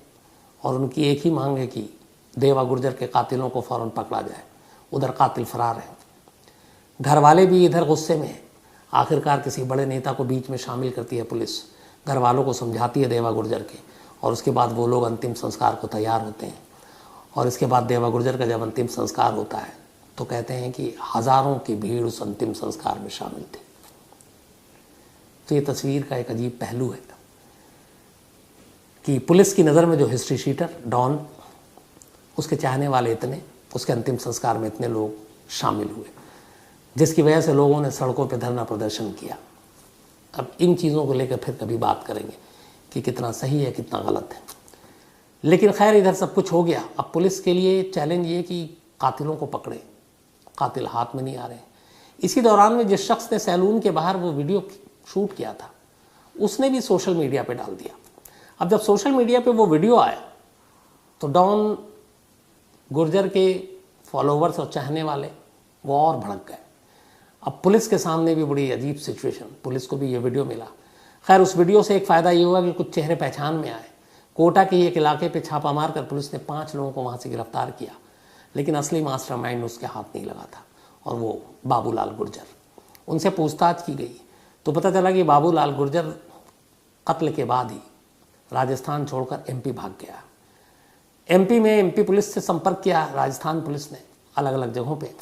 S1: और उनकी एक ही मांग है कि देवा गुर्जर के कातिलों को फौरन पकड़ा जाए। उधर कातिल फरार है। घर वाले भी इधर गुस्से में हैं। आखिरकार किसी बड़े नेता को बीच में शामिल करती है पुलिस, घर वालों को समझाती है देवा गुर्जर के, और उसके बाद वो लोग अंतिम संस्कार को तैयार होते हैं। और इसके बाद देवा गुर्जर का जब अंतिम संस्कार होता है तो कहते हैं कि हज़ारों की भीड़ उस अंतिम संस्कार में शामिल थी। तो ये तस्वीर का एक अजीब पहलू है कि पुलिस की नज़र में जो हिस्ट्री शीटर डॉन, उसके चाहने वाले इतने, उसके अंतिम संस्कार में इतने लोग शामिल हुए, जिसकी वजह से लोगों ने सड़कों पर धरना प्रदर्शन किया। अब इन चीज़ों को लेकर फिर कभी बात करेंगे कि कितना सही है कितना गलत है। लेकिन खैर इधर सब कुछ हो गया। अब पुलिस के लिए चैलेंज ये कि कातिलों को पकड़े, कातिल हाथ में नहीं आ रहे। इसी दौरान में जिस शख्स ने सैलून के बाहर वो वीडियो शूट किया था उसने भी सोशल मीडिया पे डाल दिया। अब जब सोशल मीडिया पे वो वीडियो आया तो डॉन गुर्जर के फॉलोवर्स और चाहने वाले वो और भड़क गए। अब पुलिस के सामने भी बड़ी अजीब सिचुएशन, पुलिस को भी ये वीडियो मिला। खैर उस वीडियो से एक फ़ायदा ये हुआ कि कुछ चेहरे पहचान में आए। कोटा के एक इलाके पे छापा मारकर पुलिस ने 5 लोगों को वहाँ से गिरफ्तार किया, लेकिन असली मास्टरमाइंड उसके हाथ नहीं लगा था, और वो बाबूलाल गुर्जर। उनसे पूछताछ की गई तो पता चला कि बाबूलाल गुर्जर कत्ल के बाद ही राजस्थान छोड़कर एमपी भाग गया। एमपी में एमपी पुलिस से संपर्क किया राजस्थान पुलिस ने अलग अलग जगहों पे।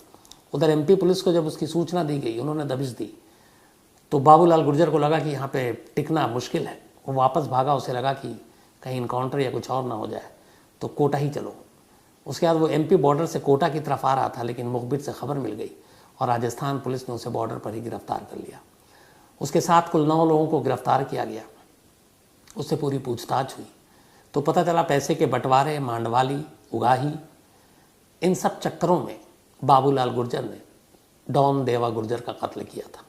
S1: उधर एमपी पुलिस को जब उसकी सूचना दी गई, उन्होंने दबिश दी, तो बाबूलाल गुर्जर को लगा कि यहाँ पे टिकना मुश्किल है। वो वापस भागा, उसे लगा कि कहीं इनकाउंटर या कुछ और ना हो जाए, तो कोटा ही चलो। उसके बाद वो एमपी बॉर्डर से कोटा की तरफ आ रहा था, लेकिन मुखबिर से खबर मिल गई और राजस्थान पुलिस ने उसे बॉर्डर पर ही गिरफ्तार कर लिया। उसके साथ कुल 9 लोगों को गिरफ्तार किया गया। उससे पूरी पूछताछ हुई तो पता चला पैसे के बंटवारे, मांडवाली, उगाही, इन सब चक्करों में बाबूलाल गुर्जर ने डॉन देवा गुर्जर का कत्ल किया था।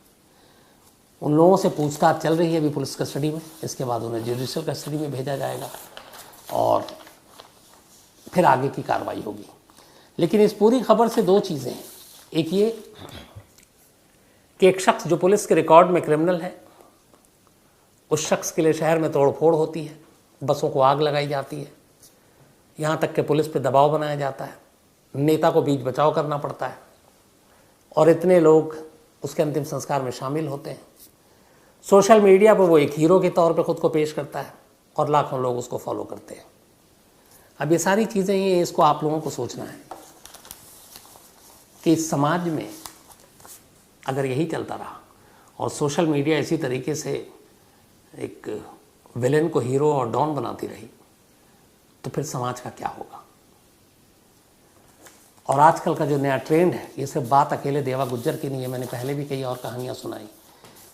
S1: उन लोगों से पूछताछ चल रही है अभी पुलिस कस्टडी में। इसके बाद उन्हें जुडिशियल कस्टडी में भेजा जाएगा और फिर आगे की कार्रवाई होगी। लेकिन इस पूरी खबर से 2 चीज़ें हैं। एक ये कि एक शख्स जो पुलिस के रिकॉर्ड में क्रिमिनल है, उस शख्स के लिए शहर में तोड़फोड़ होती है, बसों को आग लगाई जाती है, यहाँ तक कि पुलिस पे दबाव बनाया जाता है, नेता को बीच बचाव करना पड़ता है, और इतने लोग उसके अंतिम संस्कार में शामिल होते हैं। सोशल मीडिया पर वो एक हीरो के तौर पे खुद को पेश करता है और लाखों लोग उसको फॉलो करते हैं। अब ये सारी चीज़ें ये इसको आप लोगों को सोचना है कि इस समाज में अगर यही चलता रहा और सोशल मीडिया इसी तरीके से एक विलेन को हीरो और डॉन बनाती रही तो फिर समाज का क्या होगा। और आजकल का जो नया ट्रेंड है, ये सिर्फ बात अकेले देवा गुर्जर की नहीं है, मैंने पहले भी कई और कहानियाँ सुनाई।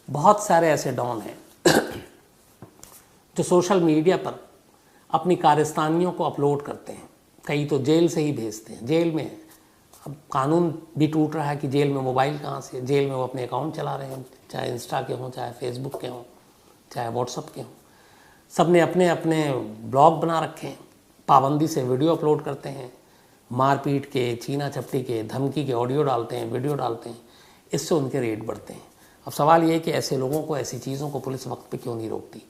S1: बहुत सारे ऐसे डॉन हैं जो सोशल मीडिया पर अपनी कारस्तानियों को अपलोड करते हैं, कई तो जेल से ही भेजते हैं, जेल में है। अब कानून भी टूट रहा है कि जेल में मोबाइल कहाँ से, जेल में वो अपने अकाउंट चला रहे हैं, चाहे इंस्टा के हों, चाहे फेसबुक के हों, चाहे व्हाट्सअप के हों। सब ने अपने अपने ब्लॉग बना रखे हैं, पाबंदी से वीडियो अपलोड करते हैं, मारपीट के, छीना झपटी के, धमकी के ऑडियो डालते हैं, वीडियो डालते हैं। इससे उनके रेट बढ़ते हैं। अब सवाल ये है कि ऐसे लोगों को, ऐसी चीज़ों को पुलिस वक्त पे क्यों नहीं रोकती।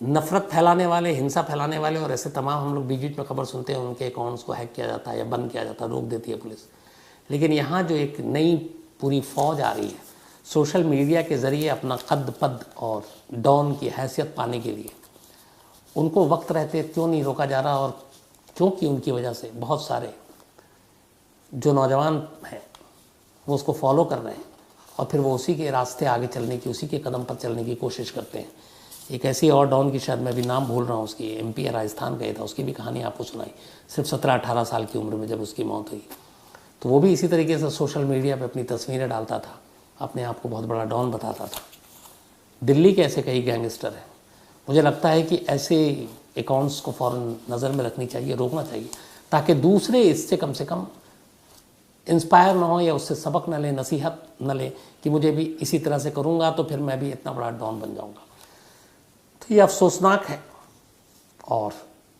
S1: नफ़रत फैलाने वाले, हिंसा फैलाने वाले और ऐसे तमाम हम लोग बीच में खबर सुनते हैं, उनके अकाउंट्स को हैक किया जाता है या बंद किया जाता है, रोक देती है पुलिस। लेकिन यहाँ जो एक नई पूरी फ़ौज आ रही है सोशल मीडिया के ज़रिए अपना कद पद और डॉन की हैसियत पाने के लिए, उनको वक्त रहते क्यों नहीं रोका जा रहा। और क्योंकि उनकी वजह से बहुत सारे जो नौजवान हैं वो उसको फॉलो कर रहे हैं और फिर वो उसी के रास्ते आगे चलने की, उसी के कदम पर चलने की कोशिश करते हैं। एक ऐसी और डॉन की, शायद मैं भी नाम भूल रहा हूँ, उसकी एमपी या राजस्थान गया था, उसकी भी कहानी आपको सुनाई, सिर्फ 17-18 साल की उम्र में जब उसकी मौत हुई। तो वो भी इसी तरीके से सोशल मीडिया पे अपनी तस्वीरें डालता था, अपने आप को बहुत बड़ा डॉन बताता था। दिल्ली के ऐसे कई गैंगस्टर हैं। मुझे लगता है कि ऐसे अकाउंट्स को फ़ौरन नज़र में रखनी चाहिए, रोकना चाहिए, ताकि दूसरे इससे कम से कम इंस्पायर ना हो या उससे सबक न ले, नसीहत न ले कि मुझे भी इसी तरह से करूँगा तो फिर मैं भी इतना बड़ा डॉन बन जाऊँगा। तो ये अफसोसनाक है और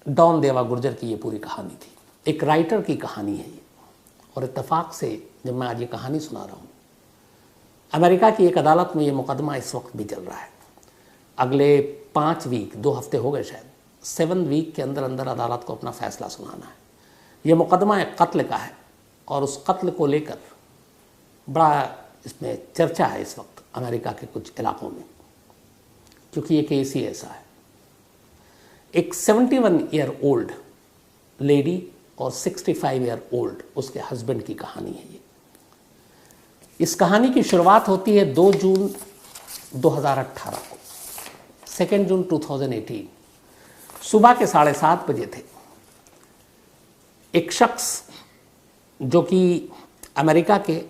S1: डॉन देवा गुर्जर की ये पूरी कहानी थी। एक राइटर की कहानी है ये, और इत्तेफाक से जब मैं आज ये कहानी सुना रहा हूँ, अमेरिका की एक अदालत में ये मुकदमा इस वक्त भी चल रहा है। अगले 5 वीक, 2 हफ्ते हो गए शायद, 7 वीक के अंदर अंदर अदालत को अपना फैसला सुनाना है। ये मुकदमा एक कत्ल का है, और उस कत्ल को लेकर बड़ा इसमें चर्चा है इस वक्त अमेरिका के कुछ इलाकों में, क्योंकि ये केस ही ऐसा है। एक 71 ईयर ओल्ड लेडी और 65 ईयर ओल्ड उसके हस्बैंड की कहानी है ये। इस कहानी की शुरुआत होती है 2 जून 2018 को, 2 जून 2018 सुबह के 7:30 बजे थे। एक शख्स जो कि अमेरिका के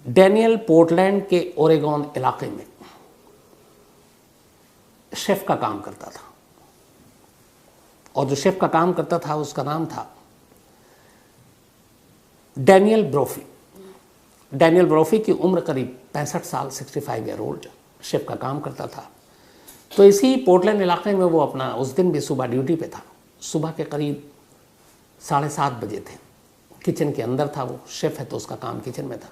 S1: डैनियल पोर्टलैंड के ओरेगॉन इलाके में शेफ का काम करता था, और जो शेफ का काम करता था उसका नाम था डैनियल ब्रोफी। डैनियल ब्रोफी की उम्र करीब 65 साल, 65 ईयर ओल्ड, शेफ का काम करता था। तो इसी पोर्टलैंड इलाके में वो अपना उस दिन भी सुबह ड्यूटी पे था। सुबह के करीब 7:30 बजे थे। किचन के अंदर था, वो शेफ है तो उसका काम किचन में था,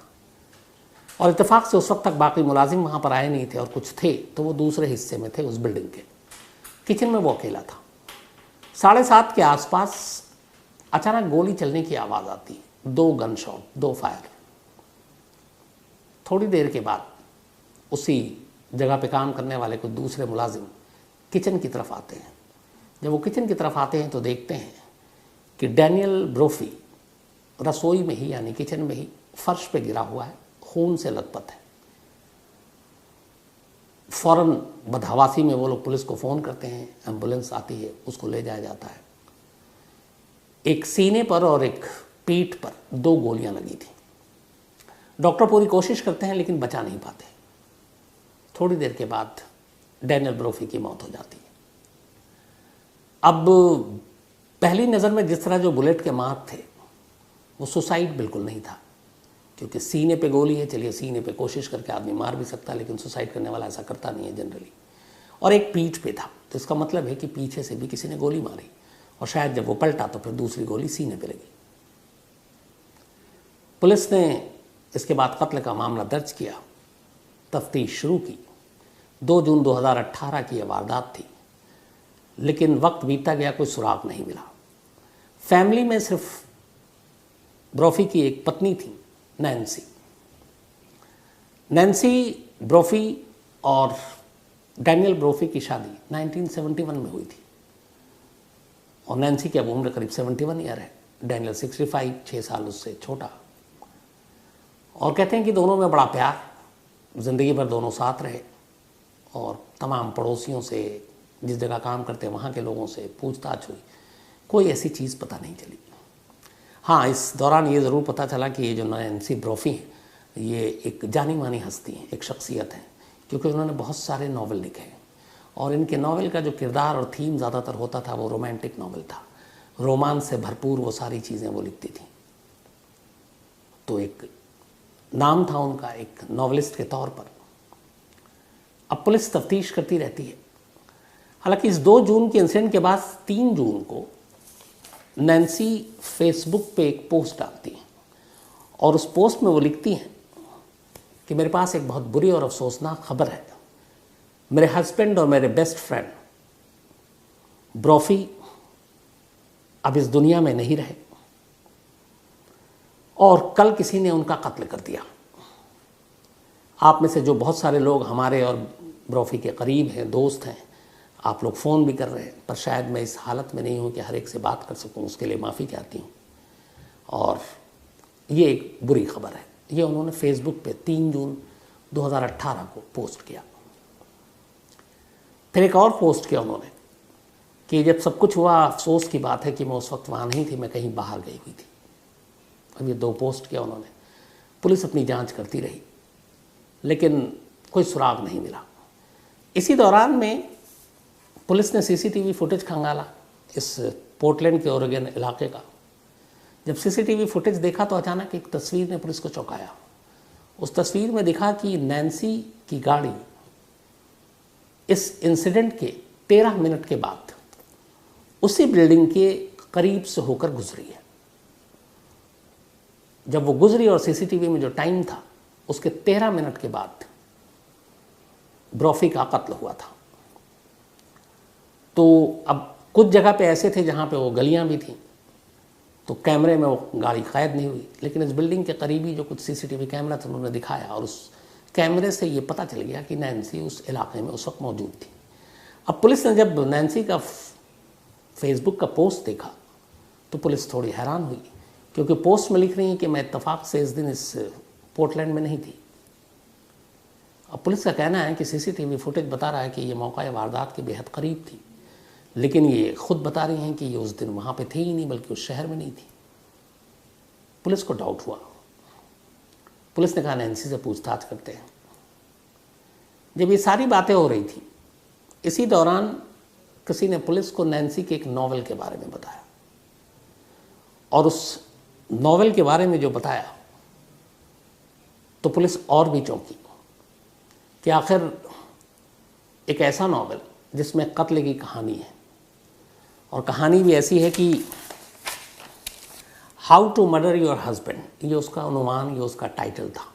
S1: और इत्तेफाक से उस वक्त तक बाकी मुलाजिम वहाँ पर आए नहीं थे, और कुछ थे तो वो दूसरे हिस्से में थे उस बिल्डिंग के। किचन में वो अकेला था। 7:30 के आसपास अचानक गोली चलने की आवाज़ आती है, 2 गन शॉट, 2 फायर। थोड़ी देर के बाद उसी जगह पे काम करने वाले कुछ दूसरे मुलाजिम किचन की तरफ आते हैं। जब वो किचन की तरफ आते हैं तो देखते हैं कि डैनियल ब्रोफी रसोई में ही, यानी किचन में ही, फर्श पे गिरा हुआ है, खून से लथपथ है। फौरन बदहवासी में वो लोग पुलिस को फ़ोन करते हैं, एम्बुलेंस आती है, उसको ले जाया जाता है। एक सीने पर और एक पीठ पर 2 गोलियां लगी थी। डॉक्टर पूरी कोशिश करते हैं लेकिन बचा नहीं पाते। थोड़ी देर के बाद डैनियल ब्रोफी की मौत हो जाती है। अब पहली नज़र में जिस तरह जो बुलेट के मार्क थे वो सुसाइड बिल्कुल नहीं था, क्योंकि सीने पे गोली है। चलिए, सीने पे कोशिश करके आदमी मार भी सकता है, लेकिन सुसाइड करने वाला ऐसा करता नहीं है जनरली। और एक पीठ पे था, तो इसका मतलब है कि पीछे से भी किसी ने गोली मारी, और शायद जब वो पलटा तो फिर दूसरी गोली सीने पे लगी। पुलिस ने इसके बाद कत्ल का मामला दर्ज किया, तफ्तीश शुरू की। 2 जून 2018 की यह वारदात थी, लेकिन वक्त बीतता गया, कोई सुराग नहीं मिला। फैमिली में सिर्फ ब्रोफी की एक पत्नी थी, नैन्सी। नैन्सी ब्रोफी और डैनियल ब्रोफी की शादी 1971 में हुई थी, और नैन्सी की अब उम्र करीब 71 ईयर है। डैनियल 65, 6 साल उससे छोटा। और कहते हैं कि दोनों में बड़ा प्यार, ज़िंदगी भर दोनों साथ रहे, और तमाम पड़ोसियों से, जिस जगह काम करते हैं वहाँ के लोगों से पूछताछ हुई, कोई ऐसी चीज़ पता नहीं चली। हाँ, इस दौरान ये ज़रूर पता चला कि ये जो नैन्सी ब्रोफी हैं, ये एक जानी मानी हस्ती हैं, एक शख्सियत है, क्योंकि उन्होंने बहुत सारे नावल लिखे हैं, और इनके नावल का जो किरदार और थीम ज़्यादातर होता था वो रोमांटिक नावल था। रोमांस से भरपूर वो सारी चीज़ें वो लिखती थी। तो एक नाम था उनका एक नॉवलिस्ट के तौर पर। अब पुलिस तफ्तीश करती रहती है। हालांकि इस 2 जून के इंसिडेंट के बाद 3 जून को नैन्सी फेसबुक पे एक पोस्ट डालती हैं, और उस पोस्ट में वो लिखती हैं कि मेरे पास एक बहुत बुरी और अफसोसनाक खबर है। मेरे हस्बैंड और मेरे बेस्ट फ्रेंड ब्रोफी अब इस दुनिया में नहीं रहे, और कल किसी ने उनका कत्ल कर दिया। आप में से जो बहुत सारे लोग हमारे और ब्रोफी के करीब हैं, दोस्त हैं, आप लोग फ़ोन भी कर रहे हैं, पर शायद मैं इस हालत में नहीं हूँ कि हर एक से बात कर सकूँ, उसके लिए माफ़ी चाहती हूँ। और ये एक बुरी खबर है। ये उन्होंने फेसबुक पे 3 जून 2018 को पोस्ट किया। फिर एक और पोस्ट किया उन्होंने कि जब सब कुछ हुआ, अफसोस की बात है कि मैं उस वक्त वहाँ नहीं थी, मैं कहीं बाहर गई हुई थी। अब ये 2 पोस्ट किया उन्होंने। पुलिस अपनी जांच करती रही, लेकिन कोई सुराग नहीं मिला। इसी दौरान में पुलिस ने सीसीटीवी फुटेज खंगाला इस पोर्टलैंड के ओरेगन इलाके का। जब सीसीटीवी फुटेज देखा तो अचानक एक तस्वीर ने पुलिस को चौंकाया। उस तस्वीर में दिखा कि नैन्सी की गाड़ी इस इंसिडेंट के 13 मिनट के बाद उसी बिल्डिंग के करीब से होकर गुजरी है। जब वो गुजरी और सीसीटीवी में जो टाइम था उसके 13 मिनट के बाद ब्रोफी का कत्ल हुआ था। तो अब कुछ जगह पे ऐसे थे जहाँ पे वो गलियाँ भी थी, तो कैमरे में वो गाड़ी कैद नहीं हुई, लेकिन इस बिल्डिंग के करीबी जो कुछ सीसीटीवी कैमरा था उन्होंने दिखाया और उस कैमरे से ये पता चल गया कि नैन्सी उस इलाके में उस वक्त मौजूद थी। अब पुलिस ने जब नैन्सी का फेसबुक का पोस्ट देखा तो पुलिस थोड़ी हैरान हुई, क्योंकि पोस्ट में लिख रही है कि मैं इत्तेफाक से इस दिन इस पोर्टलैंड में नहीं थी। अब पुलिस का कहना है कि सीसीटीवी फुटेज बता रहा है कि ये मौका वारदात के बेहद करीब थी, लेकिन ये खुद बता रही हैं कि ये उस दिन वहाँ पे थी ही नहीं, बल्कि उस शहर में नहीं थी। पुलिस को डाउट हुआ। पुलिस ने कहा नैन्सी से पूछताछ करते हैं। जब ये सारी बातें हो रही थी, इसी दौरान किसी ने पुलिस को नैन्सी के एक नॉवेल के बारे में बताया, और उस नॉवेल के बारे में जो बताया तो पुलिस और भी चौंकी कि आखिर एक ऐसा नॉवेल जिसमें कत्ल की कहानी है, और कहानी भी ऐसी है कि how to murder your husband, ये उसका अनुमान, ये उसका टाइटल था।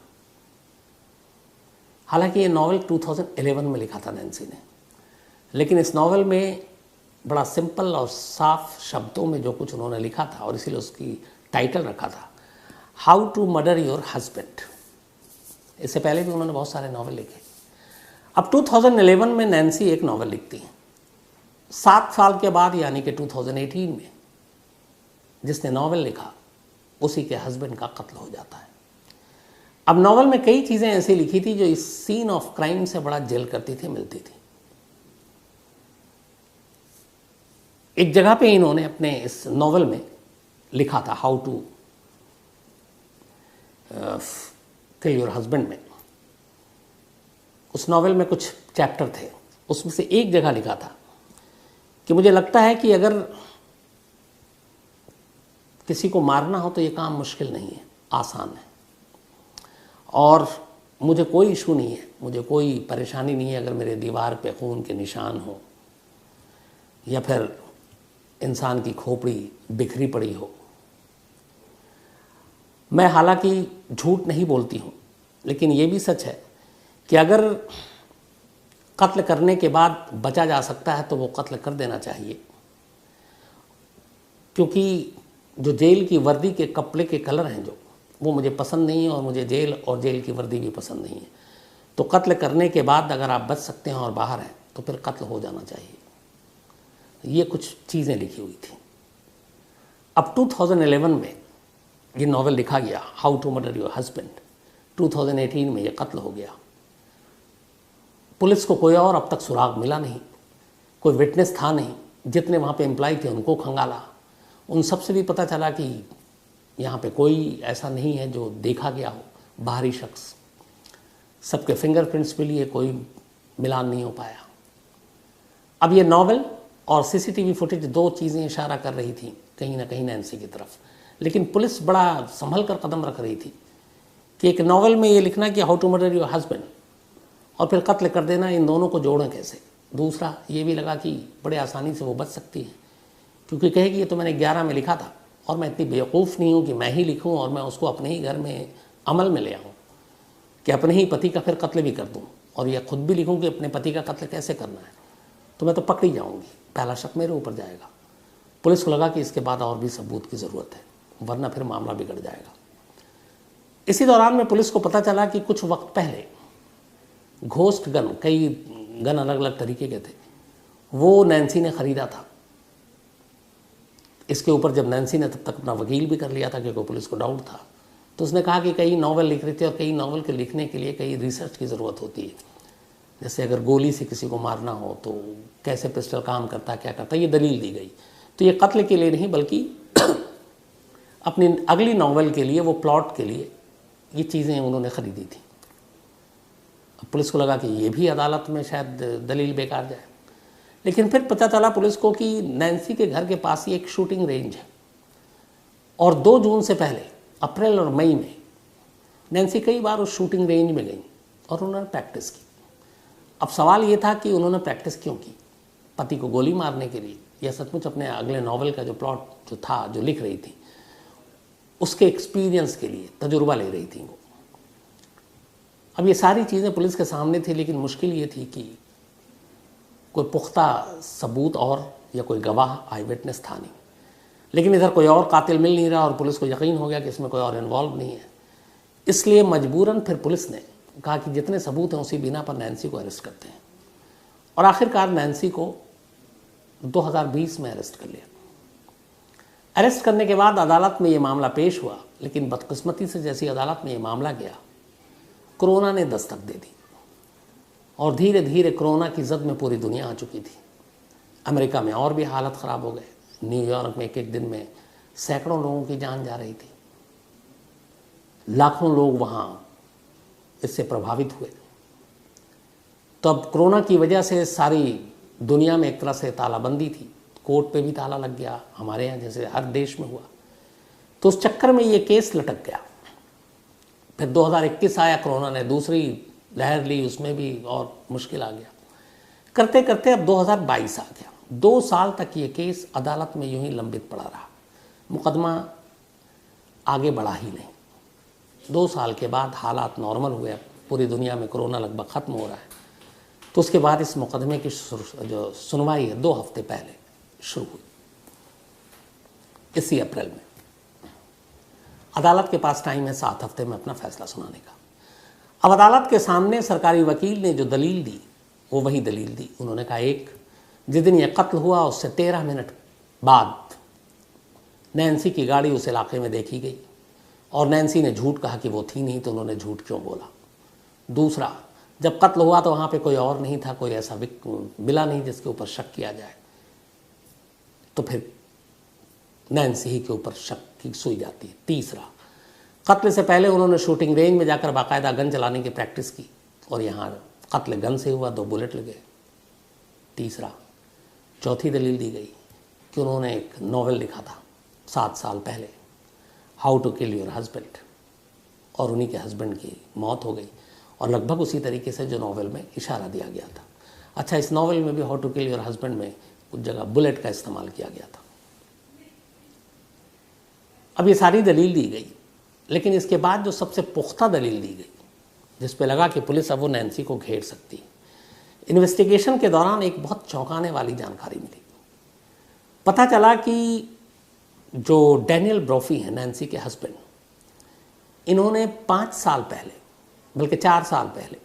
S1: हालांकि ये नॉवेल 2011 में लिखा था नैन्सी ने, लेकिन इस नॉवेल में बड़ा सिंपल और साफ शब्दों में जो कुछ उन्होंने लिखा था, और इसीलिए उसकी टाइटल रखा था how to murder your husband. इससे पहले भी उन्होंने बहुत सारे नॉवेल लिखे। अब 2011 में नैन्सी एक नॉवेल लिखती हैं। 7 साल के बाद, यानी कि 2018 में जिसने नॉवेल लिखा उसी के हस्बैंड का कत्ल हो जाता है। अब नॉवेल में कई चीज़ें ऐसी लिखी थी जो इस सीन ऑफ क्राइम से बड़ा जेल करती थी, मिलती थी। एक जगह पे इन्होंने अपने इस नॉवेल में लिखा था how to kill your husband में। उस नॉवेल में कुछ चैप्टर थे, उसमें से एक जगह लिखा था कि मुझे लगता है कि अगर किसी को मारना हो तो ये काम मुश्किल नहीं है, आसान है, और मुझे कोई इशू नहीं है, मुझे कोई परेशानी नहीं है अगर मेरे दीवार पे खून के निशान हो या फिर इंसान की खोपड़ी बिखरी पड़ी हो। मैं हालांकि झूठ नहीं बोलती हूँ, लेकिन ये भी सच है कि अगर कत्ल करने के बाद बचा जा सकता है तो वो कत्ल कर देना चाहिए, क्योंकि जो जेल की वर्दी के कपड़े के कलर हैं जो, वो मुझे पसंद नहीं है, और मुझे जेल और जेल की वर्दी भी पसंद नहीं है। तो कत्ल करने के बाद अगर आप बच सकते हैं और बाहर हैं तो फिर कत्ल हो जाना चाहिए। ये कुछ चीज़ें लिखी हुई थी। अब 2011 में ये नॉवेल लिखा गया how to murder your husband. 2018 में ये कत्ल हो गया। पुलिस को कोई और अब तक सुराग मिला नहीं, कोई विटनेस था नहीं। जितने वहाँ पे एम्प्लॉय थे उनको खंगाला, उन सब से भी पता चला कि यहाँ पे कोई ऐसा नहीं है जो देखा गया हो, बाहरी शख्स। सबके फिंगरप्रिंट्स भी लिए, कोई मिलान नहीं हो पाया। अब ये नॉवेल और सीसीटीवी फुटेज दो चीज़ें इशारा कर रही थी कहीं ना कहीं नैन्सी की तरफ, लेकिन पुलिस बड़ा संभल कर कदम रख रही थी कि एक नॉवेल में ये लिखना कि how to murder your husband और फिर कत्ल कर देना, इन दोनों को जोड़ें कैसे। दूसरा ये भी लगा कि बड़े आसानी से वो बच सकती है, क्योंकि कहेगी ये तो मैंने 11 में लिखा था और मैं इतनी बेवकूफ़ नहीं हूँ कि मैं ही लिखूँ और मैं उसको अपने ही घर में अमल में ले आऊँ कि अपने ही पति का फिर कत्ल भी कर दूँ, और यह खुद भी लिखूँ कि अपने पति का कत्ल कैसे करना है, तो मैं तो पकड़ी जाऊँगी, पहला शक मेरे ऊपर जाएगा। पुलिस को लगा कि इसके बाद और भी सबूत की ज़रूरत है, वरना फिर मामला बिगड़ जाएगा। इसी दौरान में पुलिस को पता चला कि कुछ वक्त पहले घोस्ट गन, कई गन अलग अलग तरीके के थे, वो नैन्सी ने ख़रीदा था। इसके ऊपर जब नैन्सी ने तब तक अपना वकील भी कर लिया था क्योंकि पुलिस को डाउट था, तो उसने कहा कि कई नावल लिख रहे थे और कई नावल के लिखने के लिए कई रिसर्च की ज़रूरत होती है। जैसे अगर गोली से किसी को मारना हो तो कैसे पिस्टल काम करता है, क्या करता है, ये दलील दी गई। तो ये कत्ल के लिए नहीं बल्कि अपनी अगली नावल के लिए, वो प्लॉट के लिए ये चीज़ें उन्होंने ख़रीदी थी। अब पुलिस को लगा कि ये भी अदालत में शायद दलील बेकार जाए, लेकिन फिर पता चला पुलिस को कि नैन्सी के घर के पास ही एक शूटिंग रेंज है, और 2 जून से पहले अप्रैल और मई में नैन्सी कई बार उस शूटिंग रेंज में गई और उन्होंने प्रैक्टिस की। अब सवाल ये था कि उन्होंने प्रैक्टिस क्यों की, पति को गोली मारने के लिए या सचमुच अपने अगले नॉवल का जो प्लॉट जो था, जो लिख रही थी, उसके एक्सपीरियंस के लिए तजुर्बा ले रही थी वो। अब ये सारी चीज़ें पुलिस के सामने थी, लेकिन मुश्किल ये थी कि कोई पुख्ता सबूत और या कोई गवाह आई विटनेस था नहीं। लेकिन इधर कोई और कातिल मिल नहीं रहा और पुलिस को यकीन हो गया कि इसमें कोई और इन्वॉल्व नहीं है। इसलिए मजबूरन फिर पुलिस ने कहा कि जितने सबूत हैं उसी बिना पर नैन्सी को अरेस्ट करते हैं, और आखिरकार नैन्सी को 2020 में अरेस्ट कर लिया। अरेस्ट करने के बाद अदालत में ये मामला पेश हुआ, लेकिन बदकिस्मती से जैसी अदालत में ये मामला गया, कोरोना ने दस्तक दे दी और धीरे धीरे कोरोना की जद में पूरी दुनिया आ चुकी थी। अमेरिका में और भी हालत ख़राब हो गए। न्यूयॉर्क में एक एक दिन में सैकड़ों लोगों की जान जा रही थी, लाखों लोग वहाँ इससे प्रभावित हुए। तो अब कोरोना की वजह से सारी दुनिया में एक तरह से तालाबंदी थी, कोर्ट पे भी ताला लग गया, हमारे यहाँ जैसे हर देश में हुआ। तो उस चक्कर में ये केस लटक गया। फिर 2021 आया, कोरोना ने दूसरी लहर ली, उसमें भी और मुश्किल आ गया। करते करते अब 2022 आ गया। 2 साल तक ये केस अदालत में यूं ही लंबित पड़ा रहा, मुकदमा आगे बढ़ा ही नहीं। 2 साल के बाद हालात नॉर्मल हुए, पूरी दुनिया में कोरोना लगभग ख़त्म हो रहा है। तो उसके बाद इस मुकदमे की जो सुनवाई है 2 हफ्ते पहले शुरू हुई, इसी अप्रैल में। अदालत के पास टाइम है 7 हफ्ते में अपना फैसला सुनाने का। अब अदालत के सामने सरकारी वकील ने जो दलील दी वो वही दलील दी। उन्होंने कहा, एक, जिस दिन यह कत्ल हुआ उससे 13 मिनट बाद नैन्सी की गाड़ी उस इलाके में देखी गई और नैन्सी ने झूठ कहा कि वो थी नहीं, तो उन्होंने झूठ क्यों बोला। दूसरा, जब कत्ल हुआ तो वहाँ पे कोई और नहीं था, कोई ऐसा मिला नहीं जिसके ऊपर शक किया जाए, तो फिर नैन्सी ही के ऊपर शक की सुई जाती है। तीसरा, कत्ल से पहले उन्होंने शूटिंग रेंज में जाकर बाकायदा गन चलाने की प्रैक्टिस की और यहाँ कत्ल गन से हुआ, 2 बुलेट लगे। तीसरा, चौथी दलील दी गई कि उन्होंने एक नॉवेल लिखा था 7 साल पहले, how to kill your husband, और उन्हीं के हस्बैंड की मौत हो गई, और लगभग उसी तरीके से जो नॉवेल में इशारा दिया गया था। अच्छा, इस नॉवेल में भी how to kill your husband में कुछ जगह बुलेट का इस्तेमाल किया गया था। अब ये सारी दलील दी गई, लेकिन इसके बाद जो सबसे पुख्ता दलील दी गई, जिस पे लगा कि पुलिस अब वो नैन्सी को घेर सकती, इन्वेस्टिगेशन के दौरान एक बहुत चौंकाने वाली जानकारी मिली। पता चला कि जो डैनियल ब्रोफी हैं, नैन्सी के हस्बैंड, इन्होंने 5 साल पहले, बल्कि 4 साल पहले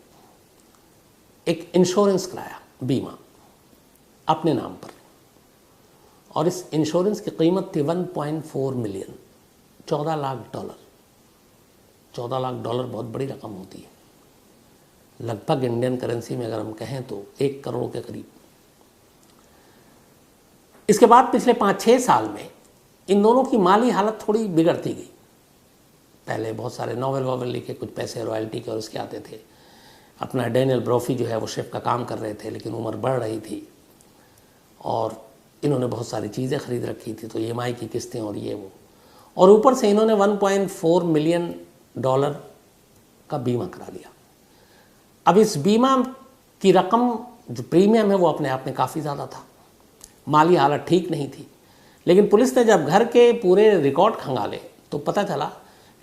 S1: एक इंश्योरेंस कराया, बीमा, अपने नाम पर, और इस इंश्योरेंस की कीमत थी 1.4 मिलियन, $14 लाख। $14 लाख बहुत बड़ी रकम होती है, लगभग इंडियन करेंसी में अगर हम कहें तो 1 करोड़ के करीब। इसके बाद पिछले 5-6 साल में इन दोनों की माली हालत थोड़ी बिगड़ती गई। पहले बहुत सारे नॉवेल लिखे, कुछ पैसे रॉयल्टी के और उसके आते थे। अपना डैनियल ब्रोफी जो है वो शेफ का काम कर रहे थे, लेकिन उम्र बढ़ रही थी और इन्होंने बहुत सारी चीज़ें खरीद रखी थी, तो EMI की किस्तें और ये वो, और ऊपर से इन्होंने $1.4 मिलियन का बीमा करा लिया। अब इस बीमा की रकम, जो प्रीमियम है, वो अपने आप में काफ़ी ज़्यादा था, माली हालत ठीक नहीं थी। लेकिन पुलिस ने जब घर के पूरे रिकॉर्ड खंगाले तो पता चला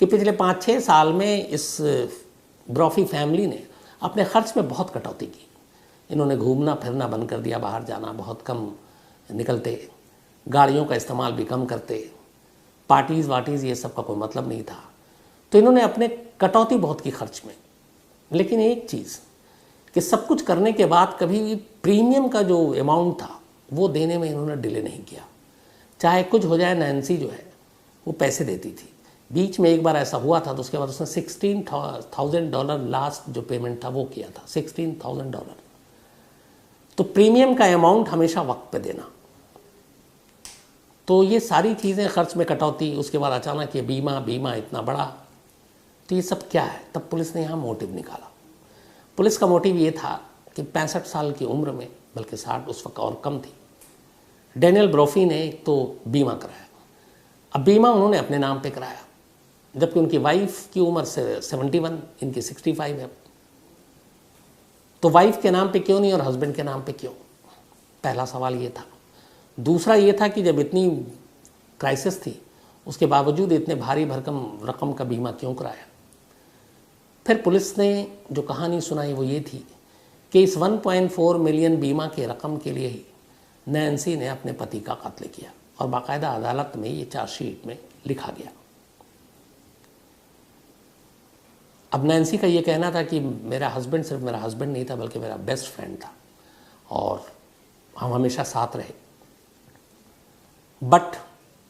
S1: कि पिछले 5-6 साल में इस ब्रोफी फैमिली ने अपने खर्च में बहुत कटौती की। इन्होंने घूमना फिरना बंद कर दिया, बाहर जाना बहुत कम निकलते, गाड़ियों का इस्तेमाल भी कम करते, पार्टीज़ वार्टीज़ ये सब का कोई मतलब नहीं था। तो इन्होंने अपने कटौती बहुत की खर्च में। लेकिन एक चीज़ कि सब कुछ करने के बाद कभी भी प्रीमियम का जो अमाउंट था वो देने में इन्होंने डिले नहीं किया। चाहे कुछ हो जाए, नैन्सी जो है वो पैसे देती थी। बीच में एक बार ऐसा हुआ था तो उसके बाद उसने $16,000 लास्ट जो पेमेंट था वो किया था, $16,000। तो प्रीमियम का अमाउंट हमेशा वक्त पे देना। तो ये सारी चीज़ें, खर्च में कटौती, उसके बाद अचानक ये बीमा इतना बड़ा, तो ये सब क्या है? तब पुलिस ने यहाँ मोटिव निकाला। पुलिस का मोटिव ये था कि 65 साल की उम्र में, बल्कि 60 उस वक्त और कम थी, डैनियल ब्रोफी ने एक तो बीमा कराया। अब बीमा उन्होंने अपने नाम पे कराया, जबकि उनकी वाइफ की उम्र 71, इनकी 65 है। तो वाइफ के नाम पे क्यों नहीं और हस्बैंड के नाम पे क्यों? पहला सवाल ये था। दूसरा ये था कि जब इतनी क्राइसिस थी उसके बावजूद इतने भारी भरकम रकम का बीमा क्यों कराया। फिर पुलिस ने जो कहानी सुनाई वो ये थी कि इस 1.4 मिलियन बीमा के रकम के लिए ही नैन्सी ने अपने पति का कत्ल किया और बाकायदा अदालत में ये चार्जशीट में लिखा गया। अब नैन्सी का ये कहना था कि मेरा हस्बैंड सिर्फ मेरा हस्बैंड नहीं था बल्कि मेरा बेस्ट फ्रेंड था और हम हमेशा साथ रहे। बट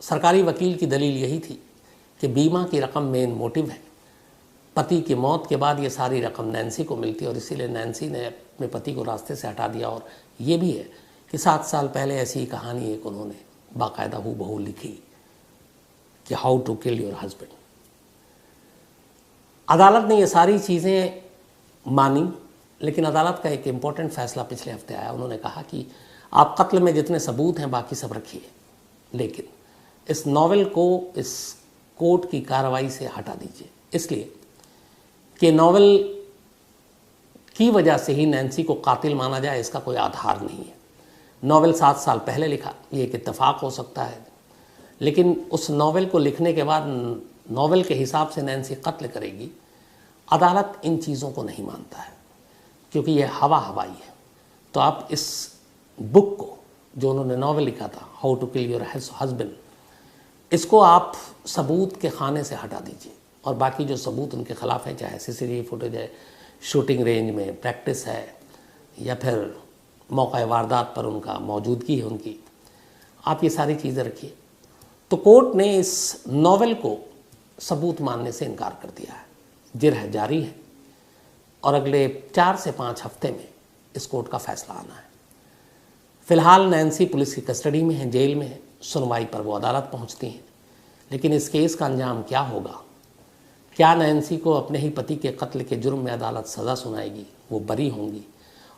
S1: सरकारी वकील की दलील यही थी कि बीमा की रकम मेन मोटिव है। पति की मौत के बाद ये सारी रकम नैन्सी को मिलती और इसीलिए नैन्सी ने अपने पति को रास्ते से हटा दिया। और ये भी है कि 7 साल पहले ऐसी ही कहानी एक उन्होंने बाकायदा हूबहू लिखी कि how to kill your husband. अदालत ने ये सारी चीज़ें मानी, लेकिन अदालत का एक इम्पॉर्टेंट फैसला पिछले हफ्ते आया। उन्होंने कहा कि आप कत्ल में जितने सबूत हैं बाकी सब रखिए, लेकिन इस नॉवेल को इस कोर्ट की कार्रवाई से हटा दीजिए, इसलिए कि नॉवेल की वजह से ही नैन्सी को कातिल माना जाए इसका कोई आधार नहीं है। नॉवेल 7 साल पहले लिखा, ये एक इत्तेफाक हो सकता है, लेकिन उस नॉवेल को लिखने के बाद नॉवेल के हिसाब से नैन्सी कत्ल करेगी, अदालत इन चीज़ों को नहीं मानता है क्योंकि यह हवाई है। तो आप इस बुक को जो उन्होंने नॉवेल लिखा था how to kill your husband, इसको आप सबूत के खाने से हटा दीजिए और बाकी जो सबूत उनके खिलाफ हैं, चाहे सीसीटीवी फुटेज है, शूटिंग रेंज में प्रैक्टिस है या फिर मौका वारदात पर उनका मौजूदगी है उनकी, आप ये सारी चीज़ें रखिए। तो कोर्ट ने इस नॉवेल को सबूत मानने से इनकार कर दिया है। जिरह जारी है और अगले 4 से 5 हफ्ते में इस कोर्ट का फैसला आना है। फिलहाल नैन्सी पुलिस की कस्टडी में है, जेल में है, सुनवाई पर वो अदालत पहुंचती हैं, लेकिन इस केस का अंजाम क्या होगा? क्या नैन्सी को अपने ही पति के कत्ल के जुर्म में अदालत सज़ा सुनाएगी, वो बरी होंगी?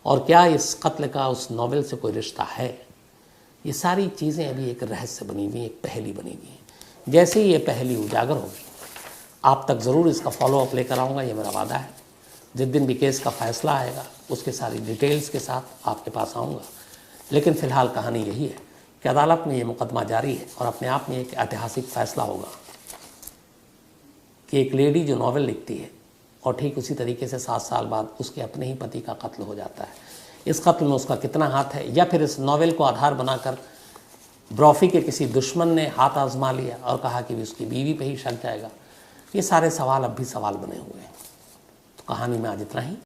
S1: और क्या इस कत्ल का उस नॉवेल से कोई रिश्ता है? ये सारी चीज़ें अभी एक रहस्य बनी हुई, एक पहेली बनी हुई है। जैसे ही ये पहेली उजागर होगी आप तक ज़रूर इसका फॉलोअप लेकर आऊँगा, ये मेरा वादा है। जिस दिन भी केस का फैसला आएगा उसके सारी डिटेल्स के साथ आपके पास आऊँगा। लेकिन फ़िलहाल कहानी यही है कि अदालत में ये मुकदमा जारी है और अपने आप में एक ऐतिहासिक फ़ैसला होगा कि एक लेडी जो नॉवेल लिखती है और ठीक उसी तरीके से 7 साल बाद उसके अपने ही पति का कत्ल हो जाता है, इस कत्ल में उसका कितना हाथ है, या फिर इस नॉवेल को आधार बनाकर ब्रॉफी के किसी दुश्मन ने हाथ आजमा लिया और कहा कि उसकी बीवी पे ही शक जाएगा। ये सारे सवाल अब भी सवाल बने हुए हैं। तो कहानी में आज इतना ही।